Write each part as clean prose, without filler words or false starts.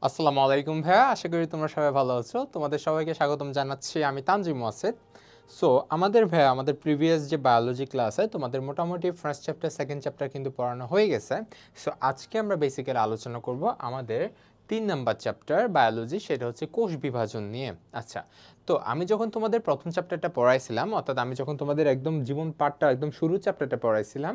আসসালামু আলাইকুম ভাইয়া, আশা করি তোমরা সবাই ভালো আছো। তোমাদের সবাইকে স্বাগতম জানাচ্ছি, আমি তানজিম ওয়াসেদ। সো আমাদের ভাইয়া আমাদের প্রিভিয়াস যে বায়োলজি ক্লাস হয় তোমাদের মোটামুটি ফার্স্ট চ্যাপ্টার সেকেন্ড চ্যাপ্টার কিন্তু পড়ানো হয়ে গেছে। সো আজকে আমরা বেসিক্যালি আলোচনা করব আমাদের 3 নাম্বার চ্যাপ্টার বায়োলজি, সেটা হচ্ছে কোষ বিভাজন নিয়ে। আচ্ছা, তো আমি যখন তোমাদের প্রথম চ্যাপ্টারটা পড়াইছিলাম, অর্থাৎ আমি যখন তোমাদের একদম জীবন পাঠটা একদম শুরুর চ্যাপ্টারটা পড়াইছিলাম,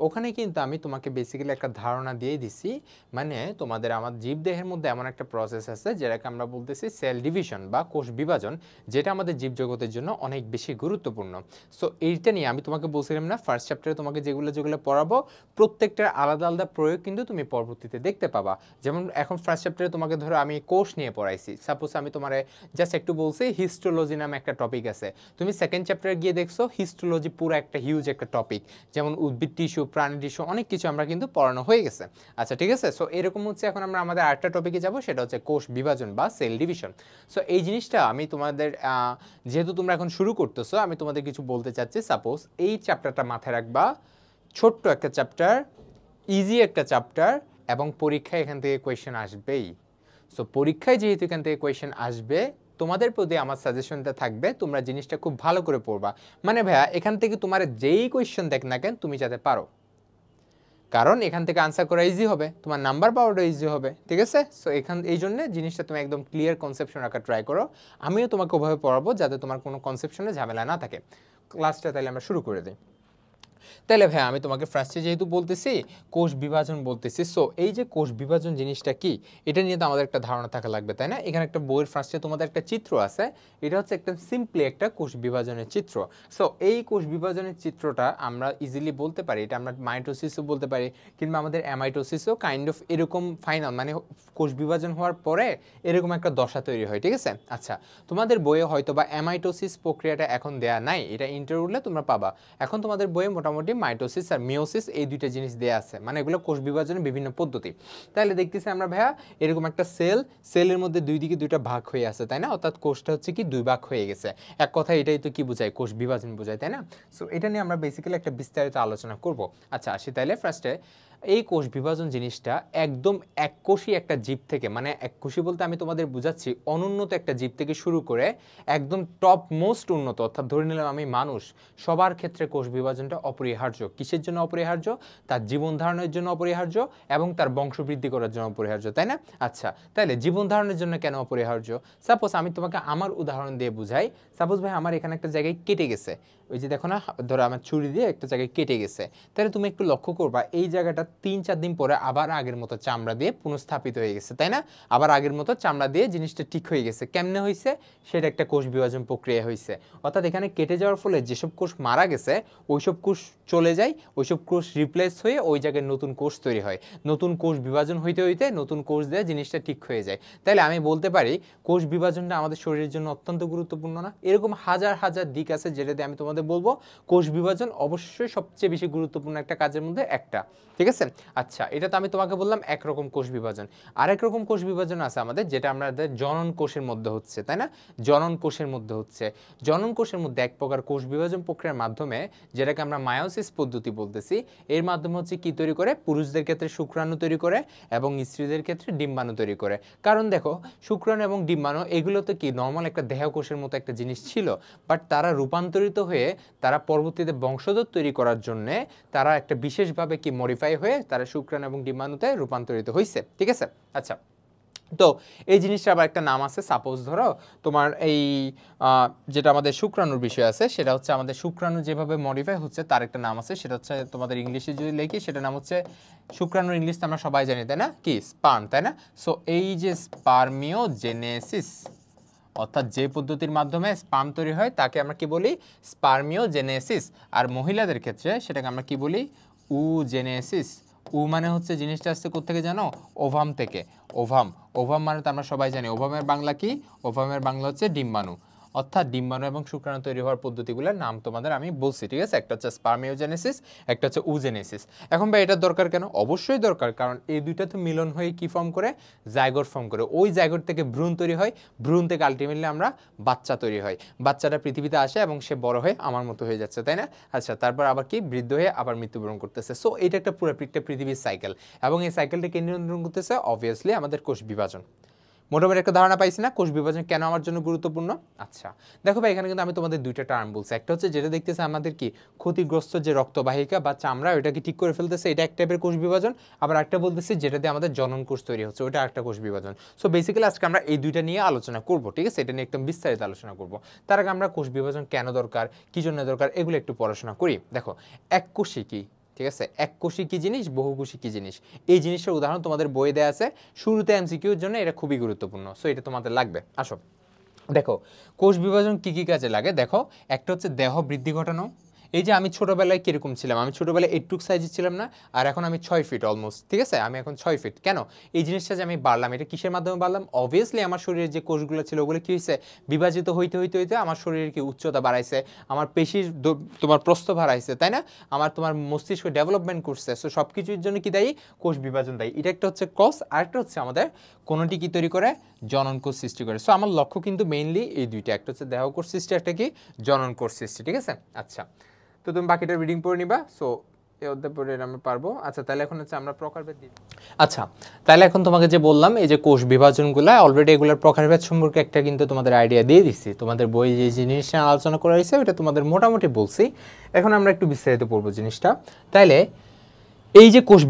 ওখানে কিন্তু আমি তোমাকে বেসিক্যালি একটা ধারণা দিয়ে দিছি। মানে তোমাদের আমার জীবদেহের মধ্যে এমন একটা প্রসেস আছে যেটাকে আমরা বলতেছি সেল ডিভিশন বা কোষ বিভাজন, যেটা আমাদের জীবজগতের জন্য অনেক বেশি গুরুত্বপূর্ণ। সো এইটা নিয়ে আমি তোমাকে বলছিলাম না, ফার্স্ট চ্যাপ্টারে তোমাকে যেগুলো যেগুলো পড়াবো প্রত্যেকটার আলাদা আলাদা প্রয়োগ কিন্তু তুমি পরবর্তীতে দেখতে পাবা। যেমন এখন ফার্স্ট চ্যাপ্টারে তোমাকে ধরো আমি কোষ নিয়ে পড়াইছি, সাপোজ আমি তোমার জাস্ট একটু বলছি হিস্টোলজি নামে একটা টপিক আছে, তুমি সেকেন্ড চ্যাপ্টারে গিয়ে দেখছো হিস্টোলজি পুরো একটা হিউজ একটা টপিক, যেমন উদ্ভিদ টিস্যু, প্রাণী টিস্যু, অনেক কিছু আমরা কিন্তু পড়ানো হয়ে গেছে। আচ্ছা ঠিক আছে, সো এরকম হচ্ছে এখন আমরা আমাদের আরেকটা টপিকে যাব, সেটা হচ্ছে কোষ বিভাজন বা সেল ডিভিশন। সো এই জিনিসটা আমি তোমাদের যেহেতু তোমরা এখন শুরু করতেছো, আমি তোমাদের কিছু বলতে চাচ্ছি। সাপোজ এই চ্যাপ্টারটা মাথায় রাখবা, ছোট্ট একটা চ্যাপ্টার, ইজি একটা চ্যাপ্টার, এবং পরীক্ষায় এখান থেকে কোয়েশ্চেন আসবেই। সো পরীক্ষায় যেহেতু এখান থেকে কোয়েশ্চেন আসবে, তোমাদের প্রতি আমার সাজেশনটা থাকবে তোমরা জিনিসটা খুব ভালো করে পড়বা। মানে ভাইয়া এখান থেকে তোমার যেই কোয়েশ্চেন দেখ না কেন তুমি যাতে পারো, কারণ এখান থেকে আনসার করা ইজি হবে, তোমার নাম্বার পাওয়াটা ইজি হবে। ঠিক আছে, সো এই জন্য জিনিসটা তুমি একদম ক্লিয়ার কনসেপশন রাখার ট্রাই করো। আমিও তোমাকে ওভাবে পড়াবো যাতে তোমার কোনো কনসেপশনে ঝামেলা না থাকে। ক্লাসটা তাহলে আমরা শুরু করে দিই। তাহলে ভাই আমি তোমাকে ফার্স্টে যেহেতু বলতেছি কোষ বিভাজন বলতেছি, সো এই যে কোষ বিভাজন জিনিসটা কি, এটা নিয়ে তো আমাদের একটা ধারণা থাকা লাগবে, তাই না? এখানে একটা বইয়ের ফার্স্টে তোমাদের একটা চিত্র আছে, এটা হচ্ছে একটা সিম্পলি একটা কোষ বিভাজনের চিত্র। সো এই কোষ বিভাজনের চিত্রটা আমরা ইজিলি বলতে পারি এটা আমরা মাইটোসিসও বলতে পারি, কিংবা আমাদের অ্যামাইটোসিসও কাইন্ড অফ এরকম ফাইনাল, মানে কোষ বিভাজন হওয়ার পরে এরকম একটা দশা তৈরি হয়। ঠিক আছে, আচ্ছা তোমাদের বইয়ে হয়তো বা অ্যামাইটোসিস প্রক্রিয়াটা এখন দেয়া নাই, এটা ইন্টারভিউলে তোমরা পাবা। এখন তোমাদের বইয়ে মোটামুটি মাইটোসিস আর মিওসিস এই দুইটা জিনিস দেয়া আছে, মানে এগুলো কোষ বিভাজনের বিভিন্ন পদ্ধতি। তাহলে দেখতেছি আমরা ভাইয়া এরকম একটা সেলের মধ্যে দুই দিকে দুইটা ভাগ হয়ে আছে, তাই না? অর্থাৎ কোষটা হচ্ছে কি দুই ভাগ হয়ে গেছে। এক কথা এটাই তো কি বোঝায়, কোষ বিভাজন বোঝায়, তাই না? সো এটা নিয়ে আমরা বেসিক্যালি একটা বিস্তারিত আলোচনা করব। আচ্ছা আসি তাইলে ফার্স্টে, এই কোষ বিভাজন জিনিসটা একদম এককোষী একটা জীব থেকে, মানে এককোষী বলতে আমি তোমাদের বুঝাচ্ছি অনুন্নত একটা জীব থেকে শুরু করে একদম টপ মোস্ট উন্নত, অর্থাৎ ধরে নিলাম আমি মানুষ, সবার ক্ষেত্রে কোষ বিভাজনটা অপরিহার্য। কিসের জন্য অপরিহার্য? তার জীবন ধারণের জন্য অপরিহার্য এবং তার বংশবৃদ্ধি করার জন্য অপরিহার্য, তাই না? আচ্ছা তাহলে জীবন ধারণের জন্য কেন অপরিহার্য? সাপোজ আমি তোমাকে আমার উদাহরণ দিয়ে বুঝাই। সাপোজ ভাই আমার এখানে একটা জায়গায় কেটে গেছে, ওই যে দেখো না, ধরো আমার ছুরি দিয়ে একটা জায়গায় কেটে গেছে, তাহলে তুমি একটু লক্ষ্য করবা এই জায়গাটা 3-4 দিন পরে আবার আগের মতো চামড়া দিয়ে পুনঃস্থাপিত হয়ে গেছে, তাই না? আবার আগের মতো চামড়া দিয়ে জিনিসটা ঠিক হয়ে গেছে। কেমনে হয়েছে? সেটা একটা কোষ বিভাজন প্রক্রিয়া হয়েছে। অর্থাৎ এখানে কেটে যাওয়ার ফলে যেসব কোষ মারা গেছে ওইসব কোষ চলে যায়, ওইসব কোষ রিপ্লেস হয়ে ওই জায়গায় নতুন কোষ তৈরি হয়, নতুন কোষ বিভাজন হইতে হইতে নতুন কোষ দিয়ে জিনিসটা ঠিক হয়ে যায়। তাইলে আমি বলতে পারি কোষ বিভাজনটা আমাদের শরীরের জন্য অত্যন্ত গুরুত্বপূর্ণ না? এরকম হাজার হাজার দিক আছে যেটাতে আমি তোমাদের বলবো কোষ বিভাজন অবশ্যই সবচেয়ে বেশি গুরুত্বপূর্ণ একটা কাজের মধ্যে একটা। ঠিক আছে, আচ্ছা এটা তো আমি তোমাকে বললাম একরকম কোষ বিভাজন। আরেক রকম কোষ বিভাজন আছে আমাদের, যেটা আমাদের জনন কোষের মধ্যে হচ্ছে, তাই না? জনন কোষের মধ্যে হচ্ছে, জনন কোষের মধ্যে এক প্রকার কোষ বিভাজন প্রক্রিয়ার মাধ্যমে, যেটাকে আমরা মায়োসিস পদ্ধতি বলতেছি, এর মাধ্যমে হচ্ছে কি তৈরি করে, পুরুষদের ক্ষেত্রে শুক্রাণু তৈরি করে এবং স্ত্রীদের ক্ষেত্রে ডিম্বাণু তৈরি করে। কারণ দেখো শুক্রাণু এবং ডিম্বাণু এগুলো তো কি নর্মাল একটা দেহকোষের মতো একটা জিনিস ছিল, বাট তারা রূপান্তরিত হয়ে তারা পরবর্তীতে বংশধর তৈরি করার জন্য তারা একটা বিশেষভাবে কি মডিফাই হয়ে তারা শুক্রাণু এবং ডিম্বাণুতে রূপান্তরিত হয়েছে। ঠিক আছে, আচ্ছা তো এই জিনিসটা আবার একটা নাম আছে। সাপোজ ধরো তোমার এই যেটা আমাদের শুক্রাণুর বিষয় আছে, সেটা হচ্ছে আমাদের শুক্রাণু যেভাবে মডিফাই হচ্ছে তার একটা নাম আছে, সেটা হচ্ছে তোমাদের ইংলিশে যদি লিখি সেটা নাম হচ্ছে শুক্রাণুর ইংলিশ তো আমরা সবাই জানি, তাই না? কি স্পার্ম, তাই না? সো এই যে স্পার্মিওজেনেসিস, অর্থাৎ যে পদ্ধতির মাধ্যমে স্পার্ম তৈরি হয় তাকে আমরা কি বলি, স্পার্মিওজেনেসিস। আর মহিলাদের ক্ষেত্রে সেটাকে আমরা কি বলি, উজেনেসিস। উ মানে হচ্ছে জিনিসটা আসছে কোত্থেকে জানো? ওভাম থেকে। ওভাম, ওভাম মানে তো আমরা সবাই জানি ওভামের বাংলা কি, ওভামের বাংলা হচ্ছে ডিম্বাণু। অর্থাৎ ডিম্বাণু এবং শুক্রাণু তৈরি হওয়ার পদ্ধতিগুলোর নাম তোমাদের আমি বলছি। ঠিক আছে, একটা হচ্ছে স্পার্মিওজেনেসিস, একটা হচ্ছে উজেনেসিস। এখন ভাই এটার দরকার কেন? অবশ্যই দরকার, কারণ এই দুইটা তো মিলন হয়ে কি ফর্ম করে, জাইগোট ফর্ম করে। ওই জাইগোট থেকে ভ্রূণ তৈরি হয়, ভ্রূণ থেকে আলটিমেটলি আমরা বাচ্চা তৈরি হয়, বাচ্চাটা পৃথিবীতে আসে এবং সে বড় হয়ে আমার মতো হয়ে যাচ্ছে, তাই না? আচ্ছা তারপর আবার কি বৃদ্ধ হয়ে আবার মৃত্যুবরণ করতেছে। সো এটা একটা পুরো একটা পৃথিবীর সাইকেল, এবং এই সাইকেলটাকে নিয়ন্ত্রণ করতেছে অবভিয়াসলি আমাদের কোষ বিভাজন। মোটামুটি একটা ধারণা পাইছি না কোষ বিভাজন কেন আমার জন্য গুরুত্বপূর্ণ। আচ্ছা দেখো ভাই এখানে কিন্তু আমি তোমাদের দুইটা টার্ম বলছি, একটা হচ্ছে যেটা দেখতেছে আমাদের কি ক্ষতিগ্রস্ত যে রক্তবাহিকা বা চামড়া ওইটাকে ঠিক করে ফেলতেছে, এটা এক টাইপের কোষ বিভাজন। আবার একটা বলতেছি যেটা দিয়ে আমাদের জনন কোষ তৈরি হচ্ছে, ওটা একটা কোষ বিভাজন। সো বেসিক্যালি আজকে আমরা এই দুইটা নিয়ে আলোচনা করব, ঠিক আছে, এটা নিয়ে একদম বিস্তারিত আলোচনা করব। তার আগে আমরা কোষ বিভাজন কেন দরকার, কি জন্য দরকার, এগুলো একটু পড়াশোনা করি। দেখো এককোষী কি, ঠিক আছে, এককোষী কি জিনিস, বহুকোষী কি জিনিস, এই জিনিসটার উদাহরণ তোমাদের বইয়ে দেওয়া আছে শুরুতে এমসিকিউর জন্য, এটা খুবই গুরুত্বপূর্ণ। সো এটা তোমাদের লাগবে। আসো দেখো কোষ বিভাজন কি কি কাজে লাগে। দেখো একটা হচ্ছে দেহ বৃদ্ধি ঘটানো। এই যে আমি ছোটবেলায় কিরকম ছিলাম, আমি ছোটবেলায় এইটুক সাইজে ছিলাম না, আর এখন আমি 6 ফিট অলমোস্ট, ঠিক আছে, আমি এখন 6 ফিট। কেন এই জিনিসটা যে আমি বাড়লাম, এটা কিসের মাধ্যমে বাড়লাম? অবভিয়াসলি আমার শরীরে যে কোষগুলো ছিল ওগুলো কি হয়েছে, বিভাজিত হইতে হইতে হইতে আমার শরীরের কি উচ্চতা বাড়াইছে, আমার পেশির তোমার প্রস্থ বাড়াইছে, তাই না, আমার তোমার মস্তিষ্ক ডেভেলপমেন্ট করছে। সো সব কিছুর জন্য কি দায়ী? কোষ বিভাজন দায়ী। এটা একটা হচ্ছে কজ, আরেকটা হচ্ছে আমাদের কোনটি কি তৈরি করে? জনন কোষ সৃষ্টি করে। সো আমার লক্ষ্য কিন্তু মেইনলি এই দুইটা, একটা হচ্ছে দেহ কোষ সৃষ্টি, একটা কি জনন কোষ সৃষ্টি, ঠিক আছে। আচ্ছা তো তুমি বাকিটা রিডিং পড়ে নিবা। সো এই অধ্যায় পড়ে আমরা পারবো। আচ্ছা তাহলে এখন হচ্ছে আমরা প্রকারভেদ দিই। আচ্ছা তাহলে এখন তোমাকে যে বললাম এই যে কোষ বিভাজনগুলো, অলরেডি এগুলোর প্রকারভেদ সম্পর্কে একটা কিন্তু তোমাদের আইডিয়া দিয়ে দিচ্ছি, তোমাদের বই যে জিনিসটা আলোচনা করা হয়েছে ওটা তোমাদের মোটামুটি বলছি। এখন আমরা একটু বিস্তারিত পড়বো জিনিসটা। তাইলে এই যে কোষ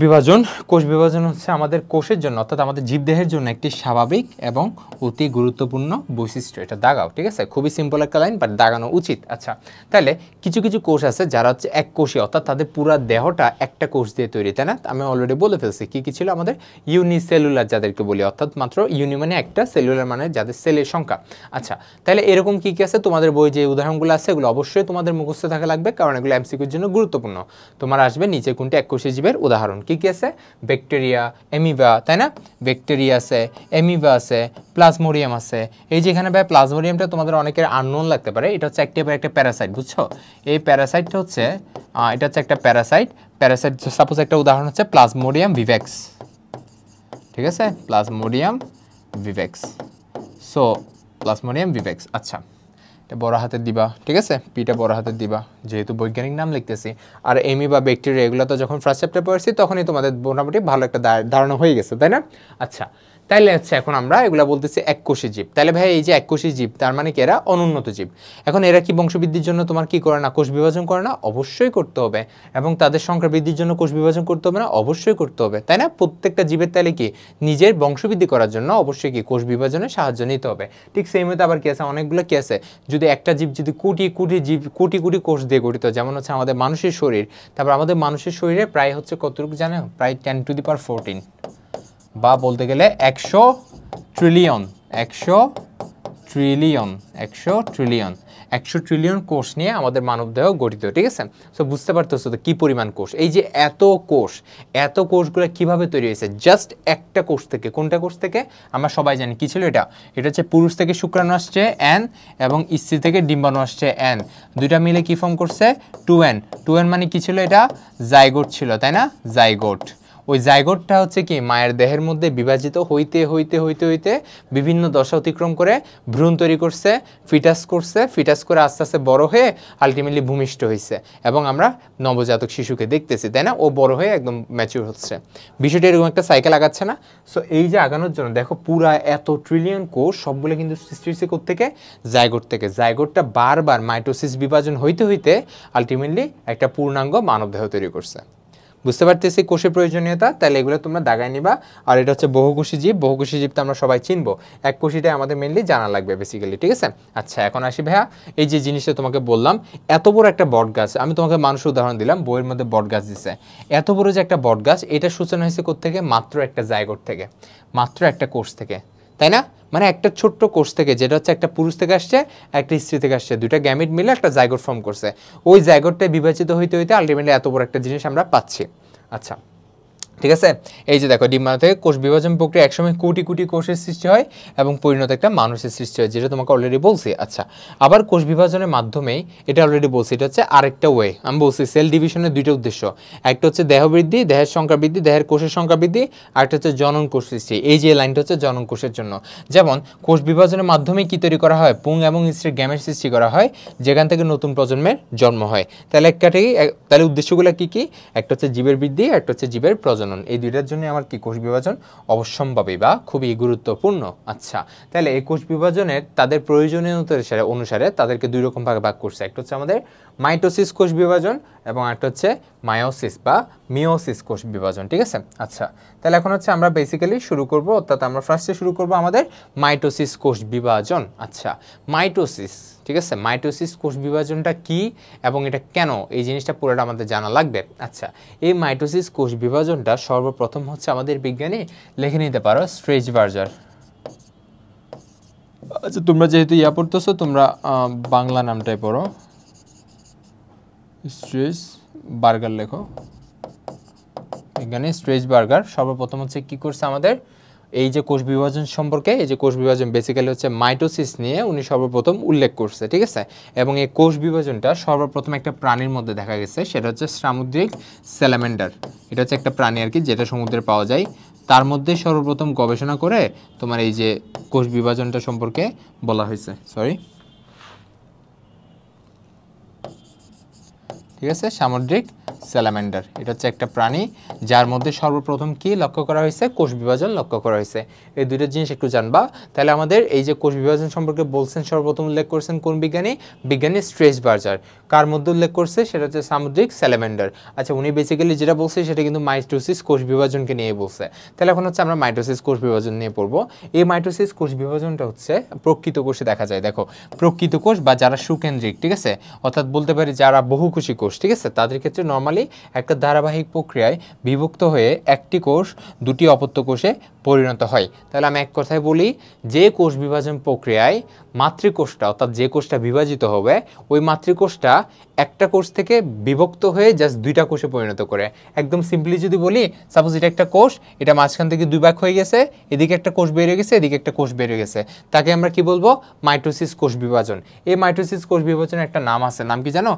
বিভাজন হচ্ছে আমাদের কোষের জন্য অর্থাৎ আমাদের জীবদেহের জন্য একটি স্বাভাবিক এবং অতি গুরুত্বপূর্ণ বৈশিষ্ট্য। এটা দাগাও, ঠিক আছে, খুবই সিম্পল একটা লাইন, বাট দাগানো উচিত। আচ্ছা তাহলে কিছু কিছু কোষ আছে যারা হচ্ছে এক কোষী, অর্থাৎ তাদের পুরো দেহটা একটা কোষ দিয়ে তৈরি, তাই না। আমি অলরেডি বলে ফেলছি কি কি ছিল আমাদের ইউনিসেলুলার যাদেরকে বলি, অর্থাৎ মাত্র ইউনি মানে একটা, সেলুলার মানে যাদের সেলের সংখ্যা। আচ্ছা তাহলে এরকম কি কি আছে তোমাদের বই যে উদাহরণগুলো আছে এগুলো অবশ্যই তোমাদের মুখস্থ থাকা লাগবে, কারণ এগুলো এমসিকিউর জন্য গুরুত্বপূর্ণ। তোমার আসবে নিচে কোনটি এককোষী জীবের উদাহরণ কি কি আছে, ব্যাকটেরিয়া, অ্যামিবা, তাই না, ব্যাকটেরিয়া আছে, অ্যামিবা আছে, প্লাজমোডিয়াম আছে। এই যে এখানে ভাই প্লাজমোডিয়ামটা তোমাদের অনেকের আননোন লাগতে পারে, এটা হচ্ছে একটা প্যারাসাইট, বুঝছো। এই প্যারাসাইটটা হচ্ছে এটা হচ্ছে একটা প্যারাসাইট সাপোজ একটা উদাহরণ হচ্ছে প্লাজমোডিয়াম ভিভেক্স, ঠিক আছে, প্লাজমোডিয়াম ভিভেক্স। সো প্লাজমোডিয়াম ভিভেক্স, আচ্ছা এটা বড় হাতের দিবা, ঠিক আছে, পিটা বড় হাতের দিবা যেহেতু বৈজ্ঞানিক নাম লিখতেছি। আর এমি বা ব্যাকটেরিয়া এগুলো তো যখন ফার্স্ট চ্যাপ্টার পড়েছি তখনই তোমাদের মোটামুটি ভালো একটা ধারণা হয়ে গেছে, তাই না। আচ্ছা তাইলে হচ্ছে এখন আমরা এগুলা বলতেছি এককোষী জীব। তাহলে ভাই এই যে এককোষী জীব তার মানে কি এরা অনুন্নত জীব। এখন এরা কি বংশবৃদ্ধির জন্য তোমার কি করে না, কোষ বিভাজন করে না? অবশ্যই করতে হবে। এবং তাদের সংখ্যা বৃদ্ধির জন্য কোষ বিভাজন করতে হবে না? অবশ্যই করতে হবে, তাই না। প্রত্যেকটা জীবের তাহলে কি নিজের বংশবৃদ্ধি করার জন্য অবশ্যই কি কোষ বিভাজনের সাহায্য নিতে হবে। ঠিক সেই মতো আবার কি আছে, অনেকগুলো কি আছে, যদি একটা জীব যদি কোটি কোটি কোষ দিয়ে গঠিত, যেমন হচ্ছে আমাদের মানুষের শরীর, তারপর আমাদের মানুষের শরীরে প্রায় হচ্ছে কতটুকু জানো, প্রায় 10⁻14 বা বলতে গেলে 100 ট্রিলিয়ন কোষ নিয়ে আমাদের মানবদেহ গঠিত, ঠিক আছে। সো বুঝতে পারতেছো তো কি পরিমাণ কোষ, এই যে এত কোষগুলো কিভাবে তৈরি হয়েছে, জাস্ট একটা কোষ থেকে। কোনটা কোষ থেকে? আমরা সবাই জানি কি ছিল এটা হচ্ছে পুরুষ থেকে শুক্রাণু আসছে N এবং স্ত্রী থেকে ডিম্বাণু আসছে N, দুইটা মিলে কি ফর্ম করছে 2N মানে কি ছিল, এটা জাইগোট ছিল, তাই না, জাইগোট। ওই জাইগোটটা হচ্ছে কি মায়ের দেহের মধ্যে বিভাজিত হইতে বিভিন্ন দশা অতিক্রম করে ভ্রূণ তৈরি করছে, ফিটাস করে আস্তে আস্তে বড় হয়ে আলটিমেটলি ভূমিষ্ঠ হয়েছে, এবং আমরা নবজাতক শিশুকে দেখতেছি, তাই না, ও বড় হয়ে একদম ম্যাচিউর হচ্ছে। বিষয়টা এরকম একটা সাইকেল আগাচ্ছে না। সো এই যে আগানোর জন্য দেখো পুরা এত ট্রিলিয়ন কোষ সবগুলো কিন্তু সৃষ্টি হয়েছে কোত্থেকে, জাইগোট থেকে। জাইগোটটা বারবার মাইটোসিস বিভাজন হইতে আলটিমেটলি একটা পূর্ণাঙ্গ মানবদেহ তৈরি করছে। বুঝতে পারতেছি কোষের প্রয়োজনীয়তা, তাহলে এগুলো তোমরা দাগায় নিবা। আর এটা হচ্ছে বহুকোষী জীব তো আমরা সবাই চিনবো, এক কোষীটাই আমাদের মেনলি জানা লাগবে বেসিক্যালি, ঠিক আছে। আচ্ছা এখন আসি ভাইয়া, এই যে জিনিসটা তোমাকে বললাম, এত বড় একটা বট গাছ, আমি তোমাকে মানুষের উদাহরণ দিলাম, বইয়ের মধ্যে বট গাছ দিছে, এত বড় যে একটা বট গাছ, এটা সূচনা হয়েছে কোত্থেকে, মাত্র একটা জাইগোট থেকে, মাত্র একটা কোষ থেকে, তাই না। মানে একটা ছোট্ট কোষ থেকে, যেটা হচ্ছে একটা পুরুষ থেকে আসছে একটা স্ত্রী থেকে আসছে, দুইটা গ্যামিট মিলে একটা জাইগোট ফর্ম করছে, ওই জাইগোটটা বিভাজিত হইতে আলটিমেটলি এত বড় একটা জিনিস আমরা পাচ্ছি। আচ্ছা ঠিক আছে, এই যে দেখো ডিম্বাণু থেকে কোষ বিভাজন প্রক্রিয়া একসময় কোটি কোষের সৃষ্টি হয় এবং পরিণত একটা মানুষের সৃষ্টি হয়, যেটা তোমাকে অলরেডি বলছি। আচ্ছা আবার কোষ বিভাজনের মাধ্যমেই, এটা অলরেডি বলছি, এটা হচ্ছে আরেকটা ওয়ে, আমি বলছি সেল ডিভিশনের দুইটা উদ্দেশ্য, একটা হচ্ছে দেহ বৃদ্ধি, দেহের সংখ্যা বৃদ্ধি, দেহের কোষের সংখ্যা বৃদ্ধি, আরেকটা হচ্ছে জনন কোষ সৃষ্টি। এই যে লাইনটা হচ্ছে জনন কোষের জন্য। যেমন কোষ বিভাজনের মাধ্যমেই কি তৈরি করা হয়, পুং এবং স্ত্রীর গ্যামেট সৃষ্টি করা হয়, যেখান থেকে নতুন প্রজন্মের জন্ম হয়। তাহলে তাহলে উদ্দেশ্যগুলো কি কি, একটা হচ্ছে জীবের বৃদ্ধি, একটা হচ্ছে জীবের প্রজনন। প্রজনন, এই দুইটার জন্য আমার কি কোষ বিভাজন অবশ্যম্ভাবী বা খুবই গুরুত্বপূর্ণ। আচ্ছা, তাহলে এই কোষ বিভাজনের তাদের প্রয়োজনীয়তা অনুসারে তাদেরকে দুই রকম ভাগে ভাগ করছে। একটা হচ্ছে আমাদের মাইটোসিস কোষ বিভাজন এবং একটা হচ্ছে মায়োসিস বা মিওসিস কোষ বিভাজন, ঠিক আছে। আচ্ছা, তাহলে এখন হচ্ছে আমরা বেসিক্যালি শুরু করব, অর্থাৎ আমরা ফার্স্টে শুরু করব আমাদের মাইটোসিস কোষ বিভাজন। আচ্ছা, মাইটোসিস, ঠিক আছে, মাইটোসিস কোষ বিভাজনটা কি এবং এটা কেন, এই জিনিসটা পুরোটা আমাদের জানা লাগবে। আচ্ছা, এই মাইটোসিস কোষ বিভাজনটা সর্বপ্রথম হচ্ছে আমাদের বিজ্ঞানী লিখে নিতে পারো স্ট্রেসবার্গার। আচ্ছা, তোমরা যেহেতু পড়তেছো তোমরা বাংলা নামটাই পড়ো, স্ট্রেসবার্গার লেখো, বিজ্ঞানী স্ট্রেসবার্গার সর্বপ্রথম হচ্ছে কি করছে আমাদের এই যে কোষ বিভাজন সম্পর্কে, এই যে কোষ বিভাজন বেসিক্যালি হচ্ছে মাইটোসিস নিয়ে উনি সর্বপ্রথম উল্লেখ করছে, ঠিক আছে। এবং এই কোষ বিভাজনটা সর্বপ্রথম একটা প্রাণীর মধ্যে দেখা গেছে, সেটা হচ্ছে সামুদ্রিক স্যালামেন্ডার। এটা হচ্ছে একটা প্রাণী আর কি, যেটা সমুদ্রে পাওয়া যায়। তার মধ্যে সর্বপ্রথম গবেষণা করে তোমার এই যে কোষ বিভাজনটা সম্পর্কে বলা হয়েছে, ঠিক আছে, সামুদ্রিক স্যালামেন্ডার। এটা হচ্ছে একটা প্রাণী যার মধ্যে সর্বপ্রথম কি লক্ষ্য করা হয়েছে, কোষ বিভাজন লক্ষ্য করা হয়েছে। এই দুইটা জিনিস একটু জানবা। তাহলে আমাদের এই যে কোষ বিভাজন সম্পর্কে বলছেন সর্বপ্রথম উল্লেখ করছেন কোন বিজ্ঞানী, বিজ্ঞানী স্ট্রেসবার্গার। কার মধ্যে উল্লেখ করছে, সেটা হচ্ছে সামুদ্রিক স্যালামেন্ডার। আচ্ছা, উনি বেসিক্যালি যেটা বলছে সেটা কিন্তু মাইটোসিস কোষ বিভাজনকে নিয়ে বলছে। তাহলে এখন হচ্ছে আমরা মাইটোসিস কোষ বিভাজন নিয়ে পড়বো। এই মাইটোসিস কোষ বিভাজনটা হচ্ছে প্রকৃত কোষে দেখা যায়। দেখো, প্রকৃত কোষ বা যারা সুকেন্দ্রিক, ঠিক আছে, অর্থাৎ বলতে পারি যারা বহুকোষী কোষ, ঠিক আছে, তাদের ক্ষেত্রে নর্মালি একটা ধারাবাহিক প্রক্রিয়ায় বিভক্ত হয়ে একটি কোষ দুটি অপত্য কোষে পরিণত হয়। তাহলে আমি এক কথায় বলি, যে কোষ বিভাজন প্রক্রিয়ায় মাতৃকোষটা, অর্থাৎ যে কোষটা বিভাজিত হবে, ওই মাতৃকোষটা একটা কোষ থেকে বিভক্ত হয়ে জাস্ট দুইটা কোষে পরিণত করে। একদম সিম্পলি যদি বলি, সাপোজ এটা একটা কোষ, এটা মাঝখান থেকে দুই ভাগ হয়ে গেছে, এদিকে একটা কোষ বেরিয়ে গেছে, এদিকে একটা কোষ বেরিয়ে গেছে, তাকে আমরা কি বলবো, মাইটোসিস কোষ বিভাজন। এই মাইটোসিস কোষ বিভাজনের একটা নাম আছে, নাম কি জানো,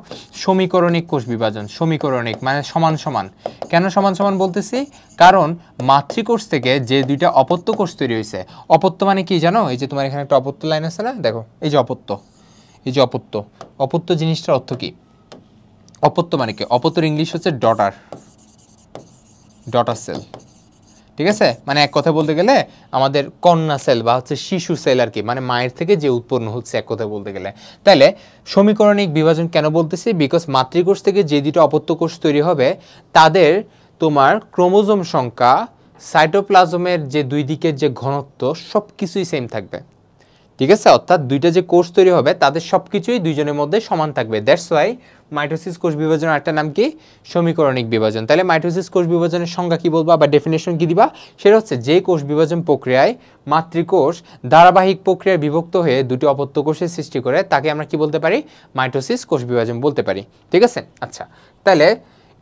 সমীকরণিক কোষ বিভাজন। সমীকরণিক মানে সমান সমান। কেন সমান সমান বলতেছি, কারণ মাতৃকোষ থেকে যে দুইটা অপত্য কোষ তৈরি হয়েছে, অপত্য মানে কি জানো, এই যে তোমার এখানে একটা অপত্য লাইন আছে না, দেখো এই যে অপত্য, এই যে অপত্য, অপত্য জিনিসটার অর্থ কি, অপত্য মানে কি, অপত্যর ইংলিশ হচ্ছে ডটার, ডটার সেল, ঠিক আছে। মানে এক কথা বলতে গেলে আমাদের কন্যা সেল বা হচ্ছে শিশু সেল আর কি, মানে মায়ের থেকে যে উৎপন্ন হচ্ছে এক কথা বলতে গেলে। তাহলে সমীকরণিক বিভাজন কেন বলতেছি, বিকজ মাতৃকোষ থেকে যে দুটো অপত্য কোষ তৈরি হবে তাদের তোমার ক্রোমোজোম সংখ্যা, সাইটোপ্লাজমের যে দুই দিকের যে ঘনত্ব সব কিছুই সেম থাকবে, ঠিক আছে। অর্থাৎ দুইটা যে কোষ তৈরি হবে তাদের সব কিছুই দুইজনের মধ্যে সমান থাকবে। দ্যাটস ওয়াই মাইটোসিস কোষ বিভাজনের একটা নাম কি, সমীকরণিক বিভাজন। তাহলে মাইটোসিস কোষ বিভাজনের সংজ্ঞা কি বলবা বা ডেফিনেশন কি দিবা, সেটা হচ্ছে যে কোষ বিভাজন প্রক্রিয়ায় মাতৃকোষ ধারাবাহিক প্রক্রিয়ায় বিভক্ত হয়ে দুটি অপত্য কোষের সৃষ্টি করে তাকে আমরা কি বলতে পারি, মাইটোসিস কোষ বিভাজন বলতে পারি, ঠিক আছে। আচ্ছা, তাহলে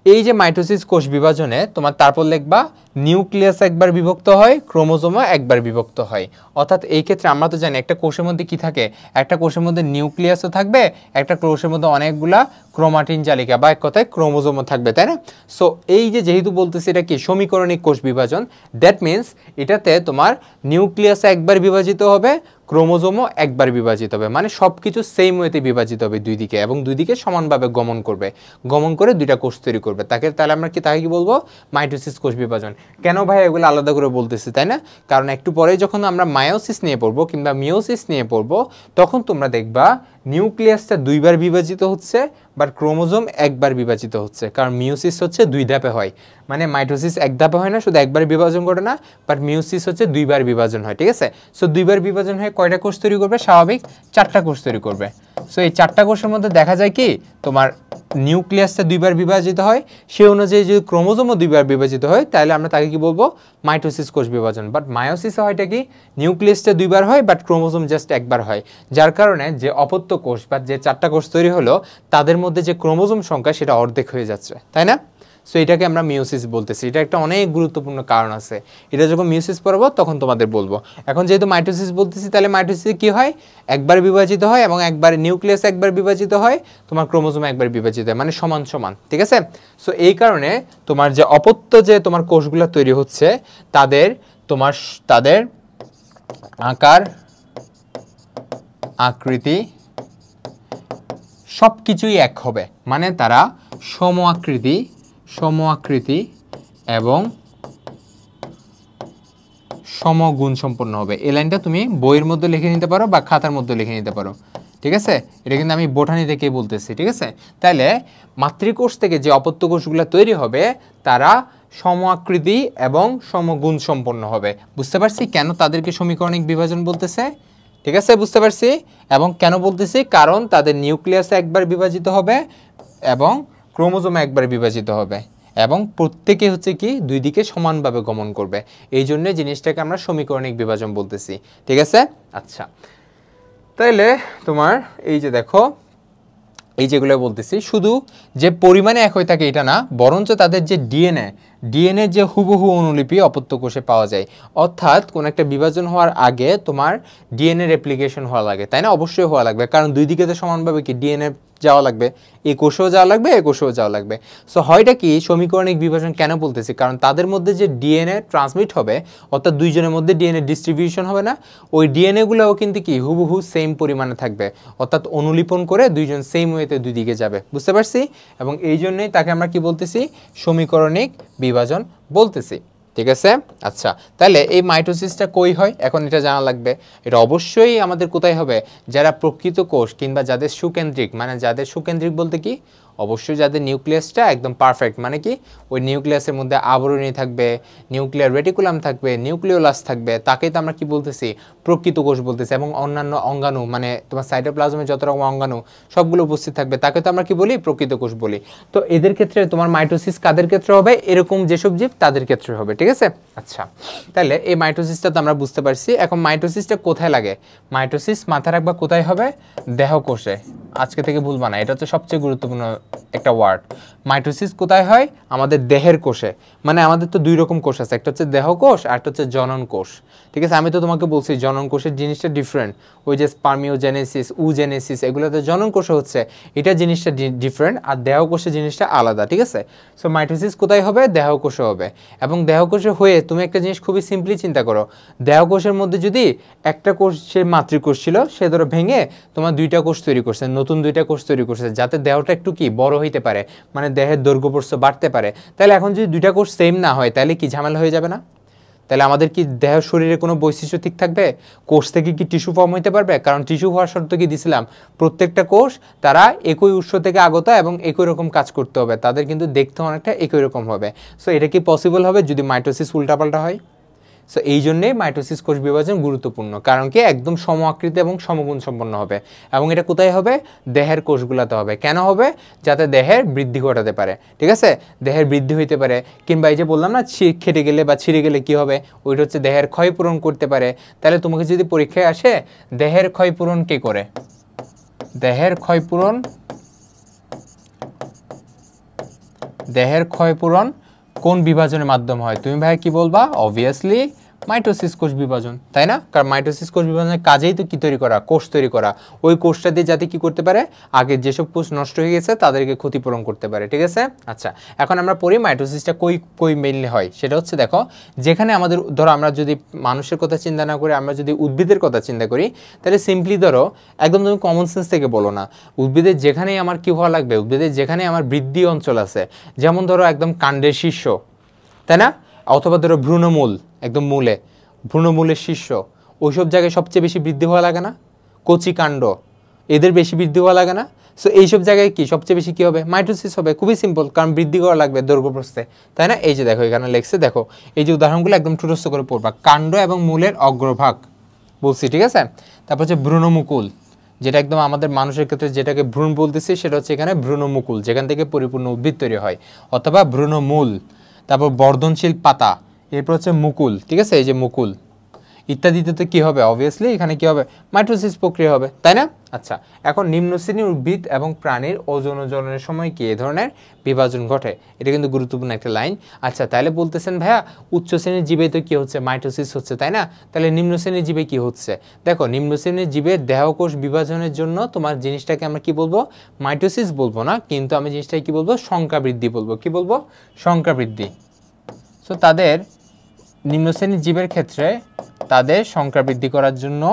এই যে মাইটোসিস কোষ বিভাজনে তোমার তারপর লিখবা নিউক্লিয়াস একবার বিভক্ত হয়, ক্রোমোজোমও একবার বিভক্ত হয়। অর্থাৎ এই ক্ষেত্রে আমরা তো জানি একটা কোষের মধ্যে কি থাকে, একটা কোষের মধ্যে নিউক্লিয়াসও থাকবে, একটা কোষের মধ্যে অনেকগুলা ক্রোমাটিন জালিকা বা এক কথায় ক্রোমোজোমও থাকবে, তাই না। সো এই যে যেহেতু বলতেছি এটা কি সমীকরণিক কোষ বিভাজন, দ্যাট মিনস এটাতে তোমার নিউক্লিয়াস একবার বিভাজিত হবে, ক্রোমোজোমও একবার বিভাজিত হবে, মানে সব কিছু সেম ওয়েতে বিভাজিত হবে দুই দিকে, এবং দুই দিকে সমানভাবে গমন করবে, গমন করে দুইটা কোষ তৈরি করবে। তাহলে আমরা তাকে কি বলবো, মাইটোসিস কোষ বিভাজন। কেন ভাই এগুলো আলাদা করে বলতেছি, তাই না, কারণ একটু পরে যখন আমরা মায়োসিস নিয়ে পড়বো কিংবা মিওসিস নিয়ে পড়বো তখন তোমরা দেখবা নিউক্লিয়াসটা দুইবার বিভাজিত হচ্ছে, বাট ক্রোমোজোম একবার বিভাজিত হচ্ছে। কারণ মিওসিস হচ্ছে দুই ধাপে হয়, মানে মাইটোসিস এক ধাপে হয় না, শুধু একবার বিভাজন করে না, বাট মিওসিস হচ্ছে দুইবার বিভাজন হয়, ঠিক আছে। সো দুইবার বিভাজন হয়ে কয়টা কোষ তৈরি করবে, স্বাভাবিক 4টা কোষ তৈরি করবে। সো এই 4টা কোষের মধ্যে দেখা যায় কি তোমার নিউক্লিয়াসটা দুইবার বিভাজিত হয়, সেই অনুযায়ী যদি ক্রোমোজোমও দুইবার বিভাজিত হয় তাহলে আমরা তাকে কি বলবো, মাইটোসিস কোষ বিভাজন। বাট মায়োসিস হয়টা কি, নিউক্লিয়াসটা দুইবার হয় বাট ক্রোমোজোম জাস্ট একবার হয়, যার কারণে যে অপত্য কোষ বা যে 4টা কোষ তৈরি হলো তাদের মধ্যে যে ক্রোমোজোম সংখ্যা সেটা অর্ধেক হয়ে যাচ্ছে, তাই না। সো এটাকে আমরা মিওসিস বলতেছি। এটা একটা অনেক গুরুত্বপূর্ণ কারণ আছে, এটা যখন মিওসিস পড়াবো তখন তোমাদের বলবো। এখন যেহেতু মাইটোসিস বলতেছি, তাহলে মাইটোসিস কি হয়, একবার বিভাজিত হয় এবং একবার নিউক্লিয়াস একবার বিভাজিত হয়, তোমার ক্রোমোজোম একবার বিভাজিত হয়, মানে সমান সমান, ঠিক আছে। সো এই কারণে তোমার যে অপত্য যে তোমার কোষগুলো তৈরি হচ্ছে তাদের আকার, আকৃতি সব কিছুই এক হবে, মানে তারা সম আকৃতি এবং সমগুণ সম্পন্ন হবে। এই লাইনটা তুমি বইয়ের মধ্যে লিখে নিতে পারো বা খাতার মধ্যে লিখে নিতে পারো, ঠিক আছে? এটা কিন্তু আমি বোটানি থেকেই বলতেছি, ঠিক আছে? তাহলে মাতৃকোষ থেকে যে অপত্য কোষগুলো তৈরি হবে তারা সম আকৃতি এবং সমগুণ সম্পন্ন হবে। বুঝতে পারছি কেন তাদেরকে সমীকরণিক বিভাজন বলতেছে, ঠিক আছে? বুঝতে পারছি। এবং কেন বলতেছি, কারণ তাদের নিউক্লিয়াসে একবার বিভাজিত হবে এবং ক্রোমোজোমে একবার বিভাজিত হবে এবং প্রত্যেকে হচ্ছে কি দুই দিকে সমানভাবে গমন করবে। এই জন্য জিনিসটাকে আমরা সমীকরণিক বিভাজন বলতেছি, ঠিক আছে? আচ্ছা, তাইলে তোমার এই যে দেখো, এই যেগুলো বলতেছি শুধু যে পরিমাণে এক হয়ে থাকে এটা না, বরঞ্চ তাদের যে ডিএনএ যে হুবহু অনুলিপি অপত্য কোষে পাওয়া যায়। অর্থাৎ কোন একটা বিভাজন হওয়ার আগে তোমার ডিএনএ রেপ্লিকেশন হওয়া লাগে, তাই না? অবশ্যই হওয়া লাগবে, কারণ দুই দিকে তো সমানভাবে কি ডিএনএ যাওয়া লাগবে, এই কোষেও যাওয়া লাগবে, এই কোষেও যাওয়া লাগবে। সো হয়টা কি সমীকরণিক বিভাজন কেন বলতেছি, কারণ তাদের মধ্যে যে ডিএনএ ট্রান্সমিট হবে, অর্থাৎ দুইজনের মধ্যে ডিএনএ ডিস্ট্রিবিউশন হবে না, ওই ডিএনএগুলোও কিন্তু কি হুবহু সেম পরিমাণে থাকবে, অর্থাৎ অনুলিপন করে দুইজন সেম ওয়েতে দুই দিকে যাবে। বুঝতে পারছি? এবং এই জন্যই তাকে আমরা কি বলতেছি, সমীকরণিক বিভাজন বলতেছি, ঠিক আছে? আচ্ছা, তাহলে এই মাইটোসিসটা কই হয় এখন এটা জানা লাগবে। এটা অবশ্যই আমাদের কোথায় হবে, যারা প্রকৃত কোষ কিংবা যাদের সুকেন্দ্রিক, মানে যাদের সুকেন্দ্রিক বলতে কি, অবশ্যই যাদের নিউক্লিয়াসটা একদম পারফেক্ট, মানে কি ওই নিউক্লিয়াসের মধ্যে আবরণী থাকবে, নিউক্লিয়ার রেটিকুলাম থাকবে, নিউক্লিওলাস থাকবে, তাকেই তো আমরা কি বলতেছি, প্রকৃত কোষ বলতেছি। এবং অন্যান্য অঙ্গাণু, মানে তোমার সাইটোপ্লাজমে যত রকম অঙ্গাণু সবগুলো উপস্থিত থাকবে, তাকে তো আমরা কি বলি, প্রকৃত কোষ বলি। তো এদের ক্ষেত্রে তোমার মাইটোসিস কাদের ক্ষেত্রে হবে, এরকম যেসব জীব তাদের ক্ষেত্রে হবে, ঠিক আছে? আচ্ছা, তাহলে এই মাইটোসিসটা তো আমরা বুঝতে পারছি। এখন মাইটোসিসটা কোথায় লাগে, মাইটোসিস মাথায় রাখবা কোথায় হবে, দেহকোষে। আজকে থেকে ভুলবা না, এটা হচ্ছে সবচেয়ে গুরুত্বপূর্ণ একটা ওয়ার্ড। মাইটোসিস কোথায় হয়, আমাদের দেহের কোষে। মানে আমাদের তো দুই রকম কোষ আছে, একটা হচ্ছে দেহকোষ আর একটা হচ্ছে জনন কোষ, ঠিক আছে? আমি তো তোমাকে বলছি জনন কোষের জিনিসটা ডিফারেন্ট, ওই যে স্পার্মিওজেনেসিস, উজেনেসিস, এগুলোতে জনন কোষে হচ্ছে, এটা জিনিসটা ডিফারেন্ট, আর দেহকোষের জিনিসটা আলাদা, ঠিক আছে? সো মাইটোসিস কোথায় হবে, দেহকোষে হবে। এবং দেহকোষে হয়ে তুমি একটা জিনিস খুবই সিম্পলি চিন্তা করো, দেহকোষের মধ্যে যদি একটা কোষ, সে মাতৃকোষ ছিল, সে ধরো ভেঙে তোমার দুইটা কোষ তৈরি করছে, নতুন দুইটা কোষ তৈরি করছে, যাতে দেহটা একটু কি বড় হইতে পারে, মানে দেহের দৈর্ঘ্য প্রস্থ বাড়তে পারে। তাহলে এখন যদি দুইটা কোষ সেম না হয়, তাহলে কি ঝামেলা হয়ে যাবে না? তাহলে আমাদের কি দেহ শরীরে কোনো বৈশিষ্ট্য ঠিক থাকবে? কোষ থেকে কি টিস্যু ফর্ম হইতে পারবে? কারণ টিস্যু হওয়ার শর্ত কি দিছিলাম, প্রত্যেকটা কোষ তারা একই উৎস থেকে আগত এবং একই রকম কাজ করতে হবে, তাদের কিন্তু দেখতে অনেকটা একই রকম হবে। সো এটা কি পসিবল হবে যদি মাইটোসিস উল্টাপাল্টা হয়? সো এই জন্যেই মাইটোসিস কোষ বিভাজন গুরুত্বপূর্ণ, কারণ কি একদম সম আকৃতি এবং সমগুণ সম্পন্ন হবে। এবং এটা কোথায় হবে, দেহের কোষগুলোতে হবে। কেন হবে, যাতে দেহের বৃদ্ধি ঘটাতে পারে, ঠিক আছে? দেহের বৃদ্ধি হইতে পারে, কিংবা এই যে বললাম না খেটে গেলে বা ছিঁড়ে গেলে কি হবে, ওইটা হচ্ছে দেহের ক্ষয়পূরণ করতে পারে। তাহলে তোমাকে যদি পরীক্ষায় আসে দেহের ক্ষয়পূরণ কে করে, দেহের ক্ষয়পূরণ কোন বিভাজনের মাধ্যমে হয়, তুমি ভাই কি বলবা? অবভিয়াসলি মাইটোসিস কোষ বিভাজন, তাই না? কারণ মাইটোসিস কোষ বিভাজনের কাজেই তো কি তৈরি করা, কোষ তৈরি করা। ওই কোষটা দিয়ে যাতে কি করতে পারে, আগে যেসব কোষ নষ্ট হয়ে গেছে তাদেরকে ক্ষতিপূরণ করতে পারে, ঠিক আছে? আচ্ছা, এখন আমরা পড়ি মাইটোসিসটা কই মেইনলি হয়। সেটা হচ্ছে দেখো, যেখানে আমাদের ধরো আমরা যদি মানুষের কথা চিন্তা না করে আমরা যদি উদ্ভিদের কথা চিন্তা করি, তাহলে সিম্পলি ধরো একদম তুমি কমন সেন্স থেকে বলো না, উদ্ভিদের যেখানেই আমার কি হওয়া লাগবে, উদ্ভিদের যেখানে আমার বৃদ্ধি অঞ্চল আছে, যেমন ধরো একদম কাণ্ডের শীর্ষ, তাই না? অথবা ধরো ভ্রূণমূল, একদম মূলে, ভ্রূণমূলের শীর্ষ, ওইসব জায়গায় সবচেয়ে বেশি বৃদ্ধি হওয়া লাগে না? কচি কাণ্ড, এদের বেশি বৃদ্ধি হওয়া লাগে না? সো এইসব জায়গায় কি সবচেয়ে বেশি কি হবে, মাইটোসিস হবে। খুবই সিম্পল, কারণ বৃদ্ধি করা লাগবে দৈর্ঘ্য প্রস্থে, তাই না? এই যে দেখো এখানে লেখছে, দেখো এই যে উদাহরণগুলো একদম ঠুটস্থ করে পড়বা। কাণ্ড এবং মূলের অগ্রভাগ বলছি, ঠিক আছে? তারপর হচ্ছে ভ্রূণমুকুল, যেটা একদম আমাদের মানুষের ক্ষেত্রে যেটাকে ভ্রূণ বলতেছি, সেটা হচ্ছে এখানে ভ্রূণমুকুল, যেখান থেকে পরিপূর্ণ উদ্ভিদ তৈরি হয়, অথবা ভ্রূণমূল। তারপর বর্ধনশীল পাতা, এরপর হচ্ছে মুকুল, ঠিক আছে? এই যে মুকুল ইত্যাদিতে তো কি হবে, অবভিয়াসলি এখানে কি হবে, মাইটোসিস প্রক্রিয়া হবে, তাই না? আচ্ছা, এখন নিম্ন শ্রেণীর উদ্ভিদ এবং প্রাণীর ওজনের সময় কি এই ধরনের বিভাজন ঘটে, এটা কিন্তু গুরুত্বপূর্ণ একটা লাইন। আচ্ছা, তাহলে বলতেছেন ভাইয়া উচ্চ শ্রেণীর জীবে তো কি হচ্ছে, মাইটোসিস হচ্ছে, তাই না? তাহলে নিম্ন শ্রেণীর জীবে কি হচ্ছে? দেখো, নিম্ন শ্রেণীর জীবের দেহকোষ বিভাজনের জন্য তোমার জিনিসটাকে আমরা কি বলবো, মাইটোসিস বলবো না, কিন্তু আমি জিনিসটাকে কি বলবো, সংখ্যা বৃদ্ধি বলবো। কি বলবো, সংখ্যা বৃদ্ধি। সো তাদের নিম্ন শ্রেণীর জীবের ক্ষেত্রে তাদের সংখ্যা বৃদ্ধি করার জন্য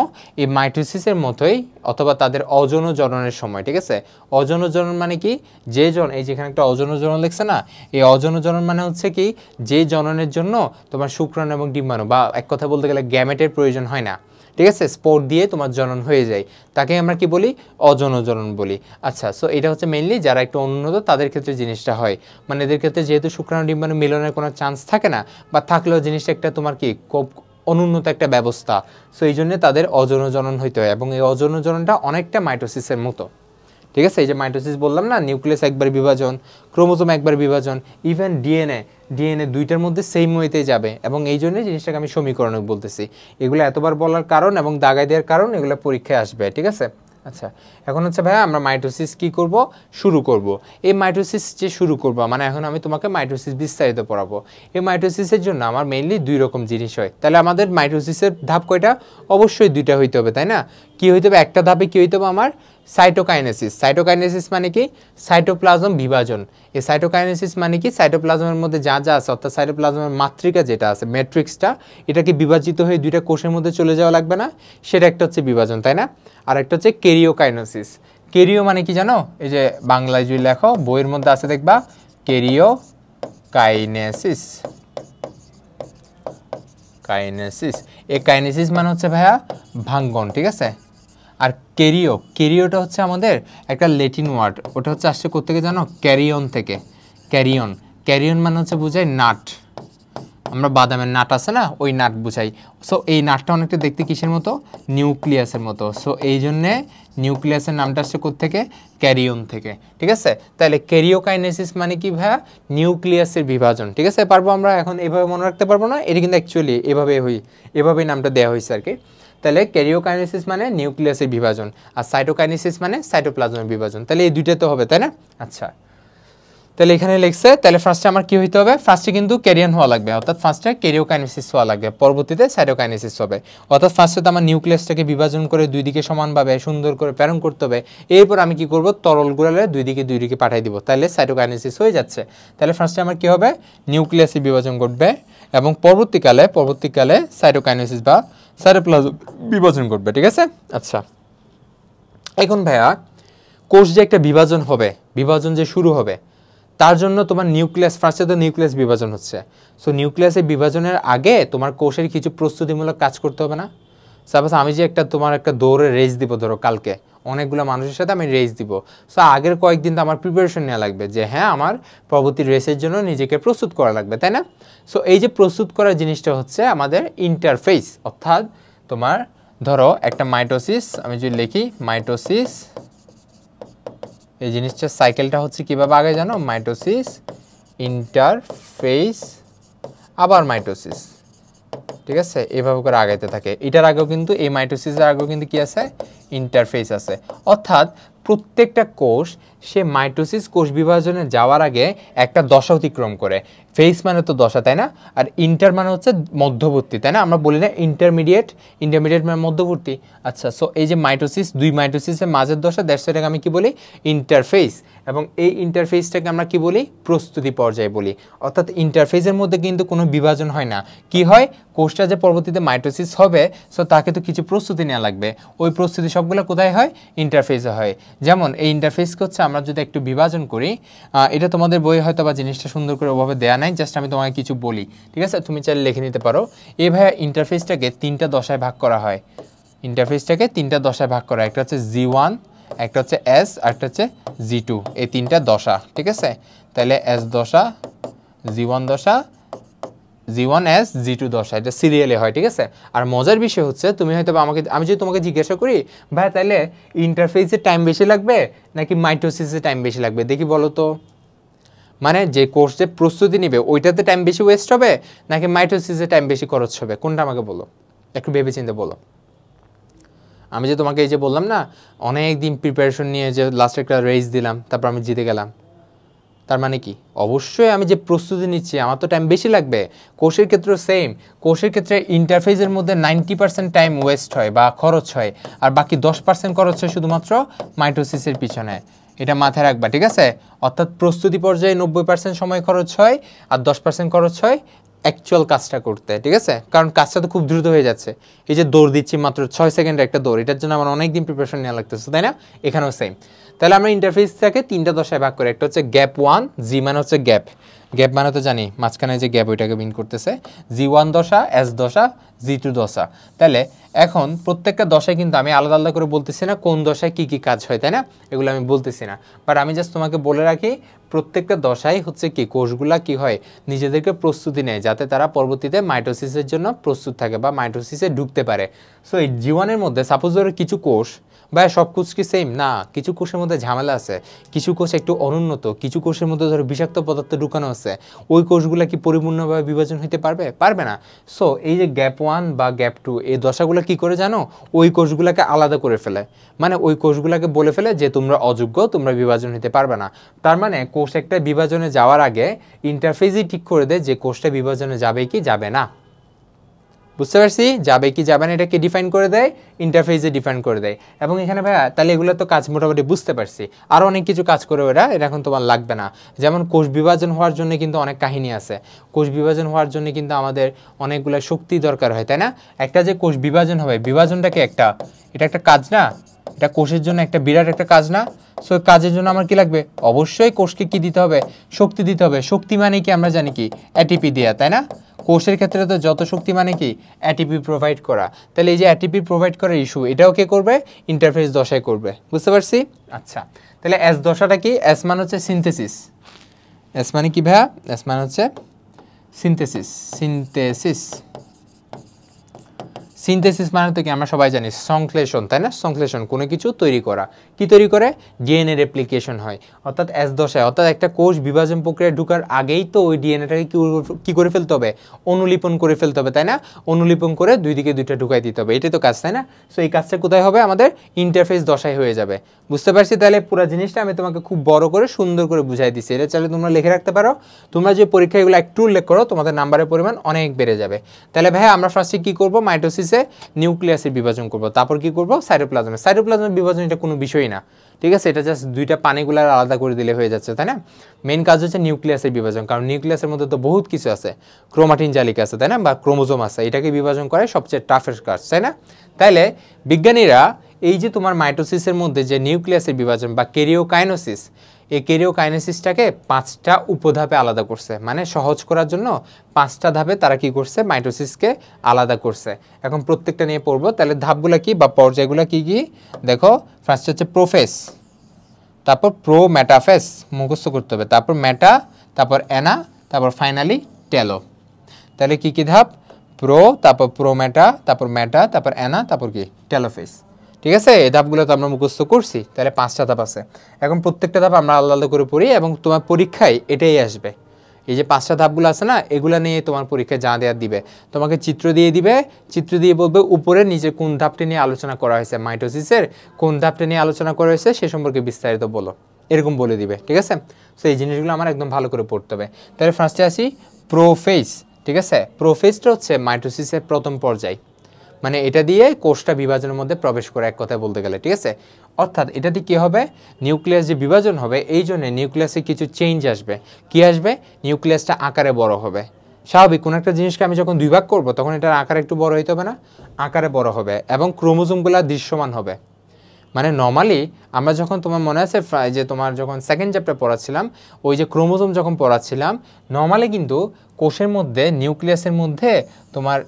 এই মাইটোসিসের মতোই অথবা তাদের অযৌন জননের সময়, ঠিক আছে? অযৌন জনন মানে কি? যে এই যেখানে একটা অযৌন জনন লিখছে না, এই অযৌন জনন মানে হচ্ছে কি, যে জননের জন্য তোমার শুক্রাণু এবং ডিম্বাণু বা এক কথা বলতে গেলে গ্যামেটের প্রয়োজন হয় না, ঠিক আছে? স্পোর দিয়ে তোমার জনন হয়ে যায়, তাকে আমরা কি বলি? অযৌন জনন বলি। আচ্ছা, সো এটা হচ্ছে মেইনলি যারা একটু উন্নত তাদের ক্ষেত্রে জিনিসটা হয়, মানে এদের ক্ষেত্রে যেহেতু শুক্রাণু ডিম্বাণু মিলনের কোনো চান্স থাকে না, বা থাকলেও জিনিসটা একটা তোমার কি খুব অনুন্নত একটা ব্যবস্থা, সো এই জন্য তাদের অযৌন জনন হইতে হয়, এবং এই অযৌন জননটা অনেকটা মাইটোসিসের মতো, ঠিক আছে? এই যে মাইটোসিস বললাম না, নিউক্লিয়াস একবার বিভাজন, ক্রোমোজোম একবার বিভাজন, ইভেন ডিএনএ দুইটার মধ্যে সেম ওয়েতে যাবে, এবং এই জন্য জিনিসটাকে আমি সমীকরণ বলতেছি। এগুলো এতবার বলার কারণ এবং দাগাই দেওয়ার কারণ এগুলো পরীক্ষায় আসবে, ঠিক আছে? আচ্ছা, এখন হচ্ছে ভাইয়া আমরা মাইটোসিস কি করব? শুরু করব। এই মাইটোসিস যে শুরু করব, মানে এখন আমি তোমাকে মাইটোসিস বিস্তারিত পড়াবো। এই মাইটোসিসের জন্য আমার মেইনলি দুই রকম জিনিস হয়। তাহলে আমাদের মাইটোসিসের ধাপ কয়টা? অবশ্যই দুইটা হইতে হবে, তাই না? কি হইতে হবে? একটা ধাপে কি হইতে হবে আমার? সাইটোকাইনেসিস। সাইটোকাইনেসিস মানে কি? সাইটোপ্লাজম বিভাজন। এই সাইটোকাইনেসিস মানে কি? সাইটোপ্লাজমের মধ্যে যা যা আছে, অর্থাৎ সাইটোপ্লাজমের মাতৃকা যেটা আছে, ম্যাট্রিক্সটা, এটাকে বিভাজিত হয়ে দুইটা কোষের মধ্যে চলে যাওয়া লাগবে না? সেটা একটা হচ্ছে বিভাজন, তাই না? আর একটা হচ্ছে কেরিওকাইনেসিস। কেরিও মানে কি জানো? এই যে বাংলায় যদি লেখো, বইয়ের মধ্যে আছে দেখবা কেরিওকাইনেসিস। এই কাইনেসিস মানে হচ্ছে ভাইয়া ভাঙ্গন, ঠিক আছে? আর কেরিওটা হচ্ছে আমাদের একটা ল্যাটিন ওয়ার্ড, ওটা হচ্ছে আসছে কোত্থেকে জানো? ক্যারিয়ন থেকে। ক্যারিয়ন মানে হচ্ছে বোঝায় নাট, আমরা বাদামের নাট আছে না, ওই নাট বুঝাই। সো এই নাটটা অনেকটা দেখতে কিসের মতো? নিউক্লিয়াসের মতো। সো এই জন্যে নিউক্লিয়াসের নামটা আসছে কোত্থেকে? ক্যারিয়ন থেকে, ঠিক আছে? তাহলে ক্যারিওকাইনেসিস মানে কি ভাইয়া? নিউক্লিয়াসের বিভাজন, ঠিক আছে? পারবো আমরা এখন এভাবে মনে রাখতে পারবো না, এটা কিন্তু অ্যাকচুয়ালি এভাবেই নামটা দেওয়া হয়েছে আর কি। তাহলে ক্যারিওকাইনেসিস মানে নিউক্লিয়াসের বিভাজন, আর সাইটোকাইনেসিস মানে সাইটোপ্লাজমের বিভাজন। তাহলে এই দুইটা তো হবে, তাই না? আচ্ছা, তাহলে এখানে লিখছে, তাহলে ফার্স্টে আমার কি হইতে হবে? ফার্স্টে কিন্তু ক্যারিয়ন হওয়া লাগবে, অর্থাৎ ফার্স্টে ক্যারিওকাইনেসিস হওয়া লাগবে, পরবর্তীতে সাইটোকাইনেসিস হবে। অর্থাৎ ফার্স্টে তো আমার নিউক্লিয়াসটাকে বিভাজন করে দুই দিকে সমানভাবে সুন্দর করে প্রেরণ করতে হবে। এরপর আমি কি করব? তরলগুলোরে দুই দিকে পাঠিয়ে দিব, তাহলে সাইটোকাইনেসিস হয়ে যাচ্ছে। তাহলে ফার্স্টে আমার কি হবে? নিউক্লিয়াসের বিভাজন ঘটবে, এবং পরবর্তীকালে সাইটোকাইনেসিস বা সাইটোপ্লাজম বিভাজন ঘটবে, ঠিক আছে? আচ্ছা, এখন ভাইয়া কোষ যে একটা বিভাজন হবে, বিভাজন যে শুরু হবে, তার জন্য তোমার ফার্স্টে তো নিউক্লিয়াস বিভাজন হচ্ছে। সো নিউক্লিয়াসের বিভাজনের আগে তোমার কোষের কিছু প্রস্তুতিমূলক কাজ করতে হবে না? সাপোজ আমি যে তোমার একটা দৌড়ে রেস দিব, ধরো কালকে অনেকগুলো মানুষের সাথে আমি রেস দিব, সো আগের কয়েকদিন তো আমার প্রিপারেশন নেওয়া লাগবে, যে হ্যাঁ আমার পরবর্তী রেসের জন্য নিজেকে প্রস্তুত করা লাগবে, তাই না? সো এই যে প্রস্তুত করার জিনিসটা হচ্ছে আমাদের ইন্টারফেস, অর্থাৎ তোমার ধরো একটা মাইটোসিস, আমি যদি লিখি মাইটোসিস, এই জিনিসটা সাইকেলটা হচ্ছে কিভাবে আগে জানো? মাইটোসিস, ইন্টারফেস, আবার মাইটোসিস, ঠিক আছে? এভাবে করে আগাইতে থাকে। এটার আগেও কিন্তু, এই মাইটোসিসের আগেও কিন্তু কি আছে? ইন্টারফেস আছে। অর্থাৎ প্রত্যেকটা কোষ সে মাইটোসিস কোষ বিভাজনে যাওয়ার আগে একটা দশা অতিক্রম করে। ফেস মানে তো দশা, তাই না? আর ইন্টার মানে হচ্ছে মধ্যবর্তী, তাই না? আমরা বলি না ইন্টারমিডিয়েট মানে মধ্যবর্তী। আচ্ছা, সো এই যে মাইটোসিস, দুই মাইটোসিসের মাঝের দশা, দ্যাটসটাকে আমি কি বলি? ইন্টারফেস। এবং এই ইন্টারফেসটাকে আমরা কি বলি? প্রস্তুতি পর্যায়ে বলি। অর্থাৎ ইন্টারফেসের মধ্যে কিন্তু কোনো বিভাজন হয় না। কি হয়? কোষটা যে পরবর্তীতে মাইটোসিস হবে, সো তাকে তো কিছু প্রস্তুতি নেওয়া লাগবে। ওই প্রস্তুতি সবগুলো কোথায় হয়? ইন্টারফেসে হয়। যেমন এই ইন্টারফেসকে হচ্ছে আমরা যদি একটু বিভাজন করি, এটা তোমাদের বই হয়তো বা জিনিসটা সুন্দর করে ওভাবে দেয়া নাই, জাস্ট আমি তোমাকে কিছু বলি, ঠিক আছে? তুমি চাইলে লিখে নিতে পারো। এই ভাইয়া ইন্টারফেসটাকে তিনটা দশায় ভাগ করা হয়। ইন্টারফেসটাকে তিনটা দশায় ভাগ করা, একটা হচ্ছে G1, একটা হচ্ছে S, আর একটা হচ্ছে G2, এই তিনটা দশা, ঠিক আছে? তাহলে S দশা, G1 দশা, G1S, G2 দশা, এটা সিরিয়ালে হয়, ঠিক আছে? আর মজার বিষয় হচ্ছে, তুমি হয়তো আমি যদি তোমাকে জিজ্ঞাসা করি, ভাই তাহলে ইন্টারফেসের টাইম বেশি লাগবে নাকি মাইটোসিসের টাইম বেশি লাগবে, দেখি বলো তো? মানে যে কোর্স যে প্রস্তুতি নেবে ওইটাতে টাইম বেশি ওয়েস্ট হবে নাকি মাইটোসিসে টাইম বেশি খরচ হবে, কোনটা আমাকে বলো, একটু ভেবেচিন্তে বলো। আমি যে তোমাকে এই যে বললাম না, অনেক দিন প্রিপারেশন নিয়ে যে লাস্ট একটা রেস দিলাম, তারপর আমি জিতে গেলাম, তার মানে কি? অবশ্যই আমি যে প্রস্তুতি নিচ্ছি আমার তো টাইম বেশি লাগবে। কোষের ক্ষেত্রেও সেম। কোষের ক্ষেত্রে ইন্টারফেসের মধ্যে 90% টাইম ওয়েস্ট হয় বা খরচ হয়, আর বাকি 10% খরচ হয় শুধুমাত্র মাইটোসিসের পিছনে। এটা মাথায় রাখবা, ঠিক আছে? অর্থাৎ প্রস্তুতি পর্যায়ে 90% সময় খরচ হয়, আর 10% খরচ হয় অ্যাকচুয়াল কাজটা করতে, ঠিক আছে? কারণ কাজটা তো খুব দ্রুত হয়ে যাচ্ছে। এই যে দৌড় দিচ্ছি মাত্র 6 সেকেন্ডের একটা দৌড়, এটার জন্য আমার অনেক দিন প্রিপারেশন নেওয়া লাগতেছে, তাই না? এখানেও সেম। তাহলে আমরা ইন্টারফেসটাকে 3টা দশায় ভাগ করি। একটা হচ্ছে গ্যাপ 1, জি মানে হচ্ছে গ্যাপ, গ্যাপ মানে তো জানি মাঝখানে যে গ্যাপ ওইটাকে মিন করতেছে, জি1 দশা, এস দশা, জি2 দশা। তাহলে এখন প্রত্যেকটা দশায় কিন্তু আমি আলাদা আলাদা করে বলতেছি না কোন দশায় কী কী কাজ হয়, তাই না? এগুলো আমি বলতেছি না, বাট আমি জাস্ট তোমাকে বলে রাখি প্রত্যেকটা দশায় হচ্ছে কি কোষগুলা কি হয় নিজেদেরকে প্রস্তুতি নেয় যাতে তারা পরবর্তীতে মাইটোসিসের জন্য প্রস্তুত থাকে বা মাইটোসিসে ঢুকতে পারে। সো এই জীবনের মধ্যে সাপোজ ধরো কিছু কোষ বা সব কোষ কি সেম না, কিছু কোষের মধ্যে ঝামেলা আছে, কিছু কোষ একটু অনুন্নত, কিছু কোষের মধ্যে ধরো বিষাক্ত পদার্থ ঢুকানো আছে, ওই কোষগুলো কি পরিপূর্ণভাবে বিভাজন হতে পারবে? পারবে না। সো এই যে গ্যাপ 1 বা গ্যাপ 2 এই দশাগুলো কি করে জানো, ওই কোষগুলোকে আলাদা করে ফেলে, মানে ওই কোষগুলোকে বলে ফেলে যে তোমরা অযোগ্য, তোমরা বিভাজন হতে পারবে না। তার মানে কোষ একটা বিভাজনে যাওয়ার আগে ইন্টারফেসই ঠিক করে দেয় যে কোষটা বিভাজনে যাবে কি যাবে না। বুঝতে পারছি? যাবে কি যাবে না এটাকে ডিফাইন করে দেয়, ইন্টারফেসে ডিফাইন করে দেয়। এবং এখানে ভাইয়া তাহলে এগুলো তো কাজ মোটামুটি বুঝতে পারছি, আরও অনেক কিছু কাজ করে ওরা, এটা এখন তোমার লাগবে না। যেমন কোষ বিভাজন হওয়ার জন্য কিন্তু অনেক কাহিনী আছে, কোষ বিভাজন হওয়ার জন্য কিন্তু আমাদের অনেকগুলো শক্তি দরকার হয়, তাই না? একটা যে কোষ বিভাজন হবে, বিভাজনটাকে এটা একটা কাজ না, এটা কোষের জন্য একটা বিরাট একটা কাজ না? সো কাজের জন্য আমার কি লাগবে? অবশ্যই কোষকে কি দিতে হবে? শক্তি দিতে হবে। শক্তি মানে কি আমরা জানি কি এটিপি দেয়া, তাই না? কোষের ক্ষেত্রে তো যত শক্তি মানে কি এটিপি প্রোভাইড করা। তাহলে এই যে এটিপি প্রোভাইড করার ইস্যু, এটাও কে করবে? ইন্টারফেস দশায় করবে। বুঝতে পারছি? আচ্ছা, তাহলে এস দশাটা কি? এস মানে হচ্ছে সিনথেসিস। এস মানে কি ভাইয়া? এস মানে হচ্ছে সিনথেসিস। সিনথেসিস মানে তো কি আমরা সবাই জানি সংশ্লেষণ, তাই না? সংশ্লেষণ, কোনো কিছু তৈরি করা। কি তৈরি করে? ডিএনএ রেপ্লিকেশন হয়। অর্থাৎ এস দশায়, অর্থাৎ একটা কোষ বিভাজন প্রক্রিয়া ঢোকার আগেই তো ওই ডিএনএটাকে কি করে ফেলতে হবে? অনুলিপন করে ফেলতে হবে, তাই না? অনুলিপন করে দুই দিকে দুইটা ঢুকাই দিতে হবে, এটাই তো কাজ, তাই না? সো এই কাজটা কোথায় হবে? আমাদের ইন্টারফেস দশায় হয়ে যাবে। বুঝতে পারছি? তাহলে পুরো জিনিসটা আমি তোমাকে খুব বড় করে সুন্দর করে বুঝাই দিচ্ছি, এটা চাইলে তোমরা লিখে রাখতে পারো। তোমরা যে পরীক্ষাগুলো একটু উল্লেখ করো তোমাদের নাম্বারের পরিমাণ অনেক বেড়ে যাবে। তাহলে ভাই আমরা ফার্স্টে কি করব? মাইটোসিসে নিউক্লিয়াসের বিভাজন করব, তারপর কি করব? সাইটোপ্লাজমে। সাইটোপ্লাজমের বিভাজন এটা কোনো বিষয়ই না, ঠিক আছে? এটা জাস্ট দুইটা পানিগুলো আলাদা করে দিলে হয়ে যাচ্ছে, তাই না? মেন কাজ হচ্ছে নিউক্লিয়াসের বিভাজন, কারণ নিউক্লিয়াসের মধ্যে তো বহুত কিছু আছে, ক্রোমাটিন জালিকা আছে, তাই না? বা ক্রোমোজোম আছে, এটাকে বিভাজন করে সবচেয়ে টাফের কাজ, তাই না? তাইলে বিজ্ঞানীরা এই যে তোমার মাইটোসিসের মধ্যে যে নিউক্লিয়াসের বিভাজন বা ক্যারিওকাইনোসিস, এই ক্যারিওকাইনেসিসটাকে 5টা উপধাপে আলাদা করছে, মানে সহজ করার জন্য 5টা ধাপে তারা কি করছে? মাইটোসিসকে আলাদা করছে। এখন প্রত্যেকটা নিয়ে পড়বো। তাহলে ধাপগুলো কি বা পর্যায়গুলো কি কি দেখো। ফার্স্ট হচ্ছে প্রোফেস, তারপর প্রো মেটাফেস মুখস্থ করতে হবে, তারপর মেটা, তারপর অ্যানা, তারপর ফাইনালি টেলো। তাহলে কি কি ধাপ? প্রো, তারপর প্রোমেটা, তারপর মেটা, তারপর অ্যানা, তারপর কি টেলোফেস। ঠিক আছে? এই ধাপগুলো তো আমরা মুখস্থ করছি। তাহলে 5টা ধাপ আছে। এখন প্রত্যেকটা ধাপ আমরা আলাদা আলাদা করে পড়ি এবং তোমার পরীক্ষায় এটাই আসবে। এই যে 5টা ধাপগুলো আছে না, এগুলো নিয়ে তোমার পরীক্ষায় যা দেওয়ার দিবে, তোমাকে চিত্র দিয়ে দিবে, চিত্র দিয়ে বলবে উপরে নিচে কোন ধাপটি নিয়ে আলোচনা করা হয়েছে, মাইটোসিসের কোন ধাপটি নিয়ে আলোচনা করা হয়েছে সে সম্পর্কে বিস্তারিত বলো, এরকম বলে দিবে। ঠিক আছে? সো এই জিনিসগুলো আমার একদম ভালো করে পড়তে হবে। তাহলে ফার্স্টে আসি প্রোফেজ। ঠিক আছে? প্রোফেজটা হচ্ছে মাইটোসিসের প্রথম পর্যায়, মানে এটা দিয়ে কোষটা বিভাজনের মধ্যে প্রবেশ করে এক কথায় বলতে গেলে। ঠিক আছে? অর্থাৎ এটাতে কি হবে? নিউক্লিয়াস যে বিভাজন হবে এই জন্য নিউক্লিয়াসে কিছু চেঞ্জ আসবে। কি আসবে? নিউক্লিয়াসটা আকারে বড় হবে। স্বাভাবিক, কোনো একটা জিনিসকে আমি যখন 2 ভাগ করবো তখন এটার আকার একটু বড় হইতে হবে না? আকারে বড় হবে এবং ক্রোমোজোমগুলো দৃশ্যমান হবে। মানে নর্মালি আমরা যখন তোমার মনে আছে যে তোমার যখন সেকেন্ড চ্যাপ্টার পড়াচ্ছিলাম, ওই যে ক্রোমোজোম যখন পড়াচ্ছিলাম, নর্মালি কিন্তু কোষের মধ্যে নিউক্লিয়াসের মধ্যে তোমার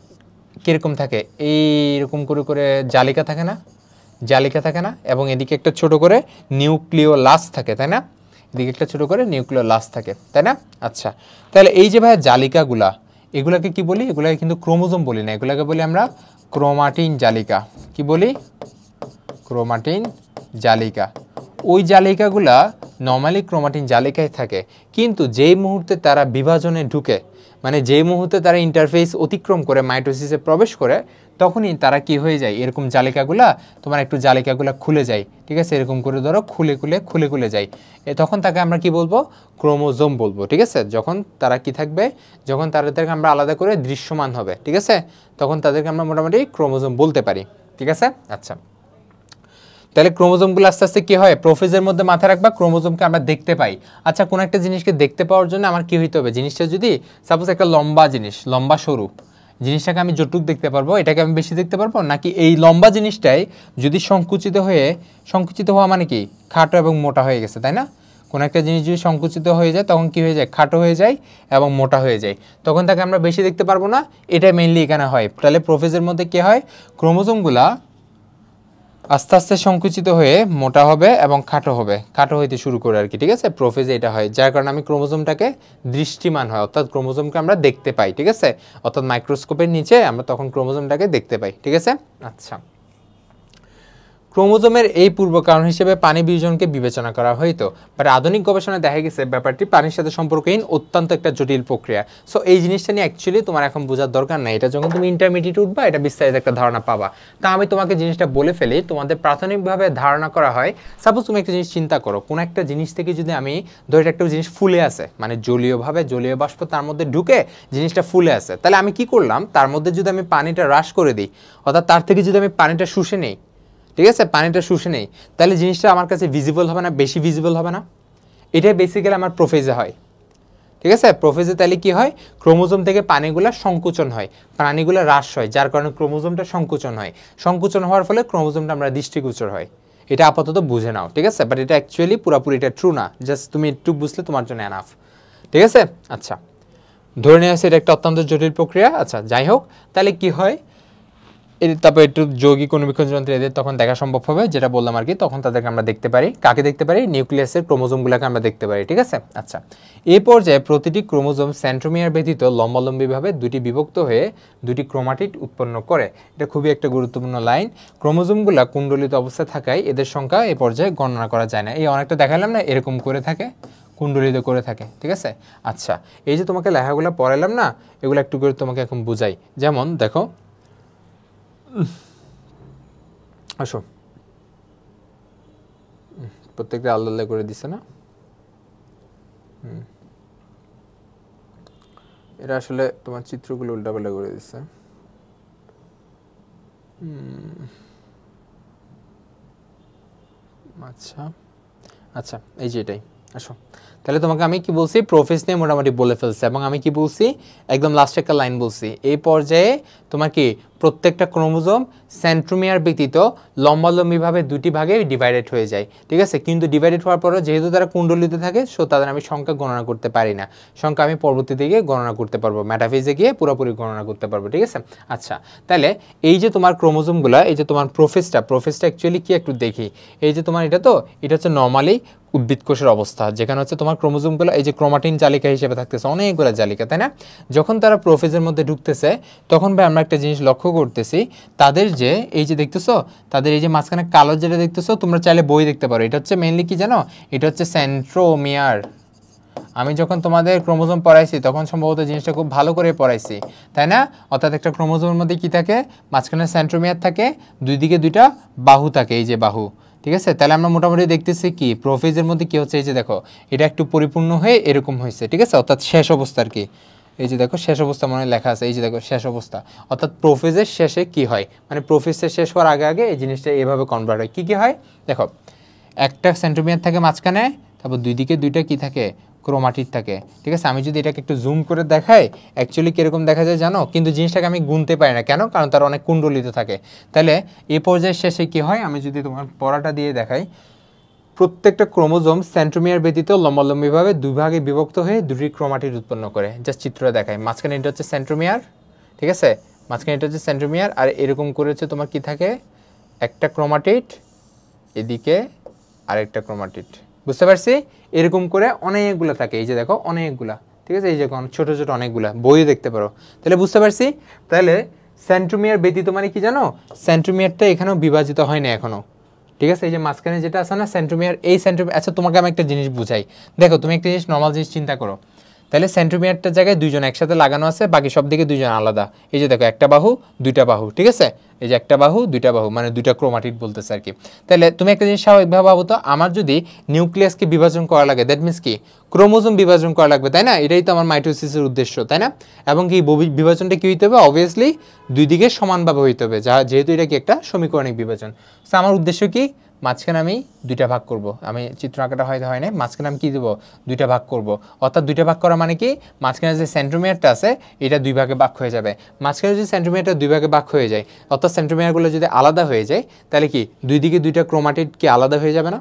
কীরকম থাকে? এইরকম করে করে জালিকা থাকে না? জালিকা থাকে না? এবং এদিকে একটা ছোট করে নিউক্লিওলাস থাকে, তাই না? এদিকে একটা ছোট করে নিউক্লিওলাস থাকে, তাই না? আচ্ছা, তাহলে এই যে ভাই জালিকাগুলা, এগুলাকে কি বলি? এগুলাকে কিন্তু ক্রোমোজোম বলি না, এগুলাকে বলি আমরা ক্রোমাটিন জালিকা। কি বলি? ক্রোমাটিন জালিকা। ওই জালিকাগুলা নর্মালি ক্রোমাটিন জালিকায় থাকে, কিন্তু যেই মুহূর্তে তারা বিভাজনে ঢুকে, মানে যেই মুহূর্তে তারা ইন্টারফেস অতিক্রম করে মাইটোসিসে প্রবেশ করে, তখনই তারা কি হয়ে যায়? এরকম জালিকাগুলা তোমার একটু জালিকাগুলা খুলে যায়। ঠিক আছে? এরকম করে ধরো খুলে খুলে খুলে খুলে যায়, তখন তাকে আমরা কি বলবো? ক্রোমোজোম বলবো। ঠিক আছে? যখন তারা কি থাকবে, যখন তাদেরকে আমরা আলাদা করে দৃশ্যমান হবে, ঠিক আছে, তখন তাদেরকে আমরা মোটামুটি ক্রোমোজোম বলতে পারি। ঠিক আছে? আচ্ছা, তাহলে ক্রোমোজোমগুলো আস্তে আস্তে কি হয়, প্রোফেজের মধ্যে মাথায় রাখবা, ক্রোমোজোমকে আমরা দেখতে পাই। আচ্ছা, কোন একটা জিনিসকে দেখতে পাওয়ার জন্য আমার কি হইতে হবে, জিনিসটা যদি সাপোজ একটা লম্বা জিনিস, লম্বা সরু জিনিসটাকে আমি যতটুকু দেখতে পারবো, এটাকে আমি বেশি দেখতে পারবো, নাকি এই লম্বা জিনিসটাই যদি সংকুচিত হওয়া মানে কি, খাটো এবং মোটা হয়ে গেছে, তাই না? কোনো একটা জিনিস যদি সংকুচিত হয়ে যায় তখন কি হয়ে যায়, খাটো হয়ে যায় এবং মোটা হয়ে যায়, তখন তাকে আমরা বেশি দেখতে পারবো না। এটা মেইনলি এখানে হয়। তাহলে প্রোফেজের মধ্যে কি হয়, ক্রোমোজোমগুলা আস্তে আস্তে সংকুচিত হয়ে মোটা হবে এবং খাটো হইতে শুরু করে আর কি, ঠিক আছে? প্রোফেজে এটা হয়, যার কারণে আমি ক্রোমোজোমটাকে দৃষ্টিমান হয়, অর্থাৎ ক্রোমোজোমকে আমরা দেখতে পাই, ঠিক আছে? অর্থাৎ মাইক্রোস্কোপের নিচে আমরা তখন ক্রোমোজোমটাকে দেখতে পাই, ঠিক আছে? আচ্ছা, ক্রোমোজোমের এই পূর্ব কারণ হিসেবে পানি বিয়োজনকে বিবেচনা করা হইতো, বাট আধুনিক গবেষণায় দেখা গেছে ব্যাপারটি পানির সাথে সম্পর্কহীন অত্যন্ত একটা জটিল প্রক্রিয়া। সো এই জিনিসটা নিয়ে অ্যাকচুয়ালি তোমার এখন বোঝার দরকার নাই, এটা যখন তুমি ইন্টারমিডিয়েট উঠবা এটা বিস্তারিত একটা ধারণা পাবা। তা আমি তোমাকে জিনিসটা বলে ফেলি, তোমাদের প্রাথমিকভাবে ধারণা করা হয়, সাপোজ তুমি একটা জিনিস চিন্তা করো, কোন একটা জিনিস থেকে যদি আমি ধরে একটা জিনিস ফুলে আছে, মানে জলীয়ভাবে জলীয় বাষ্প তার মধ্যে ঢুকে জিনিসটা ফুলে আছে, তাহলে আমি কি করলাম, তার মধ্যে যদি আমি পানিটা হ্রাস করে দিই, অর্থাৎ তার থেকে যদি আমি পানিটা শুষে নেই, ঠিক আছে, পানিটা শুষে নেই, তাহলে জিনিসটা আমার কাছে ভিজিবল হবে না, বেশি ভিজিবল হবে না? এটাই বেসিক্যালি আমার প্রোফেজে হয়, ঠিক আছে? প্রোফেজে তাহলে কি হয়, ক্রোমোজোম থেকে পানিগুলো সংকুচন হয়, প্রাণীগুলো হ্রাস হয়, যার কারণে ক্রোমোজোমটা সংকুচন হয়, সংকুচন হওয়ার ফলে ক্রোমোজোমটা আমরা দৃষ্টিগোচর হয়। এটা আপাতত বুঝে নাও, ঠিক আছে? বাট এটা অ্যাকচুয়ালি পুরোপুরি এটা ট্রু না, জাস্ট তুমি একটু বুঝলে তোমার জন্য এনাফ, ঠিক আছে? আচ্ছা, ধরে নিয়ে আসে এটা একটা অত্যন্ত জটিল প্রক্রিয়া। আচ্ছা, যাই হোক, তাহলে কি হয়, তারপর একটু যৌগিক অনুবীক্ষণ যন্ত্র এদের তখন দেখা সম্ভব হবে, যেটা বললাম আর কি, তখন তাদেরকে আমরা দেখতে পারি, কাকে দেখতে পারি, নিউক্লিয়াসের ক্রোমোজোমগুলোকে আমরা দেখতে পারি, ঠিক আছে? আচ্ছা, এই পর্যায়ে প্রতিটি ক্রোমোজোম সেন্ট্রোমিয়ার ব্যতীত লম্বালম্বিভাবে দুটি বিভক্ত হয়ে দুটি ক্রোমাটিড উৎপন্ন করে। এটা খুবই একটা গুরুত্বপূর্ণ লাইন। ক্রোমোজোমগুলো কুণ্ডলিত অবস্থায় থাকায় এদের সংখ্যা এই পর্যায়ে গণনা করা যায় না। এই অনেকটা দেখালাম না, এরকম করে থাকে, কুণ্ডলিত করে থাকে, ঠিক আছে? আচ্ছা, এই যে তোমাকে লেখাগুলো পড়াইলাম না, এগুলো একটু করে তোমাকে এখন বুঝাই। যেমন দেখো, আসো, প্রত্যেকটা আলাদা আলাদা করে দিছে না, এটা আসলে তোমার চিত্রগুলো উল্টাপাল্টা করে দিচ্ছে। আচ্ছা আচ্ছা, এই যে এটাই, আসো। তাহলে তোমাকে আমি কি বলছি, প্রোফেজ নিয়ে মোটামুটি বলে ফেলছি, এবং আমি কি বলছি, একদম লাস্টে একটা লাইন বলছি, এই পর্যায়ে তোমার কি প্রত্যেকটা ক্রোমোজোম সেন্ট্রোমিয়ার ব্যতীত লম্বালম্বিভাবে দুটি ভাগে ডিভাইডেড হয়ে যায়, ঠিক আছে? কিন্তু ডিভাইডেড হওয়ার পরও যেহেতু তারা কুণ্ডলিতে থাকে, সো তাদের আমি সংখ্যা গণনা করতে পারি না, সংখ্যা আমি পরবর্তীতে গিয়ে গণনা করতে পারবো, মেটাফেজে গিয়ে পুরোপুরি গণনা করতে পারবো, ঠিক আছে? আচ্ছা, তাহলে এই যে তোমার ক্রোমোজোমগুলো, এই যে তোমার প্রোফেজটা অ্যাকচুয়ালি কি একটু দেখি, এই যে তোমার এটা হচ্ছে নর্মালি উদ্ভিদ কোষের অবস্থা, যেখানে হচ্ছে তোমার ক্রোমোজোমগুলো এই যে ক্রোমাটিন জালিকা হিসেবে থাকতেছে, অনেকগুলো জালিকা, তাই না? যখন তারা প্রোফেজের মধ্যে ঢুকতেছে, তখন ভাই আমরা একটা জিনিস লক্ষ্য করতেছি, তাদের যে এই যে দেখতেছো, তাদের এই যে মাঝখানে কালো যেটা দেখতেছো, তোমরা চাইলে বই দেখতে পারো, এটা হচ্ছে মেইনলি কি জানো, এটা হচ্ছে সেন্ট্রোমিয়ার। আমি যখন তোমাদের ক্রোমোজোম পড়াইছি তখন সম্ভবত জিনিসটা খুব ভালো করে পড়াইছি, তাই না? অর্থাৎ একটা ক্রোমোজোমের মধ্যে কি থাকে, মাঝখানে সেন্ট্রোমিয়ার থাকে, দুই দিকে দুইটা বাহু থাকে, এই যে বাহু, ঠিক আছে? তাহলে আমরা মোটামুটি দেখতেছি কি প্রোফেজের মধ্যে কি হচ্ছে, এই যে দেখো, এটা একটু পরিপূর্ণ হয়ে এরকম হয়েছে, ঠিক আছে? অর্থাৎ শেষ অবস্থা আর কি, এই যে দেখো শেষ অবস্থা মনে লেখা আছে, এই যে দেখো শেষ অবস্থা, অর্থাৎ প্রোফেজের শেষে কি হয়, মানে প্রোফেজের শেষ হওয়ার আগে আগে এই জিনিসটা এভাবে কনভার্ট হয়। কি হয় দেখো, একটা সেন্ট্রোমিয়ার থাকে মাঝখানে, তারপর দুই দিকে দুইটা কি থাকে, ক্রোমাটিড থাকে, ঠিক আছে? আমি যদি এটাকে একটু জুম করে দেখাই, অ্যাকচুয়ালি কীরকম দেখা যায় জানো, কিন্তু জিনিসটাকে আমি গুনতে পারি না, কেন? কারণ তার অনেক কুণ্ডলিত থাকে। তাহলে এই পর্যায়ের শেষে কি হয়, আমি যদি তোমার পড়াটা দিয়ে দেখাই, প্রত্যেকটা ক্রোমোজোম সেন্ট্রোমিয়ার ব্যতীত লম্বালম্বিভাবে দুই ভাগে বিভক্ত হয়ে দুটি ক্রোমাটিড উৎপন্ন করে। জাস্ট চিত্রটা দেখায়, মাঝখানে এটা হচ্ছে সেন্ট্রোমিয়ার, ঠিক আছে? মাঝখানে এটা হচ্ছে সেন্ট্রোমিয়ার, আর এরকম করে হচ্ছে তোমার কি থাকে, একটা ক্রোমাটিড, এদিকে আরেকটা ক্রোমাটিড, বুঝতে পারছি? এরকম করে অনেকগুলো থাকে, এই যে দেখো অনেকগুলা, ঠিক আছে? এই যে ছোট ছোট অনেকগুলা, বইও দেখতে পারো। তাহলে বুঝতে পারছি, তাহলে সেন্ট্রোমিয়ার ব্যতীত মানে কি জানো, সেন্ট্রোমিয়ারটা এখানেও বিভাজিত হয় না এখনো, ঠিক আছে? এই যে মাঝখানে যেটা আছে না সেন্ট্রোমিয়ার, এই সেন্ট্রোমিয়ার, আচ্ছা তোমাকে আমি একটা জিনিস বুঝাই, দেখো তুমি একটা জিনিস নর্মাল জিনিস চিন্তা করো, তাহলে সেন্ট্রোমিয়ারটার জায়গায় দুইজন একসাথে লাগানো আছে, বাকি সব দিকে দুইজন আলাদা, এই যে দেখো একটা বাহু দুইটা বাহু, ঠিক আছে? এই যে একটা বাহু দুইটা বাহু, মানে দুইটা ক্রোমাটিড বলতেছে আর কি। তাহলে তুমি একটা জিনিস স্বাভাবিকভাবে ভাবো তো, আমার যদি নিউক্লিয়াসকে বিভাজন করা লাগে, দ্যাট মিনস কি ক্রোমোজোম বিভাজন করা লাগবে, তাই না? এটাই তো আমার মাইটোসিসের উদ্দেশ্য, তাই না? এবং কি বিভাজনটা কি হইতে হবে, অবভিয়াসলি দুই দিকে সমানভাবে হইতে হবে, যেহেতু এটা কি একটা সমীকরণিক বিভাজন। সো আমার উদ্দেশ্য কি, মাঝখানে আমি দুইটা ভাগ করব, আমি চিত্র আঁকাটা হয়তো হয় না, মাঝখানে আমি কী দেবো দুইটা ভাগ করব, অর্থাৎ দুইটা ভাগ করা মানে কি মাঝখানে যে সেন্ট্রোমিয়ারটা আছে এটা দুই ভাগে ভাগ হয়ে যাবে। মাঝখানে যদি সেন্ট্রোমিয়ারটা দুই ভাগে ভাগ হয়ে যায়, অর্থাৎ সেন্ট্রোমিয়ারগুলো যদি আলাদা হয়ে যায় তাহলে কি দুই দিকে দুইটা ক্রোমাটিড কি আলাদা হয়ে যাবে না?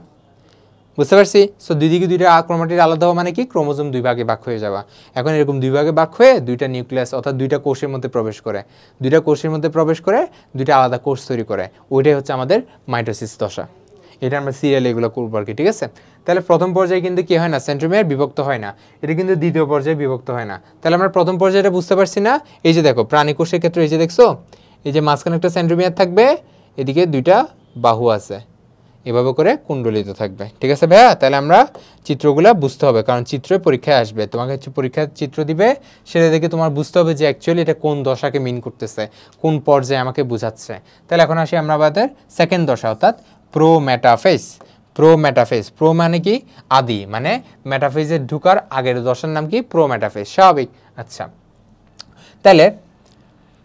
বুঝতে পারছি? সো দুই দিকে দুইটা ক্রোমাটিড আলাদা হওয়া মানে কি ক্রোমোজোম দুই ভাগে ভাগ হয়ে যাওয়া। এখন এরকম দুই ভাগে ভাগ হয়ে দুইটা নিউক্লিয়াস অর্থাৎ দুইটা কোষের মধ্যে প্রবেশ করে, দুইটা কোষের মধ্যে প্রবেশ করে দুইটা আলাদা কোষ তৈরি করে, ওইটাই হচ্ছে আমাদের মাইটোসিস দশা। এটা আমরা সিরিয়াল এগুলো করবো আর কি, ঠিক আছে? তাহলে প্রথম পর্যায়ে কিন্তু কি হয় না, সেন্ট্রোমিয়ার বিভক্ত হয় না, এটা কিন্তু দ্বিতীয় পর্যায়ে বিভক্ত হয় না। তাহলে আমরা প্রথম পর্যায়েটা বুঝতে পারছি না? এই যে দেখো প্রাণী কোষের ক্ষেত্রে এই যে দেখছো, এই যে মাঝখানে একটা সেন্ট্রোমিয়ার থাকবে, এদিকে দুইটা বাহু আছে, এভাবে করে কুণ্ডলিত থাকবে, ঠিক আছে ভাইয়া? তাহলে আমরা চিত্রগুলো বুঝতে হবে, কারণ চিত্রে পরীক্ষায় আসবে, তোমাকে পরীক্ষার চিত্র দিবে, সেটা দেখে তোমার বুঝতে হবে যে অ্যাকচুয়ালি এটা কোন দশাকে মিন করতেছে, কোন পর্যায়ে আমাকে বোঝাচ্ছে। তাহলে এখন আসি আমরা আমাদের সেকেন্ড দশা অর্থাৎ প্রোমেটাফেজ। প্রোমেটাফেজ, প্রো মানে কি আদি, মানে মেটাফেজের ঢুকার আগের দশার নাম কি প্রোমেটাফেজ, স্বাভাবিক। আচ্ছা, তাহলে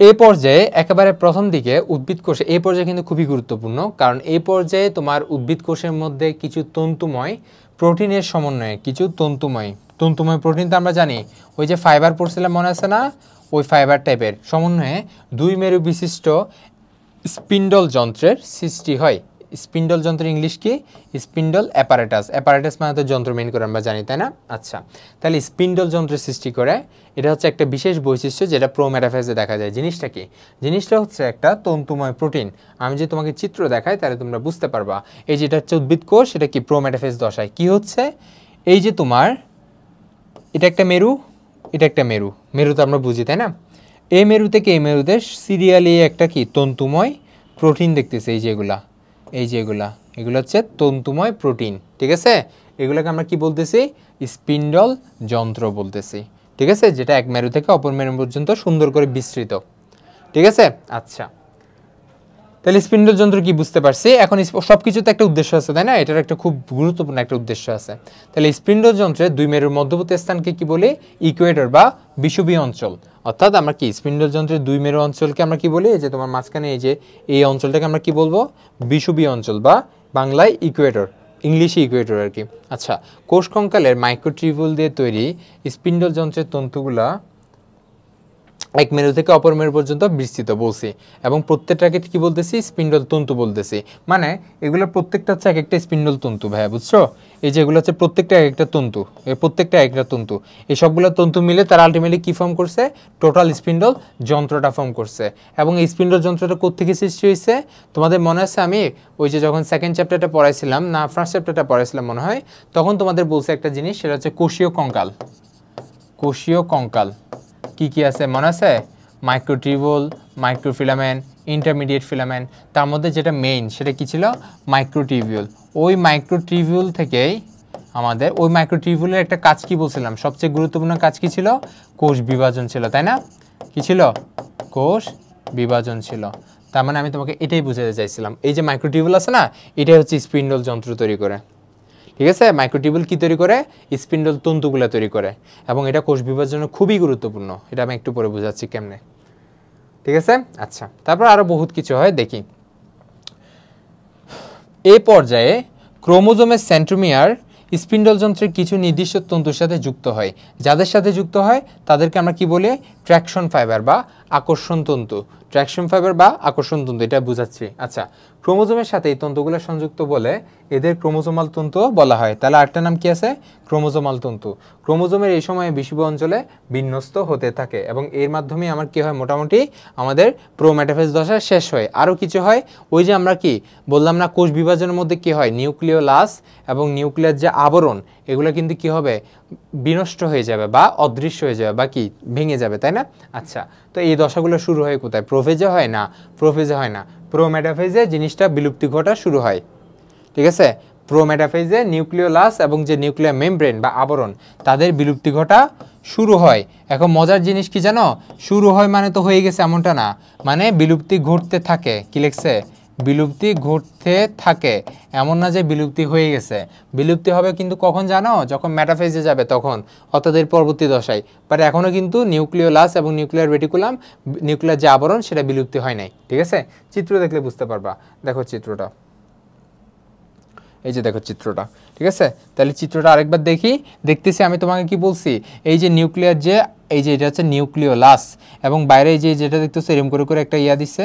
এই পর্যায়ে একেবারে প্রথম দিকে উদ্ভিদ কোষে, এই পর্যায়ে কিন্তু খুবই গুরুত্বপূর্ণ, কারণ এই পর্যায়ে তোমার উদ্ভিদ কোষের মধ্যে কিছু তন্তুময় প্রোটিনের সমন্বয়ে, কিছু তন্তুময় প্রোটিন তো আমরা জানি, ওই যে ফাইবার পড়ছিলাম মনে আছে না, ওই ফাইবার টাইপের সমন্বয়ে দুই মেরু বিশিষ্ট স্পিন্ডল যন্ত্রের সৃষ্টি হয়। স্পিন্ডল যন্ত্রের ইংলিশ কি? Spindle apparatus. অ্যাপারেটাস মানে তো যন্ত্র মেন করে আমরা জানি, তাই না? আচ্ছা, তাহলে স্পিন্ডল যন্ত্রের সৃষ্টি করে, এটা হচ্ছে একটা বিশেষ বৈশিষ্ট্য যেটা প্রোমেটাফেজে দেখা যায়। জিনিসটা কি? জিনিসটা হচ্ছে একটা তন্তুময় প্রোটিন। আমি যে তোমাকে চিত্র দেখাই তাহলে তোমরা বুঝতে পারবা। এই যেটা হচ্ছে উদ্ভিদ কোষ, এটা কি প্রোমেটাফেজ দশায় কি হচ্ছে, এই যে তোমার এটা একটা মেরু, এটা একটা মেরু, মেরু তো আমরা বুঝি, তাই না? এই মেরু থেকে এই মেরুতে সিরিয়ালি একটা কি তন্তুময় প্রোটিন দেখতেছে, এই যেগুলা, এই যেগুলা, এগুলো হচ্ছে তন্তুময় প্রোটিন, ঠিক আছে? এগুলোকে আমরা কি বলতেছি? স্পিন্ডল যন্ত্র বলতেছি, ঠিক আছে? যেটা এক মেরু থেকে অপর মেরু পর্যন্ত সুন্দর করে বিস্তৃত, ঠিক আছে? আচ্ছা, তাহলে স্পিন্ডল যন্ত্র কি বুঝতে পারছি। এখন সব কিছুতে একটা উদ্দেশ্য আছে, তাই না? এটার একটা খুব গুরুত্বপূর্ণ একটা উদ্দেশ্য আছে। তাহলে স্পিন্ডল যন্ত্রের দুই মেরুর মধ্যবর্তী স্থানকে কি বলি? ইকুয়েটর বা বিষুবীয় অঞ্চল। অর্থাৎ আমরা কি স্পিন্ডল যন্ত্রের দুই মেরু অঞ্চলকে আমরা কি বলি? এই যে তোমার মাঝখানে এই যে এই অঞ্চলটাকে আমরা কি বলবো? বিষুবীয় অঞ্চল বা বাংলায় ইকুয়েটর, ইংলিশে ইকুয়েটর আর কি। আচ্ছা, কোষ কঙ্কালের মাইক্রোটিউবুল দিয়ে তৈরি স্পিন্ডল যন্ত্রের তন্তুগুলা এক মেরু থেকে অপর মেরু পর্যন্ত বিস্তৃত বলছি, এবং প্রত্যেকটাকে কি বলতেছি? স্পিন্ডল তন্তু বলতেছি। মানে এগুলোর প্রত্যেকটা হচ্ছে এক একটা স্পিন্ডল তন্তু, ভাইয়া বুঝছো? এই যে এগুলো হচ্ছে প্রত্যেকটা এক একটা তন্তু, এই প্রত্যেকটা একটা তন্তু, এই সবগুলো তন্তু মিলে তারা আলটিমেটলি কি ফর্ম করছে? টোটাল স্পিন্ডল যন্ত্রটা ফর্ম করছে। এবং এই স্পিন্ডল যন্ত্রটা কোত্থেকে সৃষ্টি হয়েছে? তোমাদের মনে আছে আমি ওই যে যখন সেকেন্ড চ্যাপ্টারটা পড়াইছিলাম, না ফার্স্ট চ্যাপ্টারটা পড়াইছিলাম মনে হয়, তখন তোমাদের বলছে একটা জিনিস, সেটা হচ্ছে কোষীয় কঙ্কাল। কোষীয় কঙ্কাল কি কি আছে মনে আছে? Microtubule, microfilament, intermediate filament. তার মধ্যে যেটা মেইন সেটা কি ছিল? মাইক্রোটিউবুল। ওই মাইক্রোটিউবুল থেকেই আমাদের, ওই মাইক্রোটিউবুলের একটা কাজ কি বলছিলাম? সবচেয়ে গুরুত্বপূর্ণ কাজ কি ছিল? কোষ বিভাজন ছিল, তাই না? কি ছিল? কোষ বিভাজন ছিল। তার মানে আমি তোমাকে এটাই বুঝাতে চাইছিলাম, এই যে মাইক্রোটিউবুল আছে না, এটাই হচ্ছে স্পিন্ডল যন্ত্র তৈরি করে, ঠিক আছে? মাইক্রোটিউবুল কি তৈরি করে? স্পিন্ডল তন্তুগুলো তৈরি করে, এবং এটা কোষ বিভাজনের খুবই গুরুত্বপূর্ণ। এটা আমি একটু পরে বোঝাচ্ছি কেমনে, ঠিক আছে? আচ্ছা, তারপর আরো বহুত কিছু হয়, দেখি। এই পর্যায়ে ক্রোমোজোমের সেন্ট্রোমিয়ার স্পিন্ডল যন্ত্রের কিছু নির্দিষ্ট তন্তুর সাথে যুক্ত হয়। যাদের সাথে যুক্ত হয় তাদেরকে আমরা কি বলি? ট্র্যাকশন ফাইবার বা আকর্ষণ তন্তু। ট্র্যাকশন ফাইবার বা আকর্ষণ তন্তু, এটা বুঝাচ্ছি। আচ্ছা, ক্রোমোজোমের সাথে এই তন্তুগুলো সংযুক্ত বলে এদের ক্রোমোজোমাল তন্তু বলা হয়। তাহলে আরেকটা নাম কি আছে? ক্রোমোজোমাল তন্তু। ক্রোমোজোমের এই সময়ে বিষুবীয় অঞ্চলে বিন্যস্ত হতে থাকে, এবং এর মাধ্যমে আমার কি হয়? মোটামুটি আমাদের প্রোমেটাফেজ দশা শেষ হয়। আরও কিছু হয়, ওই যে আমরা কি বললাম না, কোষ বিভাজনের মধ্যে কি হয়? নিউক্লিওলাস এবং নিউক্লিয়ার যে আবরণ, এগুলো কিন্তু কি হবে? বিনষ্ট হয়ে যাবে বা অদৃশ্য হয়ে যাবে বা কি ভেঙে যাবে, তাই না? আচ্ছা, তো এই দশাগুলো শুরু হয় কোথায়? প্রোফেজে হয় না? প্রোফেজে হয় না, প্রোমেটাফেজে জিনিসটা বিলুপ্তি ঘটা শুরু হয়, ঠিক আছে? প্রোমেটাফেজে নিউক্লিওলাস এবং যে নিউক্লিয়ার মেমব্রেন বা আবরণ, তাদের বিলুপ্তি ঘটা শুরু হয়। এখন মজার জিনিস কি জানো? শুরু হয় মানে তো হয়ে গেছে এমনটা না, মানে বিলুপ্তি ঘটতে থাকে। কি লিখছে? বিলুপ্তি ঘটতে থাকে, এমন না যে বিলুপ্তি হয়ে গেছে। বিলুপ্তি হবে কিন্তু কখন জানো? যখন মেটাফেজে যাবে তখন, অর্থাৎ এর পরবর্তী দশায়। বাট এখনও কিন্তু নিউক্লিওলাস এবং নিউক্লিয়ার রেটিকুলাম, নিউক্লিয়ার যে আবরণ, সেটা বিলুপ্তি হয় নাই, ঠিক আছে? চিত্র দেখলে বুঝতে পারবা, দেখো চিত্রটা। এই যে দেখো চিত্রটা, ঠিক আছে? তাহলে চিত্রটা আরেকবার দেখি, দেখতেছি আমি তোমাকে কি বলছি, এই যে নিউক্লিয়ার যে এই যে এটা হচ্ছে নিউক্লিওলাস, এবং বাইরে যে যেটা দেখতেছো এরম করে করে একটা ইয়া দিচ্ছে,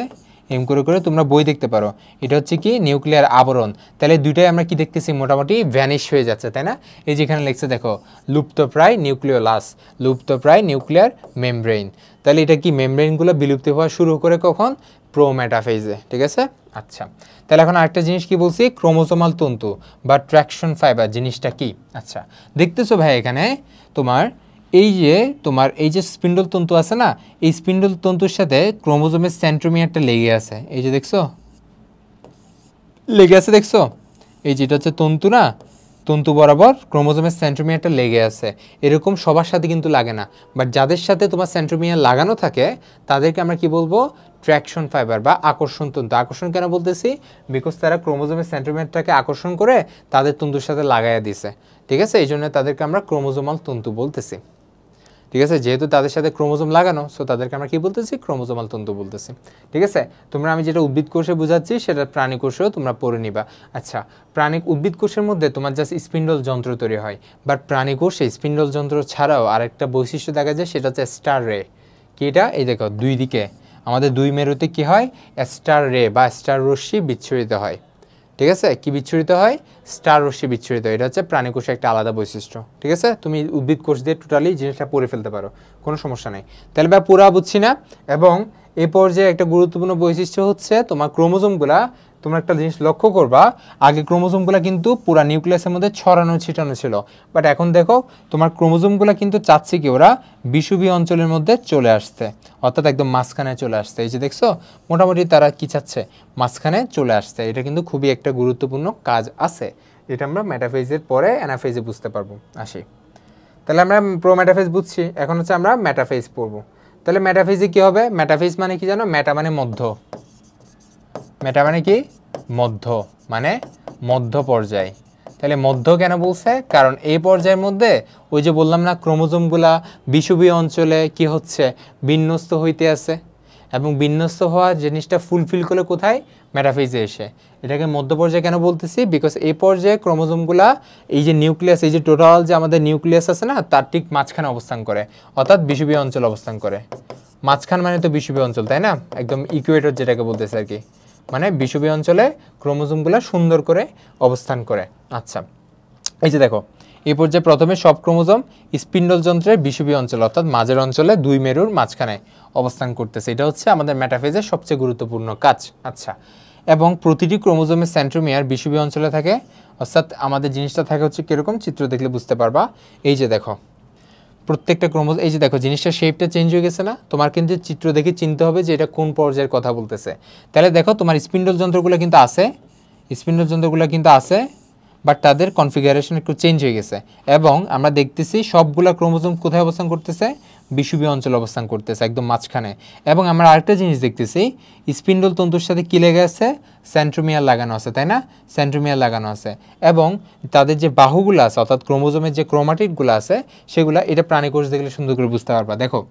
এম করে করে তোমরা বই দেখতে পারো, এটা হচ্ছে কি নিউক্লিয়ার আবরণ। তাহলে দুইটাই আমরা কি দেখতেছি, মোটামুটি ভ্যানিশ হয়ে যাচ্ছে, তাই না? এই যেখানে লিখছে দেখো লুপ্তপ্রায় নিউক্লিওলাস, লুপ্তপ্রায় নিউক্লিয়ার মেমব্রেন। তাহলে এটা কি মেমব্রেনগুলো বিলুপ্ত হওয়া শুরু করে কখন? প্রোমেটাফেজে, ঠিক আছে? আচ্ছা, তাহলে এখন আরেকটা জিনিস কি বলছি, ক্রোমোসোমাল তন্তু বা ট্র্যাকশন ফাইবার জিনিসটা কি? আচ্ছা, দেখতেছো ভাই এখানে তোমার এই যে স্পিন্ডল তন্তু আছে না, এই স্পিন্ডল তন্তুর সাথে ক্রোমোজোমের সেন্ট্রোমিয়ারটা লেগে আছে, এই যে দেখছো লেগে আছে, দেখছো? এই যেটা হচ্ছে তন্তু না, তন্তু বরাবর ক্রোমোজোমের সেন্ট্রোমিয়ারটা লেগে আছে। এরকম সবার সাথে কিন্তু লাগে না, বাট যাদের সাথে তোমার সেন্ট্রোমিয়ার লাগানো থাকে তাদেরকে আমরা কি বলবো, ট্র্যাকশন ফাইবার বা আকর্ষণ তন্তু। আকর্ষণ কেন বলতেছি, বিকজ তারা ক্রোমোজোমের সেন্ট্রোমিয়ারটাকে আকর্ষণ করে তাদের তন্তুর সাথে লাগাইয়া দিছে, ঠিক আছে? এই জন্য তাদেরকে আমরা ক্রোমোজোমাল তন্তু বলতেছি, ঠিক আছে? যেহেতু তাদের সাথে ক্রোমোজোম লাগানো, সো তাদেরকে আমরা কি বলতেছি, ক্রোমোজোমাল তন্তু বলতেছি, ঠিক আছে? তোমরা আমি যেটা উদ্ভিদ কোষে বোঝাচ্ছি সেটা প্রাণী কোষেও তোমরা পড়ে নিবা। আচ্ছা, উদ্ভিদ কোষের মধ্যে তোমার জাস্ট স্পিন্ডল যন্ত্র তৈরি হয়, বাট প্রাণী কোষে স্পিন্ডল যন্ত্র ছাড়াও আরেকটা বৈশিষ্ট্য দেখা যায়, সেটা হচ্ছে স্টার রে। কি এটা? এই দেখো দুই দিকে আমাদের দুই মেরুতে কি হয়, স্টার রে বা স্টার রশ্মি বিচ্ছুরিত হয়, ঠিক আছে? কি বিচ্ছুরিত হয়? স্টার রশ্মি বিচ্ছুরিত হয়। এটা হচ্ছে প্রাণী কোষের একটা আলাদা বৈশিষ্ট্য, ঠিক আছে? তুমি উদ্ভিদ কোষ দিয়ে টোটালি জিনিসটা পড়ে ফেলতে পারো, কোনো সমস্যা নেই। তাহলে বা পুরা বুঝছি না। এবং এই পর্যায়ে একটা গুরুত্বপূর্ণ বৈশিষ্ট্য হচ্ছে তোমার ক্রোমোজোমগুলা, তোমরা একটা জিনিস লক্ষ্য করবা, আগে ক্রোমোজোমগুলো কিন্তু পুরা নিউক্লিয়াসের মধ্যে ছড়ানো ছিটানো ছিল, বাট এখন দেখো তোমার ক্রোমোজোমগুলো কিন্তু চাচ্ছে কি ওরা বিষুবীয় অঞ্চলের মধ্যে চলে আসতে, অর্থাৎ একদম মাঝখানে চলে আসতে। এই যে দেখছো, মোটামুটি তারা কি চাচ্ছে, মাঝখানে চলে আসতে। এটা কিন্তু খুবই একটা গুরুত্বপূর্ণ কাজ আছে, যেটা আমরা মেটাফেজের পরে অ্যানাফেজে বুঝতে পারবো। আসি, তাহলে আমরা প্রোমেটাফেজ বুঝছি, এখন হচ্ছে আমরা মেটাফেজ পড়বো। তাহলে মেটাফেজে কি হবে? মেটাফেজ মানে কি জানো? মেটা মানে মধ্য, মেটা মানে কি? মধ্য, মানে মধ্য পর্যায়। তাহলে মধ্য কেন বলছে? কারণ এই পর্যায়ের মধ্যে ওই যে বললাম না, ক্রোমোজোমগুলা বিষুবীয় অঞ্চলে কি হচ্ছে, বিন্যস্ত হইতে আছে, এবং বিন্যস্ত হওয়া জিনিসটা ফুলফিল করে কোথায়? মেটাফেজে এসে। এটাকে মধ্য পর্যায়ে কেন বলতেছি? বিকজ এই পর্যায়ে ক্রোমোজোমগুলা এই যে নিউক্লিয়াস, এই যে টোটাল যে আমাদের নিউক্লিয়াস আছে না, তার ঠিক মাঝখানে অবস্থান করে, অর্থাৎ বিষুবীয় অঞ্চল অবস্থান করে। মাঝখান মানে তো বিষুবীয় অঞ্চল, তাই না? একদম ইকুয়েটর যেটাকে বলতেছে আর কি, মানে বিষুবীয় অঞ্চলে ক্রোমোজোমগুলো সুন্দর করে অবস্থান করে। আচ্ছা, এই যে দেখো এই পর্যায়ে প্রথমে সব ক্রোমোজোম স্পিন্ডল যন্ত্রের বিষুবীয় অঞ্চল, অর্থাৎ মাঝের অঞ্চলে দুই মেরুর মাঝখানে অবস্থান করতেছে। এটা হচ্ছে আমাদের মেটাফেজের সবচেয়ে গুরুত্বপূর্ণ কাজ। আচ্ছা, এবং প্রতিটি ক্রোমোজোমের সেন্ট্রোমিয়ার বিষুবীয় অঞ্চলে থাকে, অর্থাৎ আমাদের জিনিসটা থাকে হচ্ছে কীরকম, চিত্র দেখলে বুঝতে পারবা। এই যে দেখো প্রত্যেকটা ক্রোমোজোম, এই যে দেখো জিনিসটা শেপটা চেঞ্জ হয়ে গেছে না? তোমার কিন্তু চিত্র দেখে চিনতে হবে যে এটা কোন পর্যায়ের কথা বলতেছে। তাহলে দেখো তোমার স্পিন্ডল যন্ত্রগুলো কিন্তু আছে, স্পিন্ডল যন্ত্রগুলো কিন্তু আছে, বাট তাদের কনফিগারেশন একটু চেঞ্জ হয়ে গেছে। এবং আমরা দেখতেছি সবগুলা ক্রোমোজোম কোথায় অবস্থান করতেছে? বিষুবীয় অঞ্চলে অবস্থান করতেছে, একদম মাঝখানে। এবং আমরা আরেকটা জিনিস দেখতেছি, স্পিন্ডল তন্তুর সাথে কী লেগে আছে? সেন্ট্রোমিয়ার লাগানো আছে, তাই না? সেন্ট্রোমিয়ার লাগানো আছে। এবং তাদের যে বাহুগুলো আছে, অর্থাৎ ক্রোমোজোমের যে ক্রোমাটিডগুলো আছে সেগুলো, এটা প্রাণীকোষ দেখলে সুন্দর করে বুঝতে পারবা। দেখো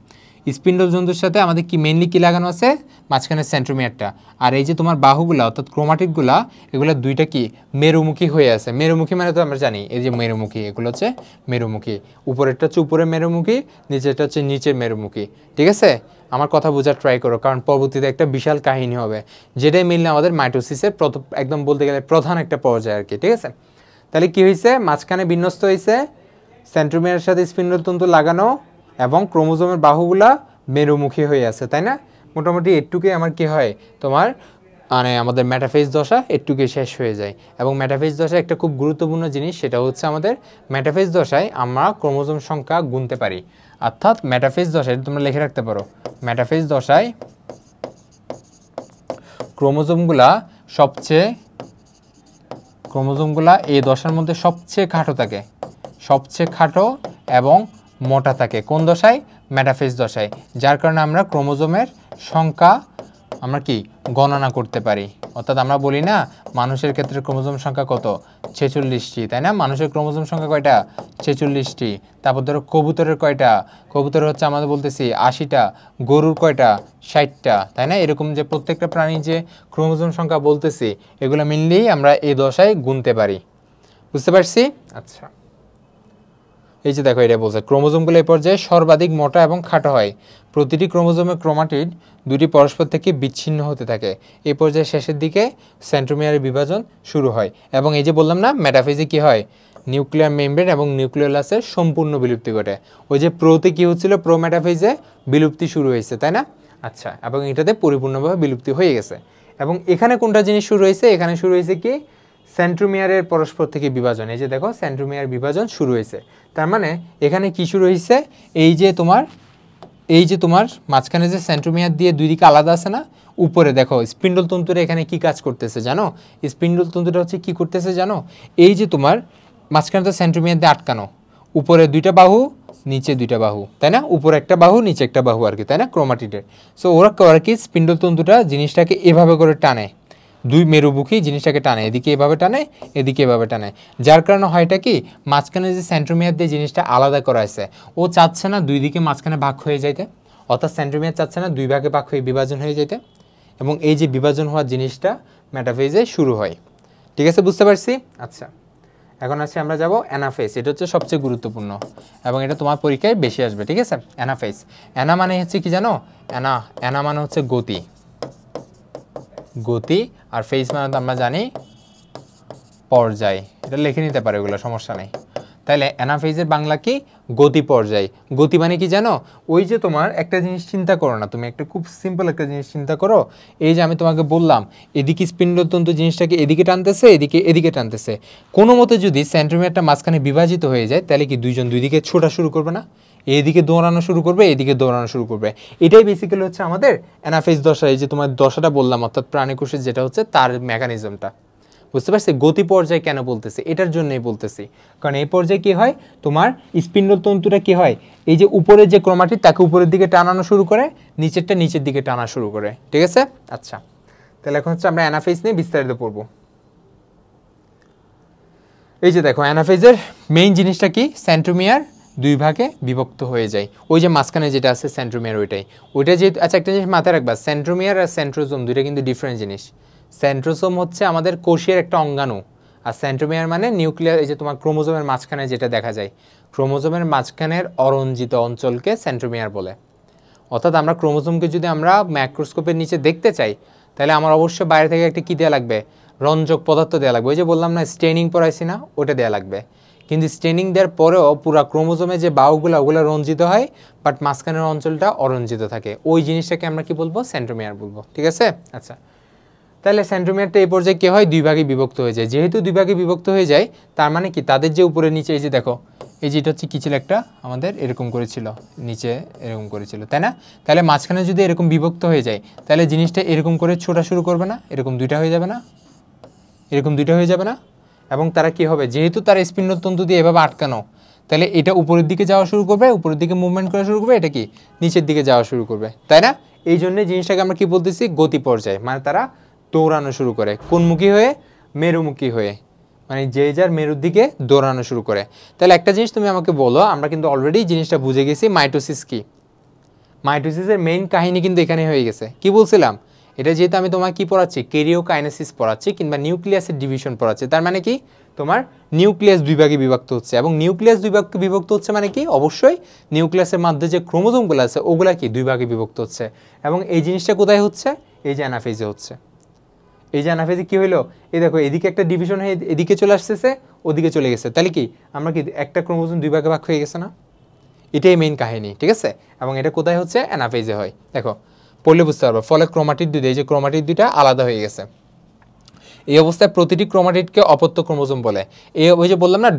স্পিন্ডল জন্তুর সাথে আমাদের কি মেইনলি কি লাগানো আছে? মাঝখানে সেন্ট্রোমিয়ারটা। আর এই যে তোমার বাহুগুলা, অর্থাৎ ক্রোমাটিডগুলা, এগুলো দুইটা কি মেরুমুখী হয়ে আছে। মেরুমুখী মানে তো আমরা জানি, এই যে মেরুমুখী, এগুলো হচ্ছে মেরুমুখী। উপরেরটা হচ্ছে উপরের মেরুমুখী, নিচেরটা হচ্ছে নিচের মেরুমুখী, ঠিক আছে? আমার কথা বোঝার ট্রাই করো, কারণ পরবর্তীতে একটা বিশাল কাহিনী হবে, যেটাই মিললে আমাদের মাইটোসিসের একদম বলতে গেলে প্রধান একটা পর্যায়ে আর কি, ঠিক আছে? তাহলে কি হয়েছে? মাঝখানে বিন্যস্ত হয়েছে, সেন্ট্রোমিয়ারের সাথে স্পিন্ডল তন্তু লাগানো, এবং ক্রোমোজোমের বাহুগুলা মেরুমুখী হয়ে আছে, তাই না? মোটামুটি একটুকে আমার কি হয়, তোমার মানে আমাদের মেটাফেজ দশা একটুকে শেষ হয়ে যায়। এবং মেটাফেজ দশায় একটা খুব গুরুত্বপূর্ণ জিনিস, সেটা হচ্ছে আমাদের মেটাফেজ দশায় আমরা ক্রোমোজোম সংখ্যা গুনতে পারি। অর্থাৎ মেটাফেজ দশায় তোমরা লিখে রাখতে পারো, মেটাফেজ দশায় ক্রোমোজোমগুলা এই দশার মধ্যে সবচেয়ে খাটো থাকে, সবচেয়ে খাটো এবং মোটা থাকে। কোন দশায়? মেটাফেজ দশায়। যার কারণে আমরা ক্রোমোজোমের সংখ্যা আমরা কি গণনা করতে পারি। অর্থাৎ আমরা বলি না মানুষের ক্ষেত্রে ক্রোমোজোম সংখ্যা কত? 46টি, তাই না? মানুষের ক্রোমোজোম সংখ্যা কয়টা? 46টি। তারপর ধরো কবুতরের কয়টা? কবুতর হচ্ছে আমাদের বলতেছি 80টা। গরুর কয়টা? 60টা, তাই না? এরকম যে প্রত্যেকটা প্রাণীর যে ক্রোমোজোম সংখ্যা বলতেছি, এগুলো মিললেই আমরা এই দশায় গুনতে পারি। বুঝতে পারছি? আচ্ছা, এই যে দেখো এটা বলছে ক্রোমোজোমগুলো এই পর্যায়ে সর্বাধিক মোটা এবং খাটো হয়। প্রতিটি ক্রোমোজোমের ক্রোমাটিড দুটি পরস্পর থেকে বিচ্ছিন্ন হতে থাকে। এই পর্যায়ে শেষের দিকে সেন্ট্রোমিয়ারের বিভাজন শুরু হয়। এবং এই যে বললাম না মেটাফেজে কি হয়, নিউক্লিয়ার মেমব্রেন এবং নিউক্লিওলাসের সম্পূর্ণ বিলুপ্তি ঘটে। ওই যে প্রোতে কি হচ্ছিল, প্রো মেটাফেজে বিলুপ্তি শুরু হয়েছে, তাই না? আচ্ছা, এবং এটাতে পরিপূর্ণভাবে বিলুপ্তি হয়ে গেছে। এবং এখানে কোনটা জিনিস শুরু হয়েছে, এখানে শুরু হয়েছে কি সেন্ট্রোমিয়ারের পরস্পর থেকে বিভাজন। এই যে দেখো সেন্ট্রোমিয়ার বিভাজন শুরু হয়েছে, তার মানে এখানে কি শুরু হয়েছে, এই যে তোমার মাঝখানে যে সেন্ট্রোমিয়ার দিয়ে দুই দিকে আলাদা আছে না, উপরে দেখো স্পিন্ডল তন্তুরা এখানে কি কাজ করতেছে জানো? স্পিন্ডল তন্তুটা হচ্ছে কি করতেছে জানো? এই যে তোমার মাঝখানে তো সেন্ট্রোমিয়ার দিয়ে আটকানো, উপরে দুইটা বাহু নিচে দুইটা বাহু, তাই না? উপরে একটা বাহু নিচে একটা বাহু আর কি, তাই না? ক্রোমাটিডের। সো ওরা করে কি স্পিন্ডল তন্তুটা জিনিসটাকে এভাবে করে টানে, দুই মেরুমুখী জিনিসটাকে টানে, এদিকে এভাবে টানে এদিকে এভাবে টানে। যার কারণে হয়টা কি মাঝখানে যে সেন্ট্রোমিয়ার দিয়ে জিনিসটা আলাদা করা আছে, ও চাচ্ছে না দুই দিকে মাঝখানে ভাগ হয়ে যাইতে, অর্থাৎ সেন্ট্রোমিয়ার চাচ্ছে না দুই ভাগে ভাগ হয়ে বিভাজন হয়ে যেতে। এবং এই যে বিভাজন হওয়ার জিনিসটা মেটাফেজে শুরু হয়। ঠিক আছে, বুঝতে পারছি? আচ্ছা, এখন আছে আমরা যাব অ্যানাফেজ। এটা হচ্ছে সবচেয়ে গুরুত্বপূর্ণ এবং এটা তোমার পরীক্ষায় বেশি আসবে। ঠিক আছে, অ্যানাফেজ। অ্যানা মানে হচ্ছে কি জানো? অ্যানা মানে হচ্ছে গতি, গতি। আর ফেজ মানে তো আমরা জানি পর্যায়, এটা লিখে নিতে পারে, ওগুলো সমস্যা নেই। তাহলে অ্যানাফেজের বাংলা কি? গতি পর্যায়। গতি মানে কি জানো? ওই যে তোমার একটা জিনিস চিন্তা করো না, তুমি একটা খুব সিম্পল একটা জিনিস চিন্তা করো। এই যে আমি তোমাকে বললাম এদিকে স্পিন্ডলতন্তু জিনিসটাকে এদিকে টানতেছে, এদিকে টানতেছে। কোনো মতে যদি সেন্ট্রোমিয়ারটা মাঝখানে বিভাজিত হয়ে যায়, তাহলে কি দুইজন দুই দিকে ছোটা শুরু করবে না? এদিকে দৌড়ানো শুরু করবে, এদিকে দৌড়ানো শুরু করবে। এটাই বেসিক্যালি হচ্ছে আমাদের অ্যানাফেজ দশা। এই যে তোমার দশাটা বললাম, অর্থাৎ প্রাণীকোষের যেটা হচ্ছে তার মেকানিজমটা। বুঝতে পারছি? গতি পর্যায়ে কেন বলতেছি, এটার জন্যই বলতেছি, কারণ এই পর্যায়ে কি হয়, তোমার স্পিন্ডলতন্তুটা কি হয়, এই যে উপরের যে ক্রোমাটিড তাকে উপরের দিকে টানানো শুরু করে, নিচেরটা নিচের দিকে টানা শুরু করে। ঠিক আছে? আচ্ছা, তাহলে এখন হচ্ছে আমরা অ্যানাফেজ নিয়ে বিস্তারিত পড়ব। এই যে দেখো অ্যানাফেজের মেইন জিনিসটা কি, সেন্ট্রোমিয়ার দুই ভাগে বিভক্ত হয়ে যায়। ওই যে মাঝখানে যেটা আছে সেন্ট্রোমিয়ার, ওইটা যেহেতু, আচ্ছা একটা জিনিস মাথায় রাখবা, সেন্ট্রোমিয়ার আর সেন্ট্রোজোম দুইটা কিন্তু ডিফারেন্ট জিনিস। সেন্ট্রোসোম হচ্ছে আমাদের কোষের একটা অঙ্গাণু, আর সেন্ট্রোমিয়ার মানে নিউক্লিয়ার, এই যে তোমার ক্রোমোজোমের মাঝখানে যেটা দেখা যায়, ক্রোমোজোমের মাঝখানের অরঞ্জিত অঞ্চলকে সেন্ট্রোমিয়ার বলে। অর্থাৎ আমরা ক্রোমোজোমকে যদি আমরা মাইক্রোস্কোপের নিচে দেখতে চাই, তাহলে আমার অবশ্যই বাইরে থেকে একটা কী দেওয়া লাগবে, রঞ্জক পদার্থ দেওয়া লাগবে। ওই যে বললাম না স্টেনিং পড়াইছি না, ওটা দেওয়া লাগবে। কিন্তু স্টেনিং দেওয়ার পরেও পুরা ক্রোমোজোমে যে বাহুগুলো ওগুলো রঞ্জিত হয়, বাট মাঝখানের অঞ্চলটা অরঞ্জিত থাকে। ওই জিনিসটাকে আমরা কি বলবো, সেন্ট্রোমিয়ার বলবো। ঠিক আছে? আচ্ছা, তাহলে সেন্ট্রোমিয়ারটা এই পর্যায়ে কী হয়, দুই ভাগে বিভক্ত হয়ে যায়। যেহেতু দুই ভাগে বিভক্ত হয়ে যায়, তার মানে কি তাদের যে উপরে নিচে, এই যে দেখো এই যে এটা হচ্ছে কী ছিল, একটা আমাদের এরকম করেছিল, নিচে এরকম করেছিল, তাই না? তাহলে মাঝখানে যদি এরকম বিভক্ত হয়ে যায়, তাহলে জিনিসটা এরকম করে ছোটা শুরু করবে না, এরকম দুইটা হয়ে যাবে না, এরকম দুইটা হয়ে যাবে না? এবং তারা কি হবে, যেহেতু তার স্পিন্ডলতন্তু দিয়ে এভাবে আটকানো, তাহলে এটা উপরের দিকে যাওয়া শুরু করবে, উপরের দিকে মুভমেন্ট করা শুরু করবে, এটা কি নিচের দিকে যাওয়া শুরু করবে, তাই না? এই জন্যে জিনিসটাকে আমরা কি বলতেছি, গতি পর্যায়। মানে তারা দৌড়ানো শুরু করে, কোনমুখী হয়ে, মেরুমুখী হয়ে, মানে যে যার মেরুর দিকে দৌড়ানো শুরু করে। তাহলে একটা জিনিস তুমি আমাকে বলো, আমরা কিন্তু অলরেডি জিনিসটা বুঝে গেছি মাইটোসিস কি। মাইটোসিসের মেইন কাহিনী কিন্তু এখানে হয়ে গেছে। কি বলছিলাম, এটা যেহেতু আমি তোমাকে কি পড়াচ্ছি, কেরিওকাইনেসিস পড়াচ্ছি কিংবা নিউক্লিয়াসের ডিভিশন পড়াচ্ছি, তার মানে কি তোমার নিউক্লিয়াস দুই ভাগে বিভক্ত হচ্ছে। এবং নিউক্লিয়াস দুই ভাগে বিভক্ত হচ্ছে মানে কি, অবশ্যই নিউক্লিয়াসের মধ্যে যে ক্রোমোজোমগুলো আছে ওগুলা কি দুই ভাগে বিভক্ত হচ্ছে। এবং এই জিনিসটা কোথায় হচ্ছে, এই যে অ্যানাফেজে হচ্ছে। এই যে অ্যানাফেজে কি হলো, এই দেখো এদিকে একটা ডিভিশন হয়ে এদিকে চলে আসতেছে, ওদিকে চলে গেছে, তাহলে কি আমরা কি একটা ক্রোমোজোম দুই ভাগে ভাগ হয়ে গেছে না? এটাই মেইন কাহিনী। ঠিক আছে? এবং এটা কোথায় হচ্ছে, অ্যানাফেজে হয়। দেখো পড়লে বুঝতে পারবো। ফলে ক্রোমাটিড দুইটা, এই যে ক্রোমাটিড দুইটা আলাদা হয়ে গেছে। এই অবস্থায় প্রতিটি ক্রোমাটিডকে অপত্য ক্রোমোজোম বলে। ওই যে বললাম না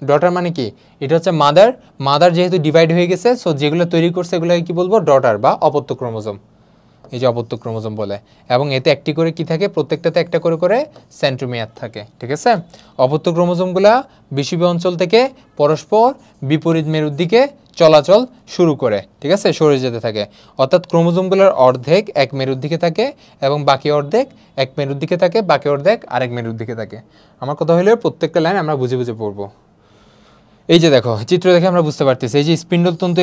ডটার মানে কি, এটা হচ্ছে মাদার যেহেতু ডিভাইড হয়ে গেছে, সো যেগুলো তৈরি করছে এগুলোকে কি বলবো, ডটার বা অপত্য ক্রোমোজোম। এই যে অপত্য ক্রোমোজোম বলে। এবং এতে একটি করে কি থাকে, প্রত্যেকটাতে একটা করে করে সেন্ট্রোমিয়ার থাকে। ঠিক আছে? অপত্য ক্রোমোজোমগুলা বিষুবীয় অঞ্চল থেকে পরস্পর বিপরীত মেরুর দিকে চলাচল শুরু করে। ঠিক আছে? সরে যেতে থাকে। অর্থাৎ ক্রোমোজোমগুলোর অর্ধেক এক মেরুর দিকে থাকে এবং বাকি অর্ধেক এক মেরুর দিকে থাকে, বাকি অর্ধেক আরেক মেরুর দিকে থাকে। আমার কথা হলো প্রত্যেকটা লাইন আমরা বুঝে বুঝে পড়বো। এই যে দেখো চিত্র দেখে আমরা বুঝতে পারতেছি, এই যে স্পিন্ডলতন্তু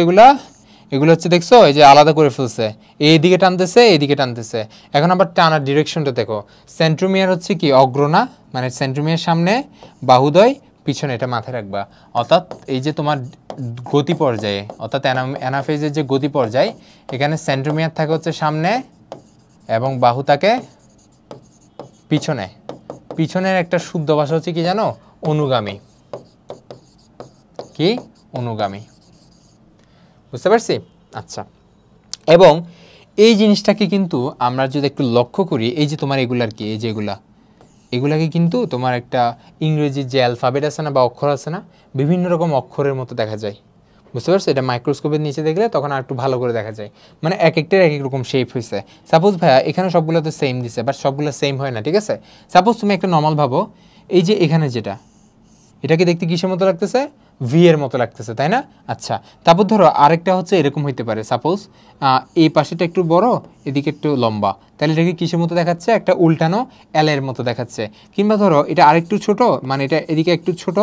এগুলো হচ্ছে দেখছো, এই যে আলাদা করে ফেলছে, এইদিকে টানতেছে, এইদিকে টানতেছে। এখন আবার টানার ডিরেকশনটা দেখো। সেন্ট্রোমিয়ার হচ্ছে কি অগ্রনা, মানে সেন্ট্রোমিয়ার সামনে বাহুদ্বয় পিছনে, এটা মাথায় রাখবা। অর্থাৎ এই যে তোমার গতি পর্যায়ে, অর্থাৎ অ্যানাফেজের যে গতি পর্যায়, এখানে সেন্ট্রোমিয়ার থাকে হচ্ছে সামনে এবং বাহু থাকে পিছনে। পিছনের একটা শুদ্ধ ভাষা হচ্ছে কি জানো? অনুগামী। কি? অনুগামী। বুঝতে পারছি? আচ্ছা, এবং এই জিনিসটাকে কিন্তু আমরা যদি একটু লক্ষ্য করি, এই যে তোমার এগুলার কি, এই যে এগুলাকে কিন্তু তোমার একটা ইংরেজির যে অ্যালফাবেট আছে না বা অক্ষর আছে না, বিভিন্ন রকম অক্ষরের মতো দেখা যায়। বুঝতে পারছো? এটা মাইক্রোস্কোপের নিচে দেখলে তখন আর একটু ভালো করে দেখা যায়, মানে এক একটার এক এক রকম শেপ হয়েছে। সাপোজ ভাইয়া এখানে সবগুলো তো সেম দিছে, বাট সবগুলো সেম হয় না, ঠিক আছে? সাপোজ তুমি একটা নর্মাল ভাবো, এই যে এখানে যেটা, এটাকে দেখতে কিসের মতো লাগতেছে? ভি এর মতো লাগতেছে, তাই না? আচ্ছা, তারপর ধরো আরেকটা হচ্ছে এরকম হইতে পারে, সাপোজ এই পাশেটা একটু বড়, এদিকে একটু লম্বা, তাহলে এটাকে কিসের মতো দেখাচ্ছে? একটা উল্টানো এল এর মতো দেখাচ্ছে। কিংবা ধরো এটা আরেকটু ছোট, মানে এটা এদিকে একটু ছোট,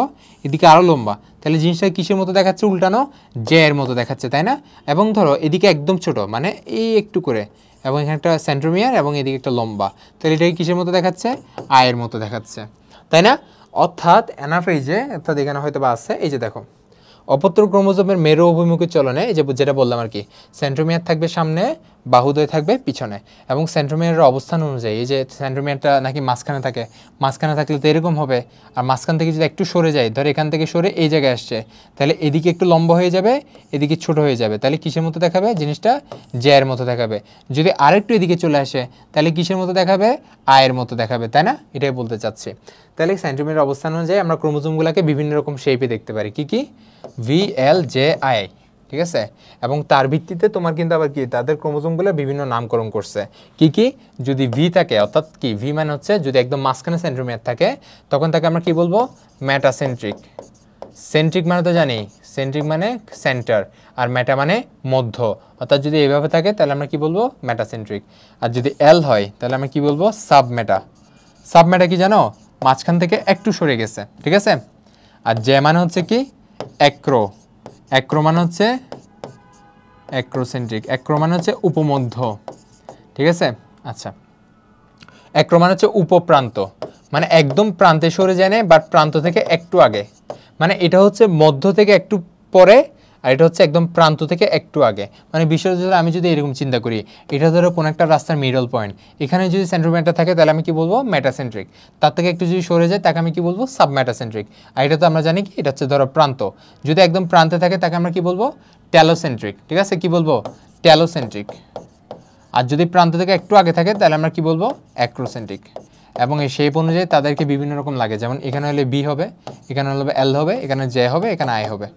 এদিকে আরও লম্বা, তাহলে জিনিসটা কিসের মতো দেখাচ্ছে? উল্টানো জে এর মতো দেখাচ্ছে, তাই না? এবং ধরো এদিকে একদম ছোট, মানে এই একটু করে, এবং এখানে একটা সেন্ট্রোমিয়ার এবং এদিকে একটা লম্বা, তাহলে এটাকে কিসের মতো দেখাচ্ছে? আয়ের মতো দেখাচ্ছে, তাই না? অর্থাৎ অ্যানাফেজে, অর্থাৎ এখানে হয়তো বা আছে, এই যে দেখো, অপত্য ক্রোমোজোমের মেরু অভিমুখী চলনে, এই যে যেটা বললাম আর কি, সেন্ট্রোমিয়ার থাকবে সামনে, বাহুদ্বয় থাকবে পিছনে, এবং সেন্ট্রোমিয়ারের অবস্থান অনুযায়ী, এই যে সেন্ট্রোমিয়ারটা নাকি মাঝখানে থাকে, মাঝখানে থাকলে তো এরকম হবে, আর মাঝখান থেকে যদি একটু সরে যায়, ধর এখান থেকে সরে এই জায়গায় আসছে, তাহলে এদিকে একটু লম্বা হয়ে যাবে, এদিকে ছোট হয়ে যাবে, তাহলে কিসের মতো দেখাবে? জিনিসটা জেয়ের মতো দেখাবে। যদি আরেকটু এদিকে চলে আসে, তাহলে কিসের মতো দেখাবে? আয়ের মতো দেখাবে, তাই না? এটাই বলতে চাচ্ছি। তাহলে সেন্ট্রোমিয়ারের অবস্থান অনুযায়ী আমরা ক্রোমোজোমগুলোকে বিভিন্ন রকম শেপে দেখতে পারি। কি কি? ভি, এল, জে, আই, ঠিক আছে? এবং তার ভিত্তিতে তোমার কিন্তু আবার কি, তাদের ক্রোমোজোমগুলো বিভিন্ন নামকরণ করছে। কি কি? যদি ভি থাকে, অর্থাৎ কি ভি মানে হচ্ছে যদি একদম মাঝখানে সেন্ট্রোমিয়ার থাকে, তখন তাকে আমরা কি বলবো? মেটাসেন্ট্রিক। সেন্ট্রিক মানে তো জানি, সেন্ট্রিক মানে সেন্টার, আর মেটা মানে মধ্য, অর্থাৎ যদি এইভাবে থাকে তাহলে আমরা কি বলবো? মেটাসেন্ট্রিক। আর যদি এল হয় তাহলে আমরা কি বলবো? সাবমেটা। সাবমেটা কি জানো? মাঝখান থেকে একটু সরে গেছে, ঠিক আছে? আর জে মানে হচ্ছে কি? অ্যাক্রো। অ্যাক্রো মানে হচ্ছে অ্যাক্রোসেন্ট্রিক। অ্যাক্রো মানে হচ্ছে উপমধ্য, ঠিক আছে? আচ্ছা, অ্যাক্রো মানে হচ্ছে উপপ্রান্ত, মানে একদম প্রান্তে সরে যায় না, বাট প্রান্ত থেকে একটু আগে, মানে এটা হচ্ছে মধ্য থেকে একটু পরে, আর এটা হচ্ছে একদম প্রান্ত থেকে একটু আগে। মানে বিষয়টা ধরো আমি যদি এরকম চিন্তা করি, এটা ধরো কোনো একটা রাস্তার মিডল পয়েন্ট, এখানে যদি সেন্ট্রোমিয়ারটা থাকে তাহলে আমি কি বলবো? মেটাসেন্ট্রিক। তার থেকে একটু যদি সরে যায় তাকে আমি কি বলবো? সাবমেটাসেন্ট্রিক। আর এটা তো আমরা জানি কি, এটা হচ্ছে ধরো প্রান্ত। যদি একদম প্রান্তে থাকে তাকে আমরা কি বলবো? ট্যালোসেন্ট্রিক, ঠিক আছে? কি বলবো? ট্যালোসেন্ট্রিক। আর যদি প্রান্ত থেকে একটু আগে থাকে তাহলে আমরা কি বলবো? অ্যাক্রোসেন্ট্রিক। এবং এই শেপ অনুযায়ী তাদেরকে বিভিন্ন রকম লাগে, যেমন এখানে হলে বি হবে, এখানে হলে এল হবে, এখানে জে হবে, এখানে আই হবে,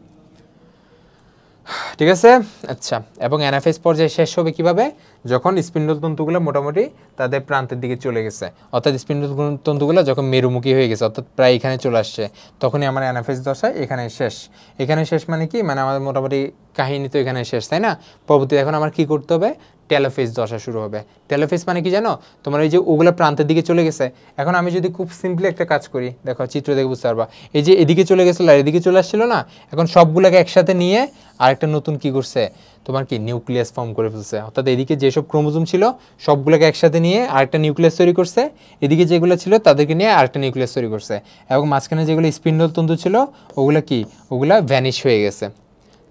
ঠিক আছে? আচ্ছা, এবং অ্যানাফেজ পর্যায়ে শেষ হবে কিভাবে? যখন স্পিন্ডল তন্তুগুলো মোটামুটি তাদের প্রান্তের দিকে চলে গেছে, অর্থাৎ স্পিন্ডল তন্তুগুলো যখন মেরুমুখী হয়ে গেছে, অর্থাৎ প্রায় এখানে চলে আসছে, তখনই আমার অ্যানাফেজ দশা এখানে শেষ। এখানে শেষ মানে কি? মানে আমাদের মোটামুটি কাহিনী তো এখানে শেষ, তাই না? পরবর্তী এখন আমার কি করতে হবে? টেলোফেজ দশা শুরু হবে। টেলোফেজ মানে কি জানো? তোমার এই যে ওগুলো প্রান্তের দিকে চলে গেছে, এখন আমি যদি খুব সিম্পলি একটা কাজ করি, দেখো চিত্র দেখে বুঝতে পারবা, এই যে এদিকে চলে গেছিলো আর এদিকে চলে আসছিল না, এখন সবগুলোকে একসাথে নিয়ে আরেকটা নতুন কি করছে? তোমার কি নিউক্লিয়াস ফর্ম করে ফেলছে। অর্থাৎ এদিকে যেসব ক্রোমোজোম ছিল সবগুলোকে একসাথে নিয়ে আরেকটা নিউক্লিয়াস তৈরি করছে, এদিকে যেগুলো ছিল তাদেরকে নিয়ে আরেকটা নিউক্লিয়াস তৈরি করছে, এবং মাঝখানে যেগুলো স্পিন্ডল তন্তু ছিল ওগুলো কি? ওগুলা ভ্যানিশ হয়ে গেছে,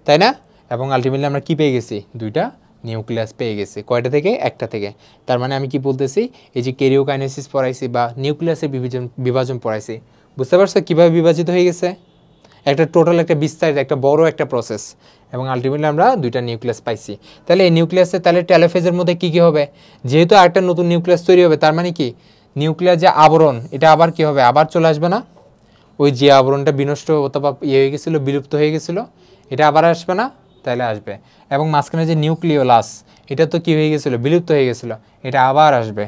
তাই না? এবং আলটিমেটলি আমরা কি পেয়ে গেছি? দুইটা নিউক্লিয়াস পেয়ে গেছি। কয়টা থেকে? একটা থেকে। তার মানে আমি কি বলতেছি? এই যে ক্যারিওকাইনেসিস পড়াইছি বা নিউক্লিয়াসের বিভাজন পড়াইছি, বুঝতে পারছো কীভাবে বিভাজিত হয়ে গেছে? একটা টোটাল একটা বিস্তারিত একটা বড় একটা প্রসেস, এবং আলটিমেটলি আমরা দুইটা নিউক্লিয়াস পাইছি। তাহলে এই নিউক্লিয়াসে তাহলে টেলোফেজের মধ্যে কী কী হবে? যেহেতু আরেকটা নতুন নিউক্লিয়াস তৈরি হবে, তার মানে কি নিউক্লিয়াস যে আবরণ, এটা আবার কি হবে? আবার চলে আসবে না? ওই যে আবরণটা বিনষ্ট অথবা হয়ে গেছিলো, বিলুপ্ত হয়ে গেছিলো, এটা আবার আসবে না? তাহলে আসবে। এবং মাঝখানে যে নিউক্লিওলাস, এটা তো কী হয়ে গেছিলো? বিলুপ্ত হয়ে গেছিলো, এটা আবার আসবে,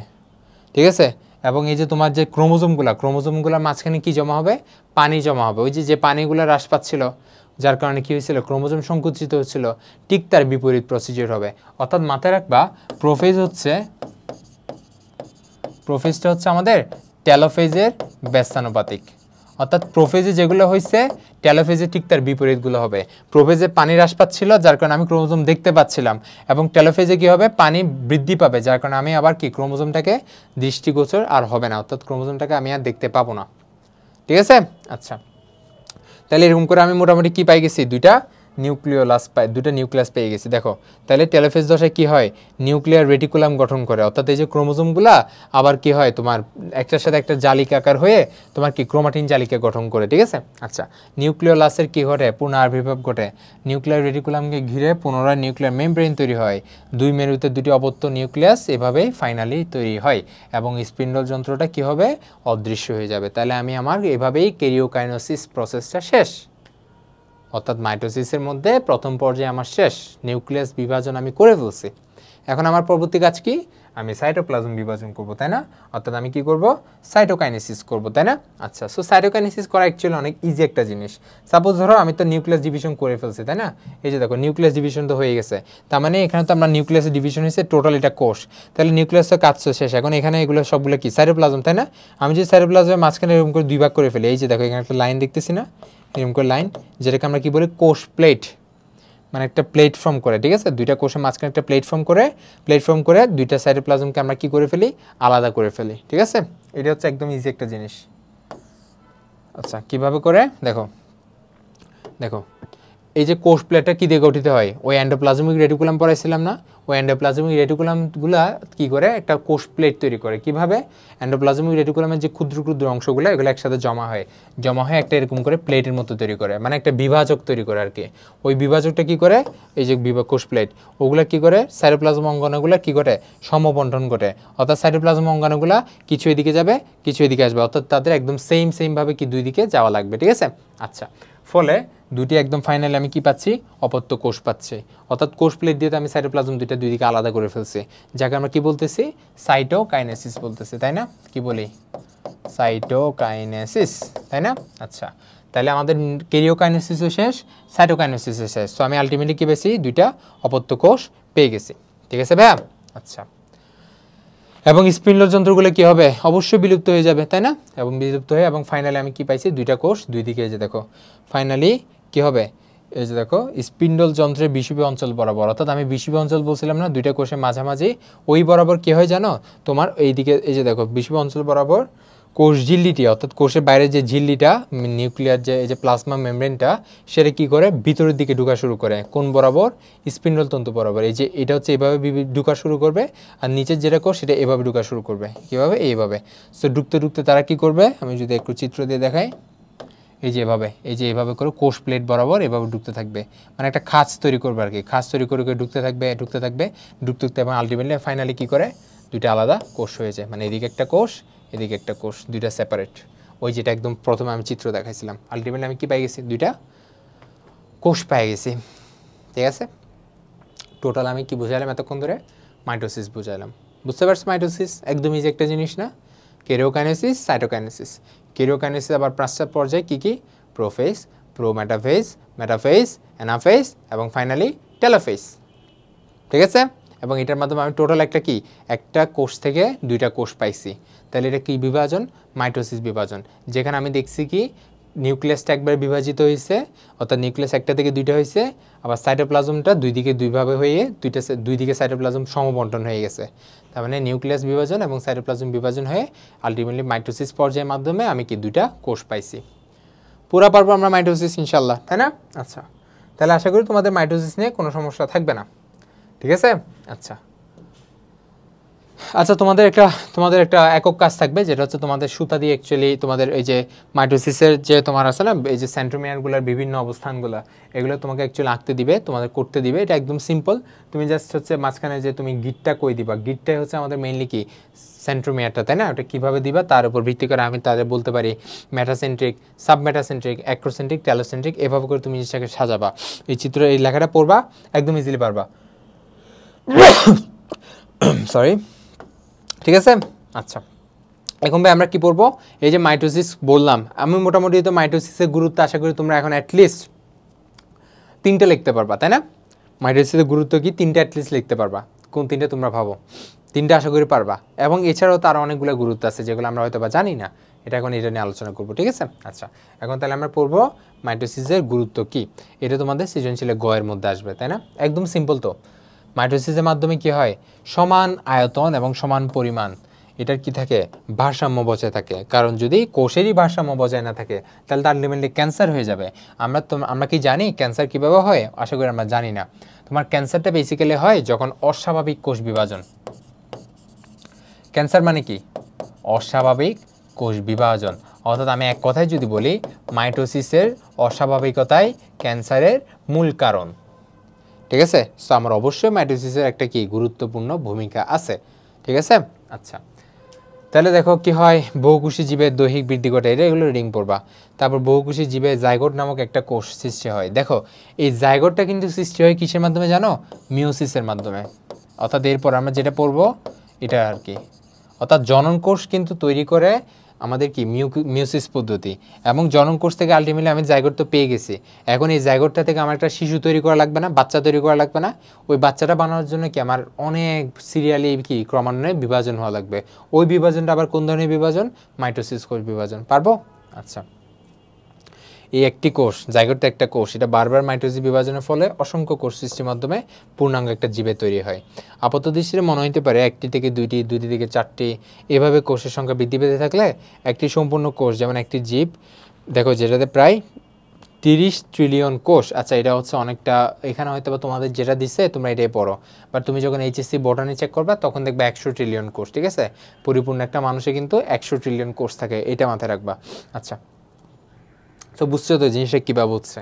ঠিক আছে? এবং এই যে তোমার যে ক্রোমোজোমগুলোর মাঝখানে কি জমা হবে? পানি জমা হবে। ওই যে পানিগুলো হ্রাস পাচ্ছিল, যার কারণে কী হয়েছিল? ক্রোমোজোম সংকুচিত হচ্ছিল, ঠিক তার বিপরীত প্রসিজিওর হবে। অর্থাৎ মাথায় রাখবা, প্রোফেজটা হচ্ছে আমাদের টেলোফেজের ব্যস্তানুপাতিক। অর্থাৎ প্রোফেজে যেগুলো হয়েছে টেলোফেজে ঠিক তার বিপরীতগুলো হবে। প্রোফেজে পানি হ্রাস পাচ্ছিল, যার কারণে আমি ক্রোমোজোম দেখতে পাচ্ছিলাম, এবং টেলোফেজে কী হবে? পানি বৃদ্ধি পাবে, যার কারণে আমি আবার কি ক্রোমোজোমটাকে দৃষ্টিগোচর আর হবে না, অর্থাৎ ক্রোমোজোমটাকে আমি আর দেখতে পাবো না, ঠিক আছে? আচ্ছা, তাহলে এরকম করে আমি মোটামুটি কি পাই গেছি, দুইটা নিউক্লিয়াস পেয়ে গেছি। দেখো তাহলে টেলোফেজ দশায় কি হয়, নিউক্লিয়ার রেটিকুলাম গঠন করে, অর্থাৎ এই যে ক্রোমোজোমগুলা আবার কি হয় তোমার একটার সাথে একটা জালিকা আকার হয়ে তোমার কি ক্রোমাটিন জালিকা গঠন করে, ঠিক আছে। আচ্ছা, নিউক্লিওলাসের কি ঘটে, পুনরাবির্ভাব ঘটে, নিউক্লিয়ার রেটিকুলামকে ঘিরে পুনরায় নিউক্লিয়ার মেমব্রেন তৈরি হয়, দুই মেরুতে দুটি অপত্য নিউক্লিয়াস এভাবেই ফাইনালি তৈরি হয় এবং স্পিন্ডল যন্ত্রটা কি হবে, অদৃশ্য হয়ে যাবে। তাহলে আমি আমার এভাবেই ক্যারিওকাইনেসিস প্রসেসটা শেষ, অর্থাৎ মাইটোসিসের মধ্যে প্রথম পর্যায়ে আমার শেষ, নিউক্লিয়াস বিভাজন আমি করে ফেলছি। এখন আমার পরবর্তী কাজ কি, আমি সাইটোপ্লাজম বিভাজন করব, তাই না, অর্থাৎ আমি কি করব, সাইটোকাইনেসিস করব, তাই না। আচ্ছা, সো সাইটোকাইনেসিস করা অ্যাকচুয়ালি অনেক ইজি একটা জিনিস। সাপোজ ধরো আমি তো নিউক্লিয়াস ডিভিশন করে ফেলছি, তাই না, এই যে দেখো নিউক্লিয়াস ডিভিশন তো হয়ে গেছে, তার মানে এখানে তো আমরা নিউক্লিয়াসের ডিভিশন হয়েছে টোটাল এটা কোষ, তাহলে নিউক্লিয়াসের কাজ তো শেষ। এখন এখানে এগুলো সবগুলো কি সাইটোপ্লাজম, তাই না। আমি যদি সাইটোপ্লাজমের মাঝখানে এরকম করে দুই ভাগ করে ফেলি, এই যে দেখো এখানে একটা লাইন দেখতেছি না, এরকম করে লাইন, যেটাকে আমরা কি বলি কোষ প্লেট, মানে একটা প্লেটফর্ম করে, ঠিক আছে, দুইটা কোষের মাঝখানে একটা প্লেটফর্ম করে দুইটা সাইটোপ্লাজমকে আমরা কি করে ফেলি, আলাদা করে ফেলি, ঠিক আছে। এটা হচ্ছে একদম ইজি একটা জিনিস। আচ্ছা, কিভাবে করে দেখো, দেখো এই যে কোষ প্লেটটা কি দিয়ে গঠিত হয়, ওই এন্ডোপ্লাজমিক রেটিকুলাম পড়াইছিলাম না, ওই এন্ডোপ্লাজমিক রেটিকুলামগুলা কি করে একটা কোষ প্লেট তৈরি করে, কিভাবে, এন্ডোপ্লাজমিক রেটিকুলামের যে ক্ষুদ্র ক্ষুদ্র অংশগুলো এগুলো একসাথে জমা হয় একটা এরকম করে প্লেটের মতো তৈরি করে, মানে একটা বিভাজক তৈরি করে আর কি। ওই বিভাজকটা কি করে, এই যে কোষ প্লেট, ওগুলা কি করে সাইটোপ্লাজম অঙ্গাণুগুলো কি করে সমবন্টন করে, অর্থাৎ সাইটোপ্লাজম অঙ্গাণুগুলা কিছু এদিকে যাবে কিছু এদিকে আসবে, অর্থাৎ তাদের একদম সেম ভাবে কি দুই দিকে যাওয়া লাগবে, ঠিক আছে। আচ্ছা, ফলে দুটি একদম ফাইনালি আমি কি পাচ্ছি, অপত্য কোষ পাচ্ছি, অর্থাৎ কোষ প্লেট দিয়ে তো আমি সাইটোপ্লাজম দুইটা দুই দিকে আলাদা করে ফেলছি, যাকে আমরা কি বলতেছি, সাইটোকাইনেসিস বলতেছি, তাই না, কি বলি, সাইটোকাইনেসিস, তাই না। আচ্ছা, তাহলে আমাদের ক্যারিওকাইনেসিসও শেষ, সাইটোকাইনেসিসও শেষ, তো আমি আলটিমেটলি কি পেয়েছি, দুইটা অপত্য কোষ পেয়ে গেছি, ঠিক আছে ভাইয়া। আচ্ছা, এবং স্পিন্ডল যন্ত্রগুলো কি হবে, অবশ্যই বিলুপ্ত হয়ে যাবে, তাই না, এবং বিলুপ্ত হয়ে এবং ফাইনালি আমি কি পাইছি, দুইটা কোষ দুই দিকে, এই যে দেখো ফাইনালি কি হবে, এই যে দেখো স্পিন্ডল যন্ত্রের বিষুবীয় অঞ্চল বরাবর, অর্থাৎ আমি বিষুবীয় অঞ্চল বলছিলাম না, দুইটা কোষের মাঝামাঝি ওই বরাবর কি হয় জানো, তোমার এইদিকে এই যে দেখো বিষুবীয় অঞ্চল বরাবর কোষ ঝিল্লিটি, অর্থাৎ কোষের বাইরে যে ঝিল্লিটা নিউক্লিয়ার যে এই যে প্লাজমা মেমব্রেনটা, সেটা কি করে ভিতরের দিকে ঢোকা শুরু করে, কোন বরাবর, স্পিন্ডল তন্তু বরাবর, এই যে এটা হচ্ছে এভাবে ঢোকা শুরু করবে, আর নিচের যেটা কোষ সেটা এভাবে ঢোকা শুরু করবে, কীভাবে, এইভাবে। সো ঢুকতে ঢুকতে তারা কি করবে, আমি যদি একটু চিত্র দিয়ে দেখাই, এই যে এভাবে করে কোষ প্লেট বরাবর এভাবে ঢুকতে থাকবে, মানে একটা খাঁজ তৈরি করবে আর কি, খাঁজ তৈরি করে ঢুকতে থাকবে এবং আলটিমেটলি ফাইনালি কি করে, দুইটা আলাদা কোষ হয়ে যায়, মানে এদিকে একটা কোষ এদিকে একটা কোষ, দুইটা সেপারেট, ওই যেটা একদম প্রথমে আমি চিত্র দেখাইছিলাম, আলটিমেটলি আমি কি পাই গেছি, দুইটা কোষ পাই গেছি, ঠিক আছে। টোটাল আমি কি বুঝাইলাম এতক্ষণ ধরে, মাইটোসিস বুঝাইলাম, বুঝতে পারছো, মাইটোসিস একদম ইজি একটা জিনিস না, ক্যারিওকাইনেসিস, সাইটোকাইনেসিস। ক্যারিওকাইনেসিস আবার পাঁচটা পর্যায়ে কী কী, প্রোফেজ, মেটাফেজ, অ্যানাফেজ এবং ফাইনালি টেলোফেজ, ঠিক আছে। এবং এটার মাধ্যমে আমি টোটাল একটা কি, একটা কোষ থেকে দুইটা কোষ পাইছি, তাহলে এটা কি বিভাজন, মাইটোসিস বিভাজন, যেখানে আমি দেখছি কি নিউক্লিয়াসটা একবার বিভাজিত হয়েছে, অর্থাৎ নিউক্লিয়াস একটা থেকে দুইটা হয়েছে, আবার সাইটোপ্লাজমটা দুই দিকে দুইভাবে হয়ে দুই দিকে সাইটোপ্লাজম সমবন্টন হয়ে গেছে, তার মানে নিউক্লিয়াস বিভাজন এবং সাইটোপ্লাজম বিভাজন হয়ে আলটিমেটলি মাইটোসিস পর্যায়ের মাধ্যমে আমি কি দুইটা কোষ পাইছি। পুরা পারবো আমরা মাইটোসিস ইনশাল্লাহ, তাই না। আচ্ছা, তাহলে আশা করি তোমাদের মাইটোসিস নিয়ে কোনো সমস্যা থাকবে না, ঠিক আছে। আচ্ছা আচ্ছা, তোমাদের একটা একক কাজ থাকবে, যেটা হচ্ছে তোমাদের সুতা দিয়ে অ্যাকচুয়ালি তোমাদের এই যে মাইটোসিসের যে তোমার আছে না, এই যে সেন্ট্রোমিয়ারগুলোর বিভিন্ন অবস্থানগুলো, এগুলো তোমাকে অ্যাকচুয়ালি আঁকতে দিবে, তোমাদের করতে দিবে, এটা একদম সিম্পল। তুমি জাস্ট হচ্ছে মাঝখানে যে তুমি গিটটা কই দিবা, গিটটাই হচ্ছে আমাদের মেইনলি কি সেন্ট্রোমিয়ারটা, তাই না, ওটা কীভাবে দিবা তার উপর ভিত্তি করে আমি তাদের বলতে পারি মেটাসেন্ট্রিক, সাবমেটাসেন্ট্রিক, অ্যাক্রোসেন্ট্রিক, টেলোসেন্ট্রিক, এভাবে করে তুমি জিনিসটাকে সাজাবা, এই চিত্র এই লেখাটা পড়বা একদম ইজিলি পারবা, সরি, ঠিক আছে। আচ্ছা, এখন ভাই আমরা কি পড়বো, এই যে মাইটোসিস বললাম আমি, মোটামুটি তো মাইটোসিসের গুরুত্ব আশা করি তোমরা এখন অ্যাটলিস্ট তিনটে লিখতে পারবা, তাই না, মাইটোসিসের গুরুত্ব কি তিনটে অ্যাটলিস্ট লিখতে পারবা, কোন তিনটে তোমরা ভাবো, তিনটে আশা করি পারবা, এবং এছাড়াও তার অনেকগুলো গুরুত্ব আছে যেগুলো আমরা হয়তো বা জানি না, এটা এখন এটা নিয়ে আলোচনা করবো, ঠিক আছে। আচ্ছা, এখন তাহলে আমরা পড়বো মাইটোসিসের গুরুত্ব কি, এটা তোমাদের সৃজনশীলের গয়ের মধ্যে আসবে, তাই না, একদম সিম্পল। তো মাইটোসিসের মাধ্যমে কি হয়, সমান আয়তন এবং সমান পরিমাণ এটার কি থাকে ভারসাম্য বজায় থাকে। কারণ যদি কোষেরই ভারসাম্য বজায় না থাকে তাহলে তো আলটিমেটলি ক্যান্সার হয়ে যাবে। আমরা কি জানি ক্যান্সার কীভাবে হয়? আশা করি আমরা জানি না। তোমার ক্যান্সারটা বেসিক্যালি হয় যখন অস্বাভাবিক কোষ বিভাজন। ক্যান্সার মানে কি? অস্বাভাবিক কোষ বিভাজন। অর্থাৎ আমি এক কথায় যদি বলি মাইটোসিসের অস্বাভাবিকতাই ক্যান্সারের মূল কারণ। ঠিক আছে? সো আমার অবশ্যই মাইটোসিসের একটা কি গুরুত্বপূর্ণ ভূমিকা আছে। ঠিক আছে? আচ্ছা, তাহলে দেখো কি হয়, বহুকোষী জীবের দৈহিক বৃদ্ধি ঘটে, এগুলো রিডিং পড়বা। তারপর বহুকোষী জীবে জাইগোট নামক একটা কোষ সৃষ্টি হয়। দেখো এই জাইগোটটা কিন্তু সৃষ্টি হয় কিসের মাধ্যমে জানো? মিওসিসের মাধ্যমে। অর্থাৎ এরপর আমরা যেটা পড়বো এটা আর কি, অর্থাৎ জনন কোষ কিন্তু তৈরি করে আমাদের কি মিওসিস পদ্ধতি, এবং জনন কোষ থেকে আলটিমেটলি আমি জাইগোট তো পেয়ে গেছি। এখন এই জাইগোটটা থেকে আমার একটা শিশু তৈরি করা লাগবে না, বাচ্চা তৈরি করা লাগবে না। ওই বাচ্চাটা বানানোর জন্য কি আমার অনেক সিরিয়ালি কি ক্রমান্বয়ে বিভাজন হওয়া লাগবে। ওই বিভাজনটা আবার কোন ধরনের বিভাজন? মাইটোসিস কোষ বিভাজন। পারবো? আচ্ছা, এই একটি কোষ, জাইগোটটা একটা কোষ, এটা বারবার মাইটোসিস বিভাজনের ফলে অসংখ্য কোষ সৃষ্টির মাধ্যমে পূর্ণাঙ্গ একটা জীবে তৈরি হয়। আপাত দৃষ্টিতে মনে হতে পারে একটি থেকে দুইটি, দুইটি থেকে চারটি, এভাবে কোষের সংখ্যা বৃদ্ধি পেতে থাকলে একটি সম্পূর্ণ কোষ, যেমন একটি জীব দেখো যেটাতে প্রায় 30 ট্রিলিয়ন কোষ। আচ্ছা, এটা হচ্ছে অনেকটা, এখানে হয়তো বা তোমাদের যেটা দিচ্ছে তোমরা এটাই পড়ো, বাট তুমি যখন এইচএসসি বটানি চেক করবা তখন দেখবে 100 ট্রিলিয়ন কোষ। ঠিক আছে? পরিপূর্ণ একটা মানুষে কিন্তু 100 ট্রিলিয়ন কোষ থাকে, এটা মাথায় রাখবা। আচ্ছা, তো বুঝছো তো জিনিসটা কীভাবে হচ্ছে?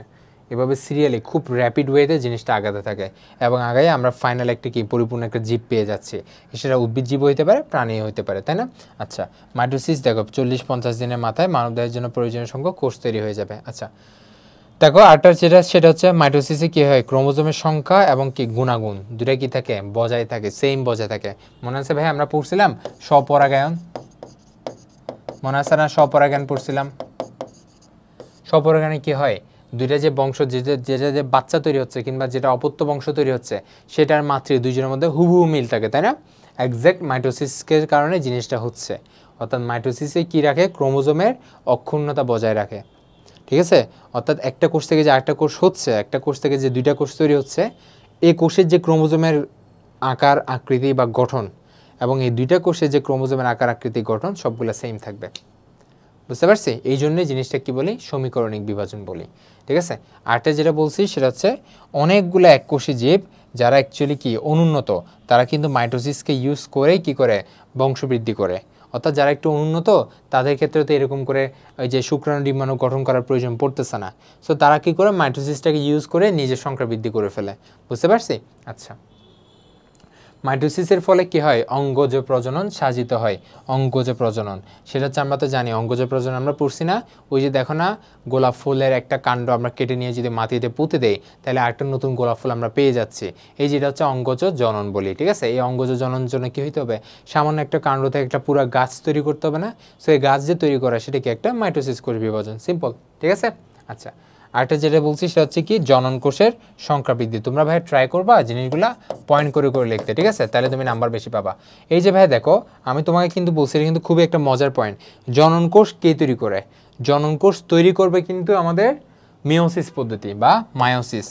এভাবে সিরিয়ালি খুব র্যাপিড ওয়েতে জিনিসটা আগাতে থাকে, এবং আগায় আমরা ফাইনাল একটা কি পরিপূর্ণ একটা জীব পেয়ে যাচ্ছি। সেটা উদ্ভিদ জীব হইতে পারে, প্রাণী হইতে পারে, তাই না? আচ্ছা, মাইটোসিস দেখো 40-50 দিনের মাথায় মানবদেহের জন্য প্রয়োজনীয় সংখ্যক কোষ তৈরি হয়ে যাবে। আচ্ছা, দেখো আরেকটা সেটা হচ্ছে মাইটোসিসে কী হয়, ক্রোমোজোমের সংখ্যা এবং কি গুণাগুণ দুটা কি থাকে? বজায় থাকে, সেম বজায় থাকে। মনে আছে ভাই আমরা পড়ছিলাম স্বপরাগায়ন, মনে আছে না? স্বপরাগায়ন পড়ছিলাম। স্বপরাগায়নে কি হয়, দুইটা যে বংশ, যেটা যে বাচ্চা তৈরি হচ্ছে কিংবা যেটা অপত্য বংশ তৈরি হচ্ছে সেটার মাতৃ দুইজনের মধ্যে হুবহু মিল থাকে, তাই না? এক্স্যাক্ট মাইটোসিসের কারণে জিনিসটা হচ্ছে। অর্থাৎ মাইটোসিসে কি রাখে? ক্রোমোজোমের অক্ষুণ্ণতা বজায় রাখে। ঠিক আছে? অর্থাৎ একটা কোষ থেকে যে আরেকটা কোষ হচ্ছে, একটা কোষ থেকে যে দুইটা কোষ তৈরি হচ্ছে, এই কোষের যে ক্রোমোজোমের আকার আকৃতি বা গঠন এবং এই দুইটা কোষের যে ক্রোমোজোমের আকার আকৃতি গঠন সবগুলো সেম থাকবে। বুঝতে পারছি? এই জন্যই জিনিসটা কি বলি? সমীকরণিক বিভাজন বলি। ঠিক আছে? আরেকটা যেটা বলছি সেটা হচ্ছে অনেকগুলো এককোষী জীব যারা অ্যাকচুয়ালি কি অনুন্নত, তারা কিন্তু মাইটোসিসকে ইউজ করেই কি করে? বংশবৃদ্ধি করে। অর্থাৎ যারা একটু উন্নত তাদের ক্ষেত্রে তো এরকম করে ওই যে শুক্রাণু ডিম্বাণু গঠন করার প্রয়োজন পড়তেছে না। সো তারা কি করে? মাইটোসিসটাকে ইউজ করে নিজের সংখ্যা বৃদ্ধি করে ফেলে। বুঝতে পারছি? আচ্ছা, মাইটোসিসের ফলে কি হয়? অঙ্গজ প্রজনন সাধিত হয়। অঙ্গজ প্রজনন সেটা হচ্ছে, আমরা তো জানি অঙ্গজ প্রজনন আমরা পড়ছি না? ওই যে দেখো না, গোলাপ ফুলের একটা কাণ্ড আমরা কেটে নিয়ে যদি মাটিতে পুঁতে দেই তাহলে আরেকটা নতুন গোলাপ ফুল আমরা পেয়ে যাচ্ছি। এই যেটা হচ্ছে অঙ্গজ জনন বলি। ঠিক আছে? এই অঙ্গজ জননের জন্য কি হইতে হবে? সামান্য একটা কাণ্ড থেকে একটা পুরো গাছ তৈরি করতে হবে না? সো এই গাছ যে তৈরি করা সেটা কি? একটা মাইটোসিস কোষ বিভাজন। সিম্পল। ঠিক আছে? আচ্ছা, আরেকটা যেটা বলছি সেটা হচ্ছে কি? জনন কোষের সংখ্যা বৃদ্ধি। তোমরা ভাই ট্রাই করবা জিনিসগুলা পয়েন্ট করে করে লিখতে। ঠিক আছে? তাহলে তুমি নাম্বার বেশি পাবা। এই যে ভাই দেখো, আমি তোমাকে কিন্তু বলছি, এটা কিন্তু খুবই একটা মজার পয়েন্ট। জনন কোষ কে তৈরি করে? জনন কোষ তৈরি করবে কিন্তু আমাদের মিওসিস পদ্ধতি বা মায়োসিস,